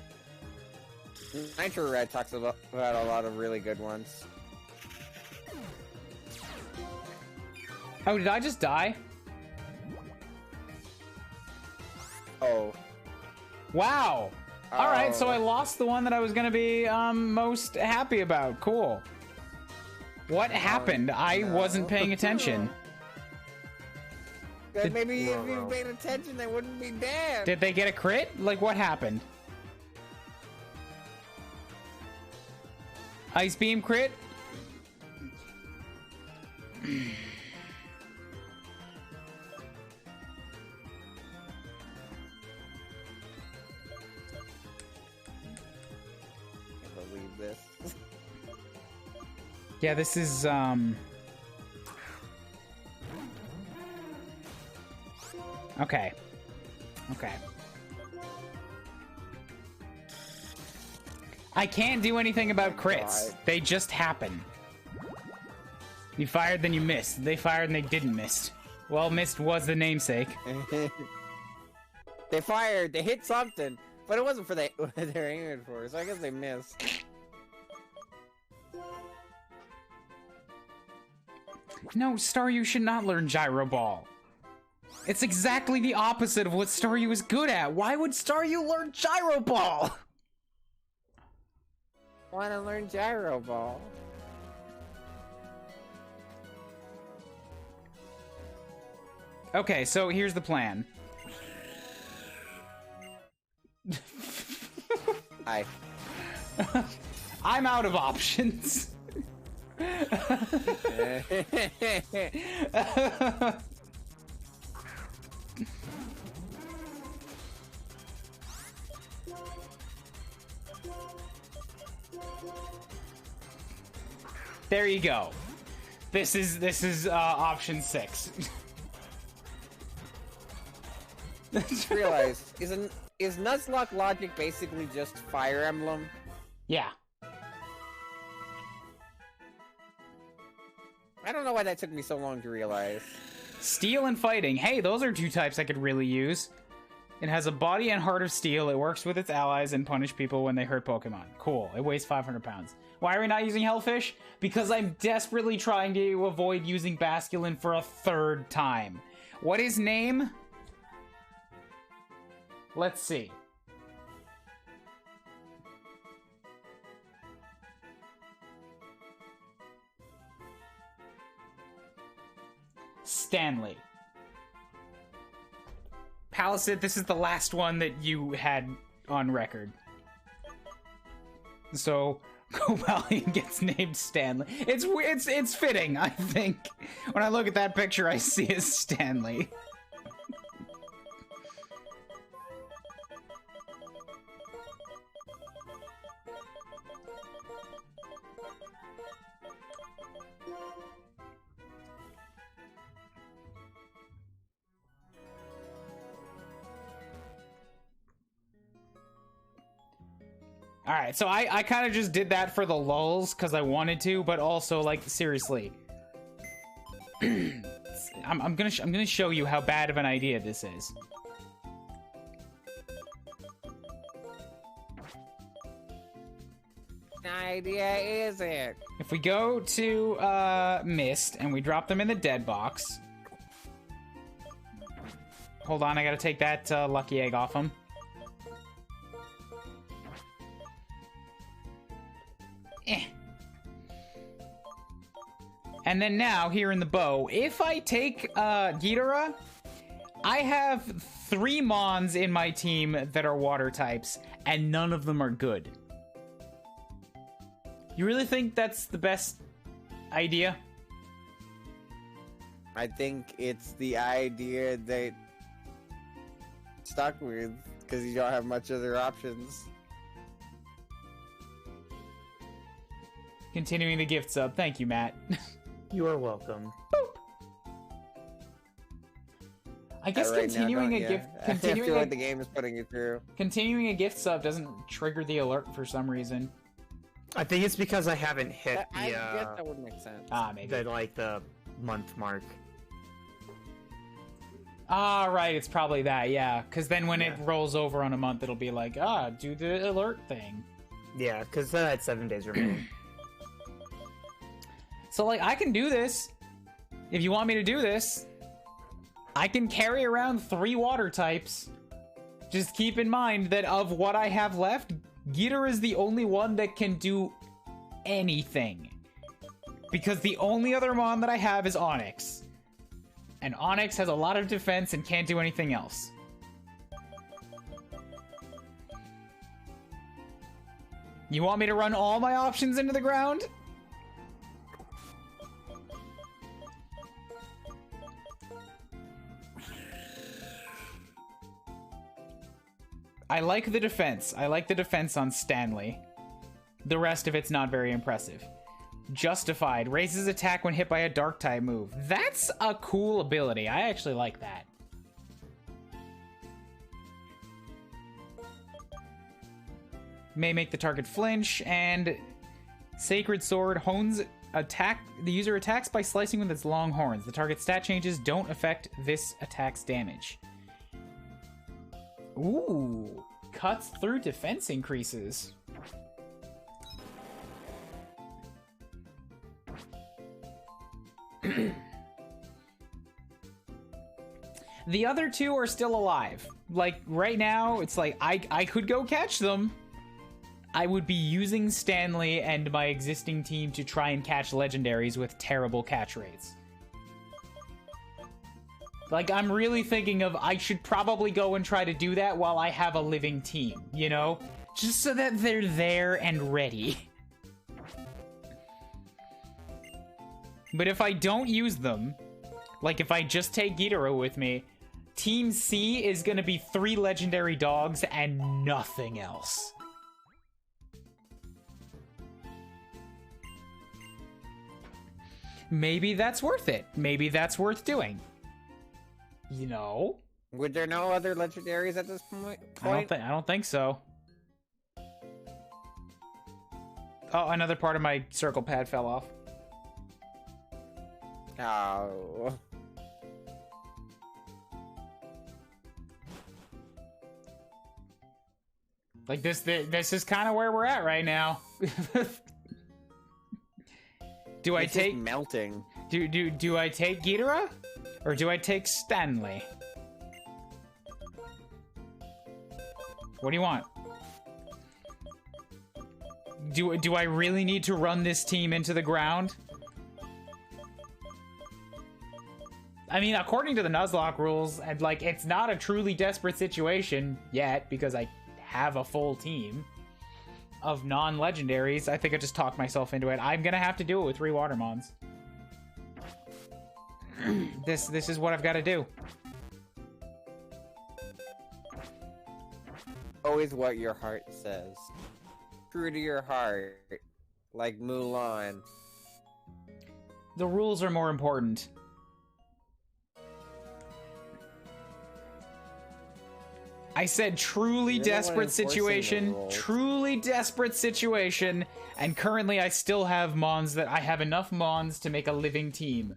Nitro Red talks about a lot of really good ones. Oh, did I just die? Oh, Oh. Wow. All right, so Oh. I lost the one that I was gonna be most happy about. Cool. What happened? I wasn't paying attention. Good, Did- maybe if you paid attention, they wouldn't be dead. Did they get a crit? Like, what happened? Ice beam crit? Can't believe this. Yeah, this is, Okay. Okay. I can't do anything about crits. God. They just happen. You fired, then you missed. They fired and they didn't miss. Well, missed was the namesake. They fired, they hit something, but it wasn't for what they're aiming for, so I guess they missed. No, Staryu should not learn Gyro Ball. It's exactly the opposite of what Staryu is good at. Why would Staryu learn Gyro Ball? I want to learn Gyro Ball. Okay, so here's the plan. Hi. I'm out of options. There you go. This is option 6. Just realized, is Nuzlocke logic basically just Fire Emblem? Yeah. I don't know why that took me so long to realize. Steel and fighting. Hey, those are 2 types I could really use. It has a body and heart of steel. It works with its allies and punish people when they hurt Pokemon. Cool. It weighs 500 pounds. Why are we not using Hellfish? Because I'm desperately trying to avoid using Basculin for a 3rd time. What is name? Let's see. Stanley. Palisade, this is the last one that you had on record. So, Cobalion gets named Stanley. It's fitting, I think. When I look at that picture, I see as Stanley. Alright, so I kind of just did that for the lulz because I wanted to, but also, like, seriously. I'm gonna show you how bad of an idea this is. Idea is it? If we go to Mist and we drop them in the dead box. Hold on, I gotta take that lucky egg off him. And then now, here in the bow, if I take Ghidorah, I have 3 Mons in my team that are water types, and none of them are good. You really think that's the best idea? I think it's the idea that stuck with, because you don't have much other options. Continuing the gift sub. Thank you, Matt. You are welcome. I guess Right now, continuing don't a ya? gift I feel continuing like a, the game is putting you through. continuing a gift sub doesn't trigger the alert for some reason. I think it's because I haven't hit I the guess that would make sense. Ah, maybe. the month mark. Ah, right, it's probably that, yeah. Because then when it Yeah. rolls over on a month, it'll be like, do the alert thing. Yeah, because then I had 7 days remaining. So, like, I can do this. If you want me to do this, I can carry around 3 water types Just keep in mind that of what I have left, Ghidorah is the only one that can do anything. Because the only other Mon that I have is Onyx. And Onyx has a lot of defense and can't do anything else. You want me to run all my options into the ground? I like the defense. I like the defense on Stanley. The rest of it's not very impressive. Justified. Raises attack when hit by a dark type move. That's a cool ability. I actually like that. May make the target flinch, and Sacred Sword hones attack. The user attacks by slicing with its long horns. The target stat changes don't affect this attack's damage. Ooh, cuts through defense increases. The other two are still alive. Like, right now, it's like, I could go catch them. I would be using Stanley and my existing team to try and catch legendaries with terrible catch rates. Like, I'm really thinking of, I should probably go and try to do that while I have a living team, you know? Just so that they're there and ready. But if I don't use them, like if I just take Ghidorah with me, Team C is gonna be 3 legendary dogs and nothing else. Maybe that's worth it. Maybe that's worth doing. You know? Would there no other legendaries at this point? I don't think so. Oh, another part of my circle pad fell off. Oh. Like this is kind of where we're at right now. Do I take melting? Do I take Ghidorah or do I take Stanley? What do you want? Do I really need to run this team into the ground? I mean, according to the Nuzlocke rules, and like, it's not a truly desperate situation yet because I have a full team of non-legendaries. I think I just talked myself into it. I'm gonna have to do it with 3 Watermons. This is what I've got to do. Always what your heart says. True to your heart, like Mulan. The rules are more important. I said truly desperate situation, and currently I still have Mons that I have enough Mons to make a living team.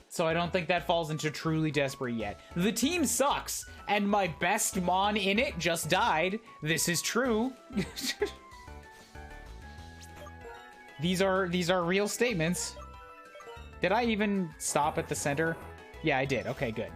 So I don't think that falls into truly desperate yet. The team sucks, and my best Mon in it just died. This is true. These are real statements. Did I even stop at the center? Yeah, I did. Okay, good.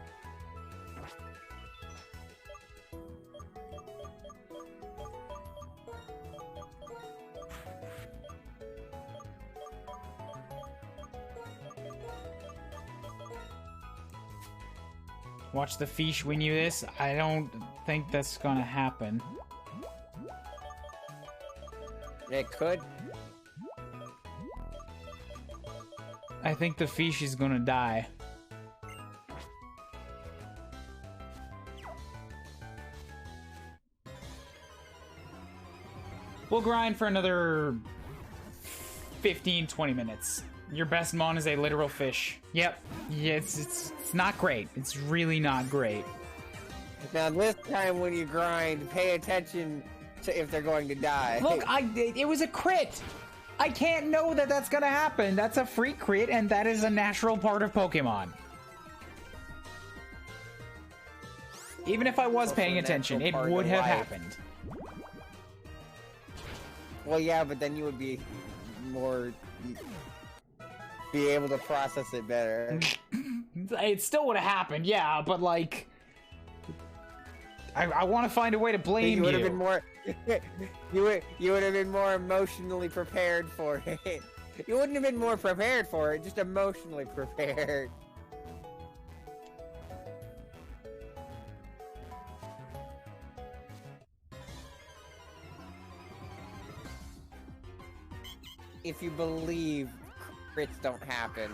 Watch the fish win you this. I don't think that's gonna happen. It could. I think the fish is gonna die. We'll grind for another 15-20 minutes. Your best Mon is a literal fish. Yep. Yeah, it's not great. It's really not great. Now this time when you grind, pay attention to if they're going to die. Look, it was a crit! I can't know that that's gonna happen. That's a free crit, and that is a natural part of Pokemon. Even if I was paying attention, it would have happened. Well, yeah, but then you would be able to process it better. It still would have happened, yeah, but like, I want to find a way to blame You would have you. been more. you would have been more emotionally prepared for it. You wouldn't have been more prepared for it, just emotionally prepared. If you believe crits don't happen,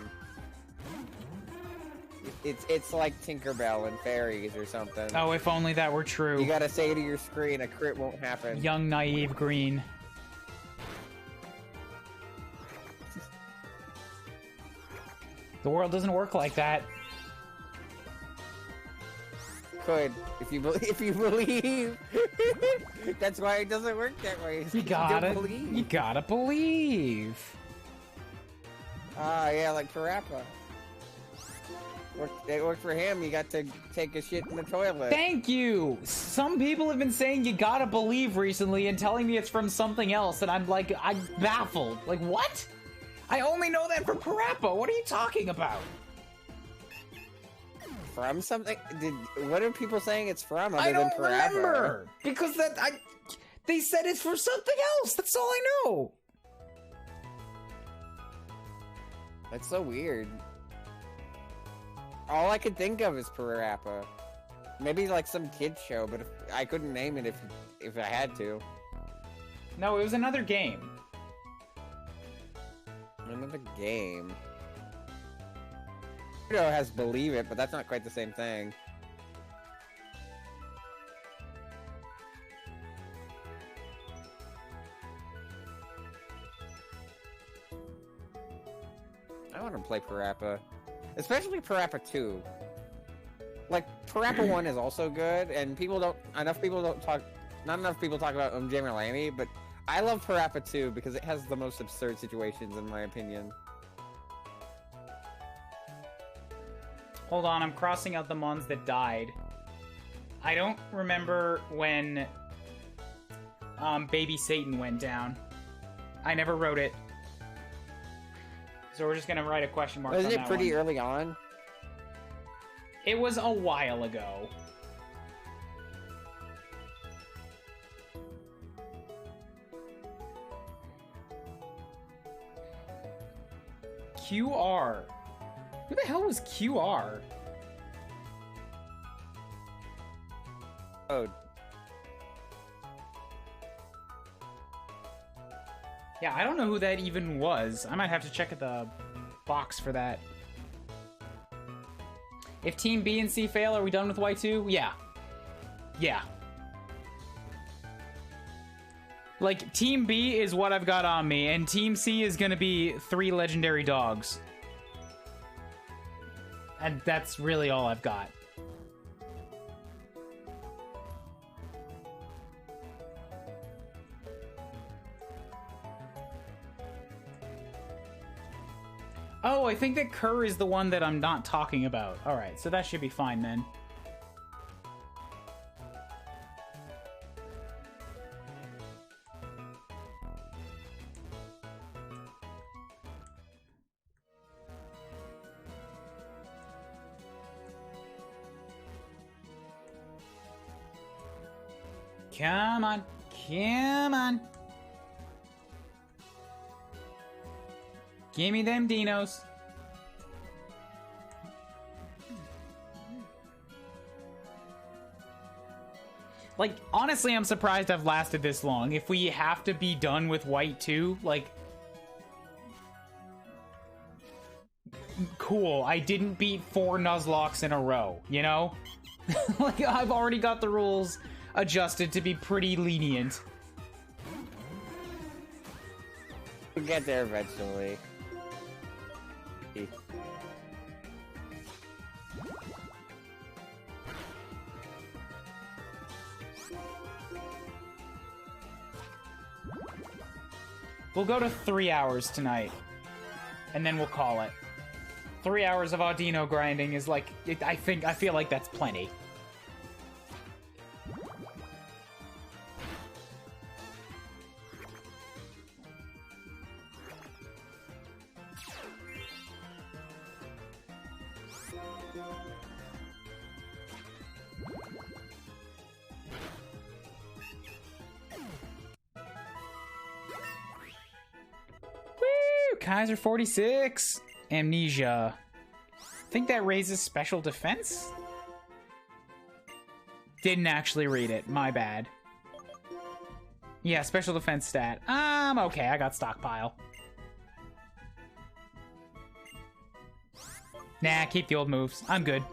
it's like Tinkerbell and fairies or something. Oh, if only that were true. You gotta say to your screen, a crit won't happen. Young, naive Green. The world doesn't work like that. Could if you believe. That's why it doesn't work that way. You gotta don't believe. believe. Ah, yeah, like Parappa. It worked for him. He got to take a shit in the toilet. Thank you! Some people have been saying you gotta believe recently and telling me it's from something else, and I'm baffled. Like, what? I only know that from Parappa. What are you talking about? From something? What are people saying it's from other I than don't Parappa? remember! Because they said it's for something else. That's all I know. That's so weird. All I could think of is Parappa. Maybe like some kid's show, but I couldn't name it if I had to. No, it was another game. Another game. Kuuribro has Believe It, but that's not quite the same thing. I want to play Parappa. Especially Parappa 2. Like, Parappa 1 is also good, and not enough people talk about Jammerlani, but I love Parappa 2 because it has the most absurd situations, in my opinion. Hold on, I'm crossing out the ones that died. I don't remember when Baby Satan went down. I never wrote it. So we're just gonna write a question mark on that Wasn't it pretty one. early on? It was a while ago. QR. Who the hell was QR? Oh, Yeah, I don't know who that even was. I might have to check at the box for that. If Team B and C fail, are we done with Y2? Yeah. Yeah. Like, Team B is what I've got on me, and Team C is gonna be 3 legendary dogs. And that's really all I've got. Oh, I think that Kerr is the one that I'm not talking about. Alright, so that should be fine then. Come on. Come on. Give me them dinos. Like, honestly, I'm surprised I've lasted this long. If we have to be done with White 2, like... Cool, I didn't beat 4 Nuzlocks in a row, you know? Like, I've already got the rules adjusted to be pretty lenient. we'll get there eventually. We'll go to 3 hours tonight, and then we'll call it. 3 hours of Audino grinding is like, I feel like that's plenty. Kaiser 46. Amnesia. I think that raises special defense? Didn't actually read it. My bad. Yeah, special defense stat. Okay, I got stockpile. Nah, keep the old moves. I'm good.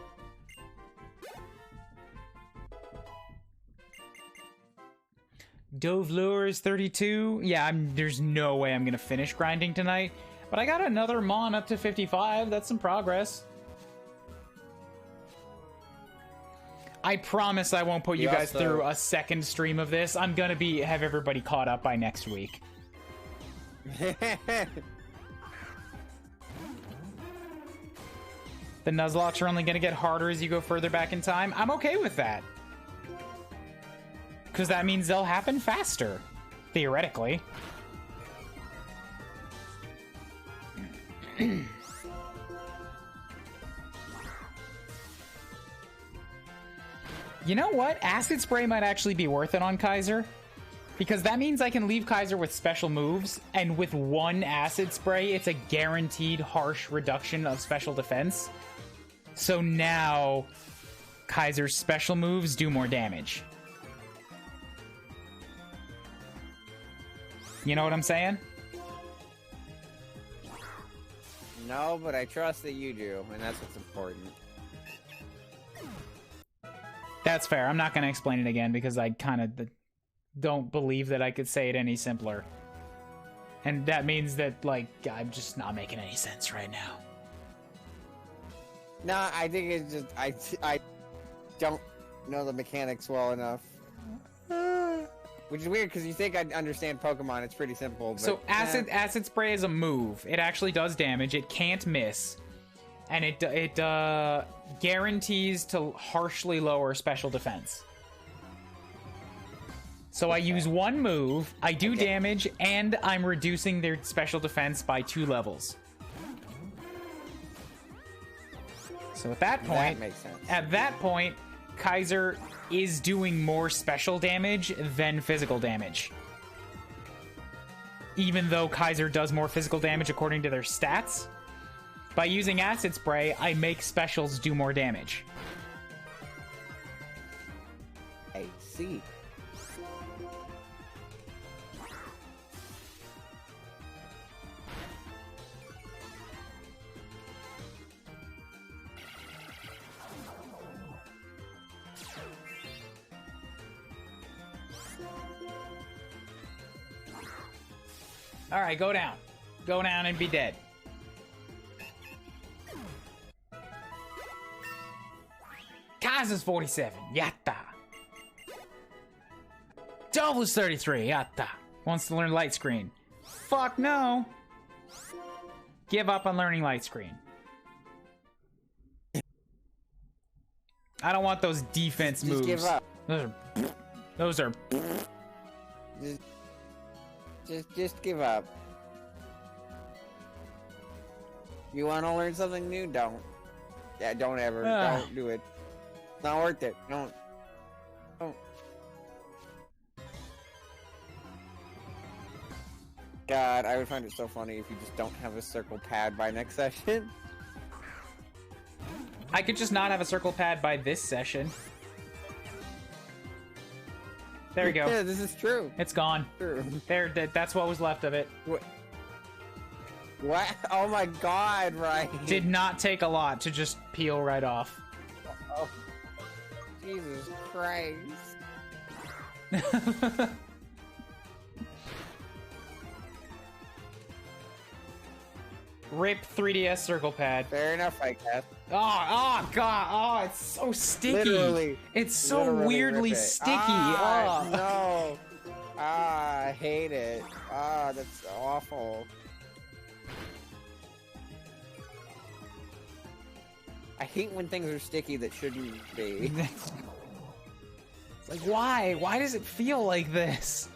Dove Lure is 32. Yeah, there's no way I'm gonna finish grinding tonight. But I got another Mon up to 55. That's some progress. I promise I won't put you guys through a second stream of this. I'm gonna have everybody caught up by next week. The Nuzlocks are only gonna get harder as you go further back in time. I'm okay with that. Because that means they'll happen faster. Theoretically. You know what? Acid Spray might actually be worth it on Kaiser. Because that means I can leave Kaiser with special moves, and with one Acid Spray, it's a guaranteed harsh reduction of special defense. So now, Kaiser's special moves do more damage. You know what I'm saying? No, but I trust that you do, and that's what's important. That's fair. I'm not going to explain it again because I kind of don't believe that I could say it any simpler. And that means that, like, I'm just not making any sense right now. No, I think it's just I don't know the mechanics well enough. Which is weird because you think I'd understand Pokemon. It's pretty simple. But, so acid spray is a move. It actually does damage. It can't miss, and it guarantees to harshly lower special defense. So I use one move, I do damage, and I'm reducing their special defense by 2 levels. So at that point, that makes sense. At that point, Kaiser is doing more special damage than physical damage. Even though Kaiser does more physical damage according to their stats, by using Acid Spray, I make specials do more damage. I see. Alright, go down. Go down and be dead. Kaiser's 47. Yatta. Double's 33. Yatta. Wants to learn light screen. Fuck no. Give up on learning light screen. I don't want those defense moves. Just give up. Those are Just give up. You want to learn something new? Don't. Yeah, don't ever. Don't do it. It's not worth it. Don't. God, I would find it so funny if you just don't have a circle pad by next session. I could just not have a circle pad by this session. There we go. Yeah, this is true. It's gone. True. There, that's what was left of it. What? Oh my God, right. Did not take a lot to just peel right off. Oh. Jesus Christ. Rip 3DS circle pad. Fair enough, I guess. Oh God. Oh, it's so sticky. Literally. It's so Literally weirdly rip it. sticky. Ah, Oh. no. Ah, I hate it. Ah, that's awful. I hate when things are sticky that shouldn't be. It's like, why? Why does it feel like this?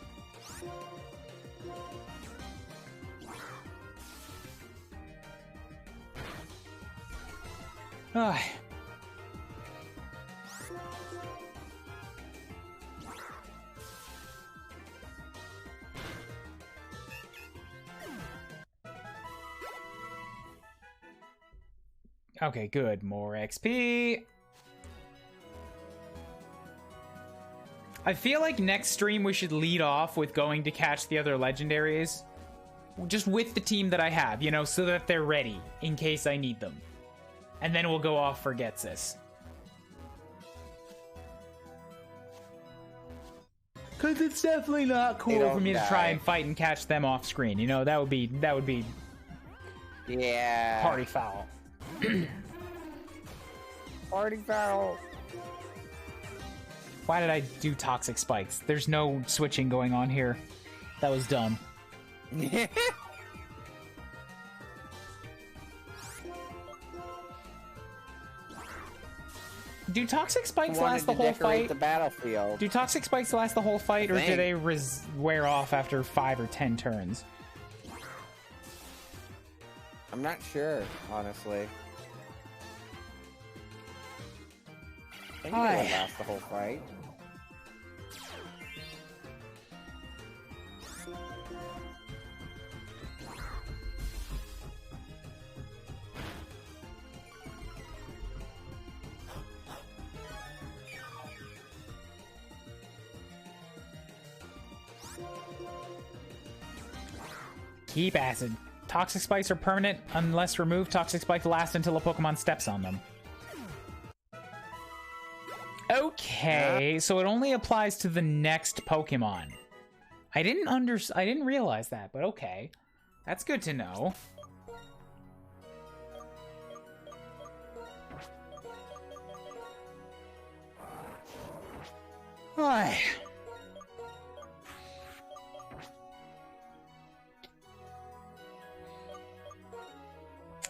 Ugh. Okay, good. More XP. I feel like next stream we should lead off with going to catch the other legendaries. Just with the team that I have, you know, so that they're ready in case I need them. And then we'll go off for Getsis. Cause it's definitely not cool for me to try and fight and catch them off screen. You know, that would be Yeah. party foul. Party foul. Why did I do toxic spikes? There's no switching going on here. That was dumb. Do toxic spikes last the whole fight? The battlefield. Do toxic spikes last the whole fight, or do they wear off after 5 or 10 turns? I'm not sure, honestly. I think they would last the whole fight. Keep acid. Toxic spikes are permanent unless removed. Toxic spikes last until a Pokemon steps on them. Okay, so it only applies to the next Pokemon. I didn't realize that, but okay. That's good to know. Ay.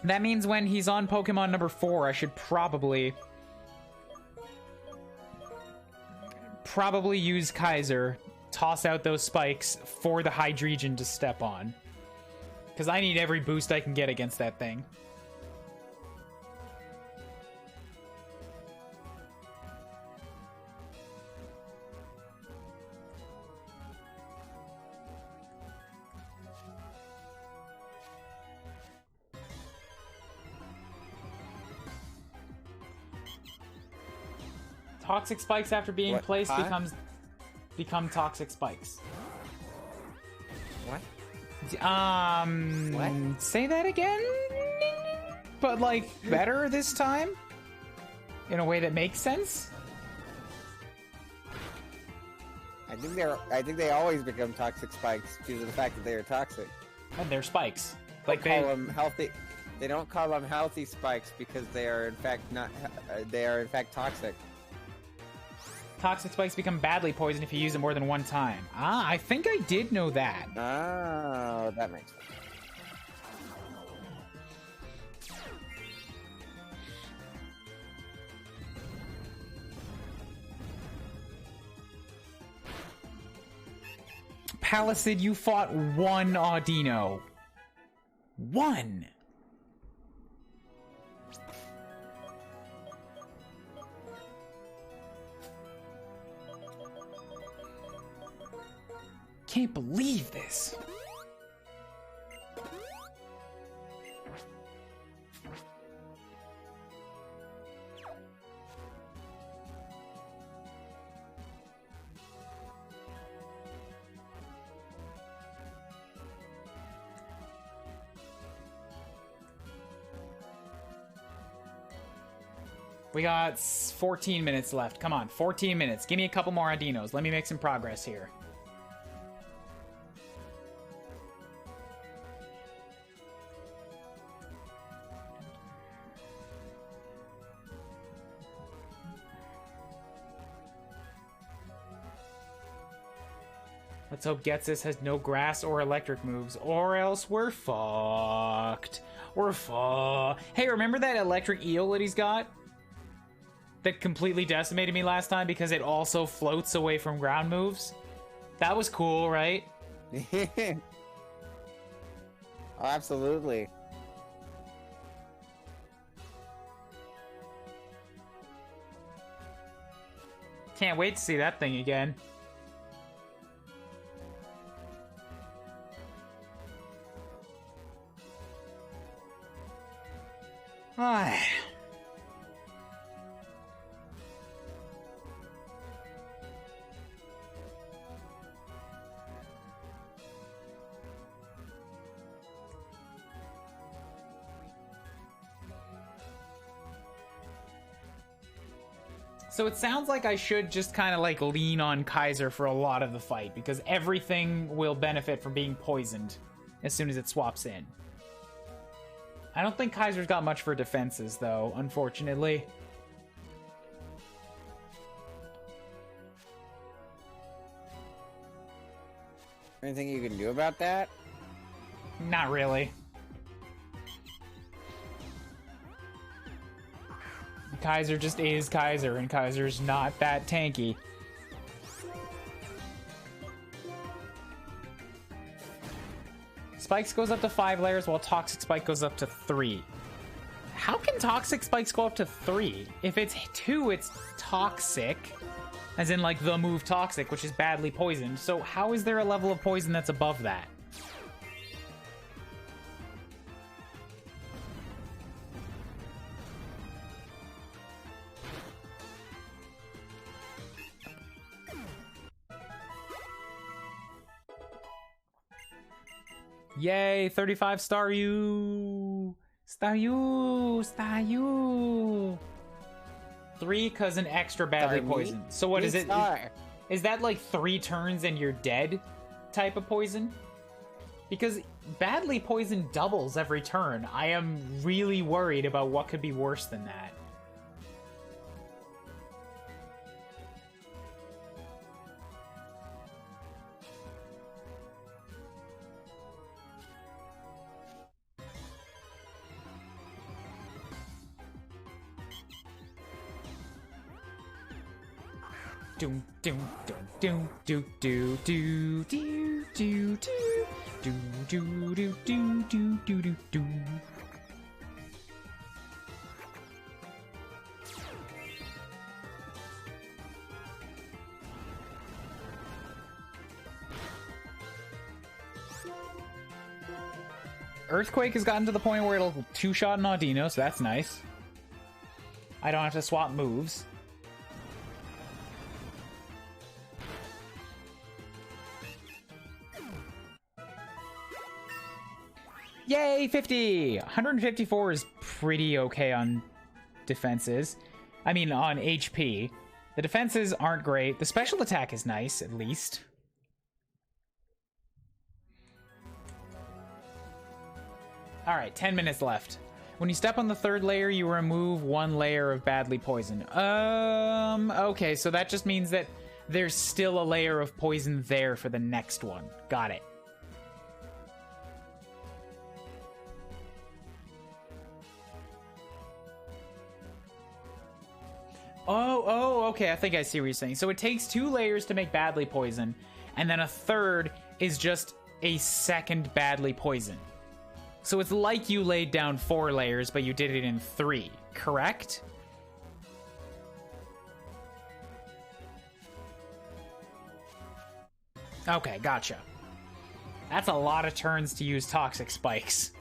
That means when he's on Pokemon number 4, I should probably use Kaiser, toss out those spikes for the Hydreigon to step on. Because I need every boost I can get against that thing. Toxic spikes after being placed become toxic spikes. What? What? Say that again? But like better this time? In a way that makes sense? I think they always become toxic spikes due to the fact that they are toxic. And they're spikes. Like they call them healthy. They don't call them healthy spikes because they are in fact not. They are in fact toxic. Toxic spikes become badly poisoned if you use them more than one time. Ah, I think I did know that. Oh, that makes sense. Palisade, you fought one Audino. One! Can't believe this. We got 14 minutes left. Come on, 14 minutes. Give me a couple more Audinos. Let me make some progress here. Let's hope Getsis has no grass or electric moves, or else we're fucked. We're fucked. Hey, remember that electric eel that he's got? That completely decimated me last time because it also floats away from ground moves? That was cool, right? Oh, absolutely. Can't wait to see that thing again. Ay. So it sounds like I should just kind of like lean on Kaiser for a lot of the fight because everything will benefit from being poisoned as soon as it swaps in. I don't think Kaiser's got much for defenses though, unfortunately. Anything you can do about that? Not really. Kaiser just is Kaiser, and Kaiser's not that tanky. Spikes goes up to 5 layers, while Toxic Spike goes up to 3. How can Toxic Spikes go up to 3? If it's 2, it's Toxic, as in like the move Toxic, which is badly poisoned. So how is there a level of poison that's above that? Yay, 35 star you. Star you. Star you. 3 cause an extra badly poisoned. So what is it? Is that like 3 turns and you're dead type of poison? Because badly poisoned doubles every turn. I am really worried about what could be worse than that. Doom doom doom doom do do do do do do do do do do do do do. Earthquake has gotten to the point where it'll 2-shot an Audino, so that's nice. I don't have to swap moves. Yay, 50! 154 is pretty okay on defenses. I mean, on HP. The defenses aren't great. The special attack is nice, at least. Alright, 10 minutes left. When you step on the 3rd layer, you remove 1 layer of badly poisoned. Okay, so that just means that there's still a layer of poison there for the next one. Got it. Oh, okay, I think I see what you're saying. So it takes 2 layers to make badly poison, and then a 3rd is just a 2nd badly poison. So it's like you laid down 4 layers, but you did it in 3, correct? Okay, gotcha. That's a lot of turns to use Toxic Spikes.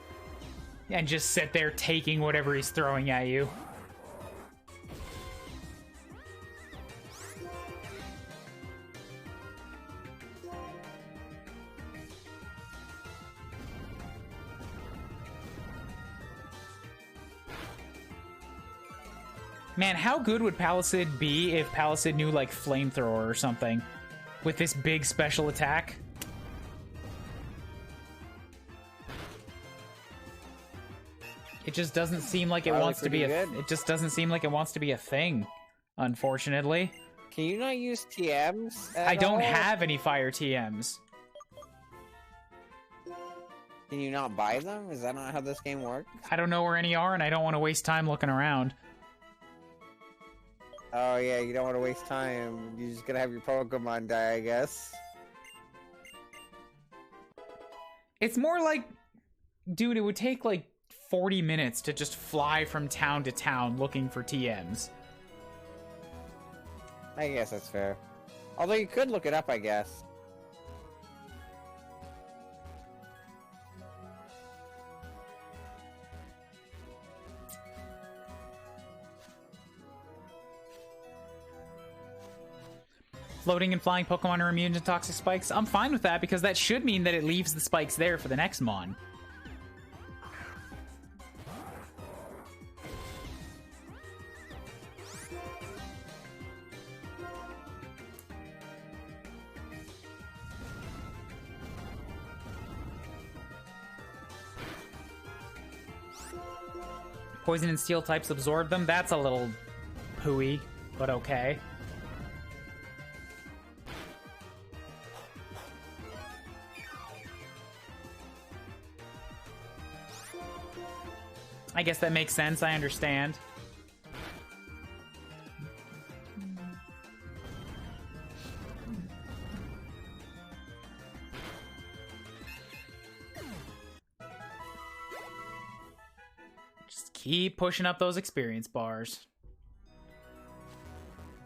And just sit there taking whatever he's throwing at you. Man, how good would Palisade be if Palisade knew, like, Flamethrower or something? With this big special attack? It just doesn't seem like it wants to be it just doesn't seem like it wants to be a thing, unfortunately. Can you not use TMs I don't have any fire TMs. Can you not buy them? Is that not how this game works? I don't know where any are, and I don't want to waste time looking around. Oh yeah, you don't want to waste time. You're just gonna have your Pokemon die, I guess. It's more like, dude, it would take like 40 minutes to just fly from town to town looking for TMs. I guess that's fair. Although you could look it up, I guess. floating and flying Pokemon are immune to toxic spikes. I'm fine with that because that should mean that it leaves the spikes there for the next mon. Poison and steel types absorb them. That's a little hooey, but okay. I guess that makes sense. I understand. Just keep pushing up those experience bars.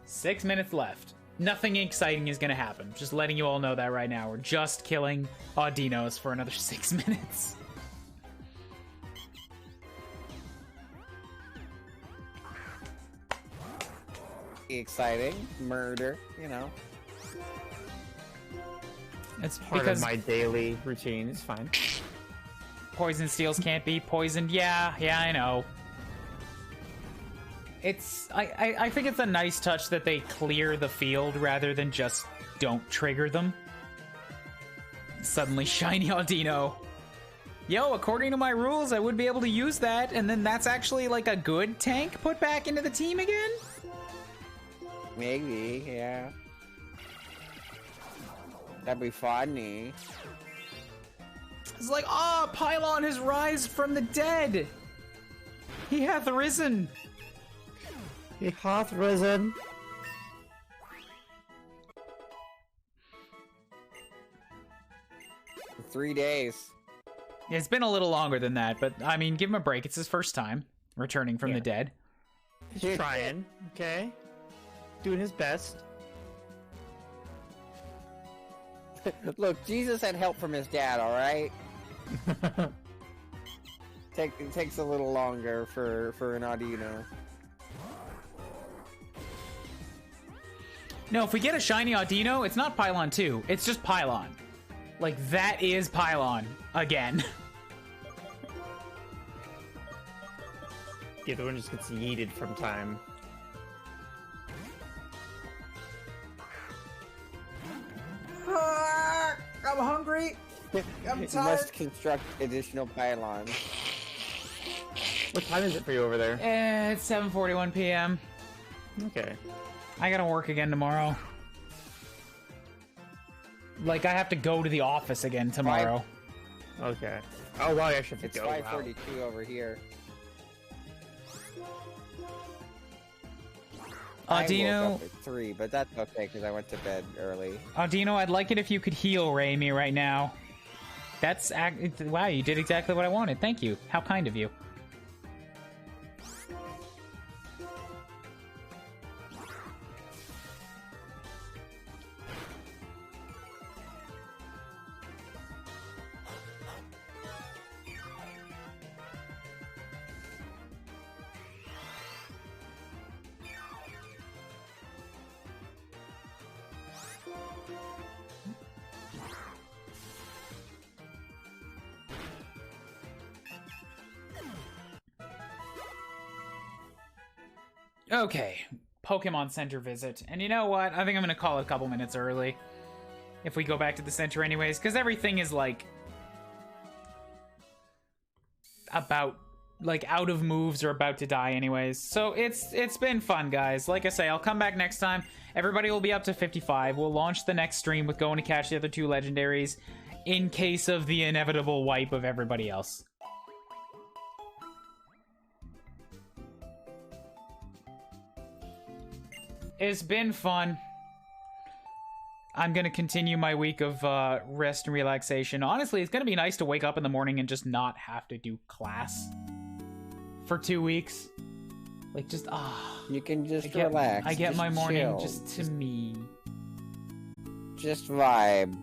6 minutes left. Nothing exciting is going to happen. Just letting you all know that right now. We're just killing Audinos for another 6 minutes. Exciting. Murder, you know. It's Part because of my daily routine. It's fine. poison steels can't be poisoned. Yeah, I know. It's I think it's a nice touch that they clear the field rather than just don't trigger them. Suddenly shiny Audino. Yo, according to my rules, I would be able to use that, and then that's actually like a good tank put back into the team again? Maybe, yeah. That'd be funny. It's like, Pylon has rised from the dead! He hath risen! He hath risen. For 3 days. It's been a little longer than that, but I mean, give him a break. It's his first time returning from the dead. He's trying, okay? Doing his best. Look, Jesus had help from his dad, alright? It takes a little longer for an Audino. No, if we get a shiny Audino, it's not Pylon 2. It's just Pylon. Like, that is Pylon again. The other one just gets yeeted from time. I'm hungry. I'm You must construct additional pylons. What time is it for you over there? It's 7:41 p.m. Okay. I gotta work again tomorrow. Like, I have to go to the office again tomorrow. Okay. Oh, wow, I actually have It's to go. 5:42 over here. I Audino, woke up at 3, but that's okay because I went to bed early. Audino, I'd like it if you could heal Raimi right now. That's wow, you did exactly what I wanted. Thank you. How kind of you. Okay, Pokemon Center visit. And you know what? I think I'm going to call it a couple minutes early. If we go back to the center anyways, because everything is, like, about, like, out of moves or about to die anyways. So it's been fun, guys. Like I say, I'll come back next time. Everybody will be up to 55. We'll launch the next stream with going to catch the other 2 legendaries in case of the inevitable wipe of everybody else. It's been fun. I'm gonna continue my week of rest and relaxation. Honestly, it's gonna be nice to wake up in the morning and just not have to do class for 2 weeks. Like, just You can just relax. I get just my morning chill. just to me. Just vibe.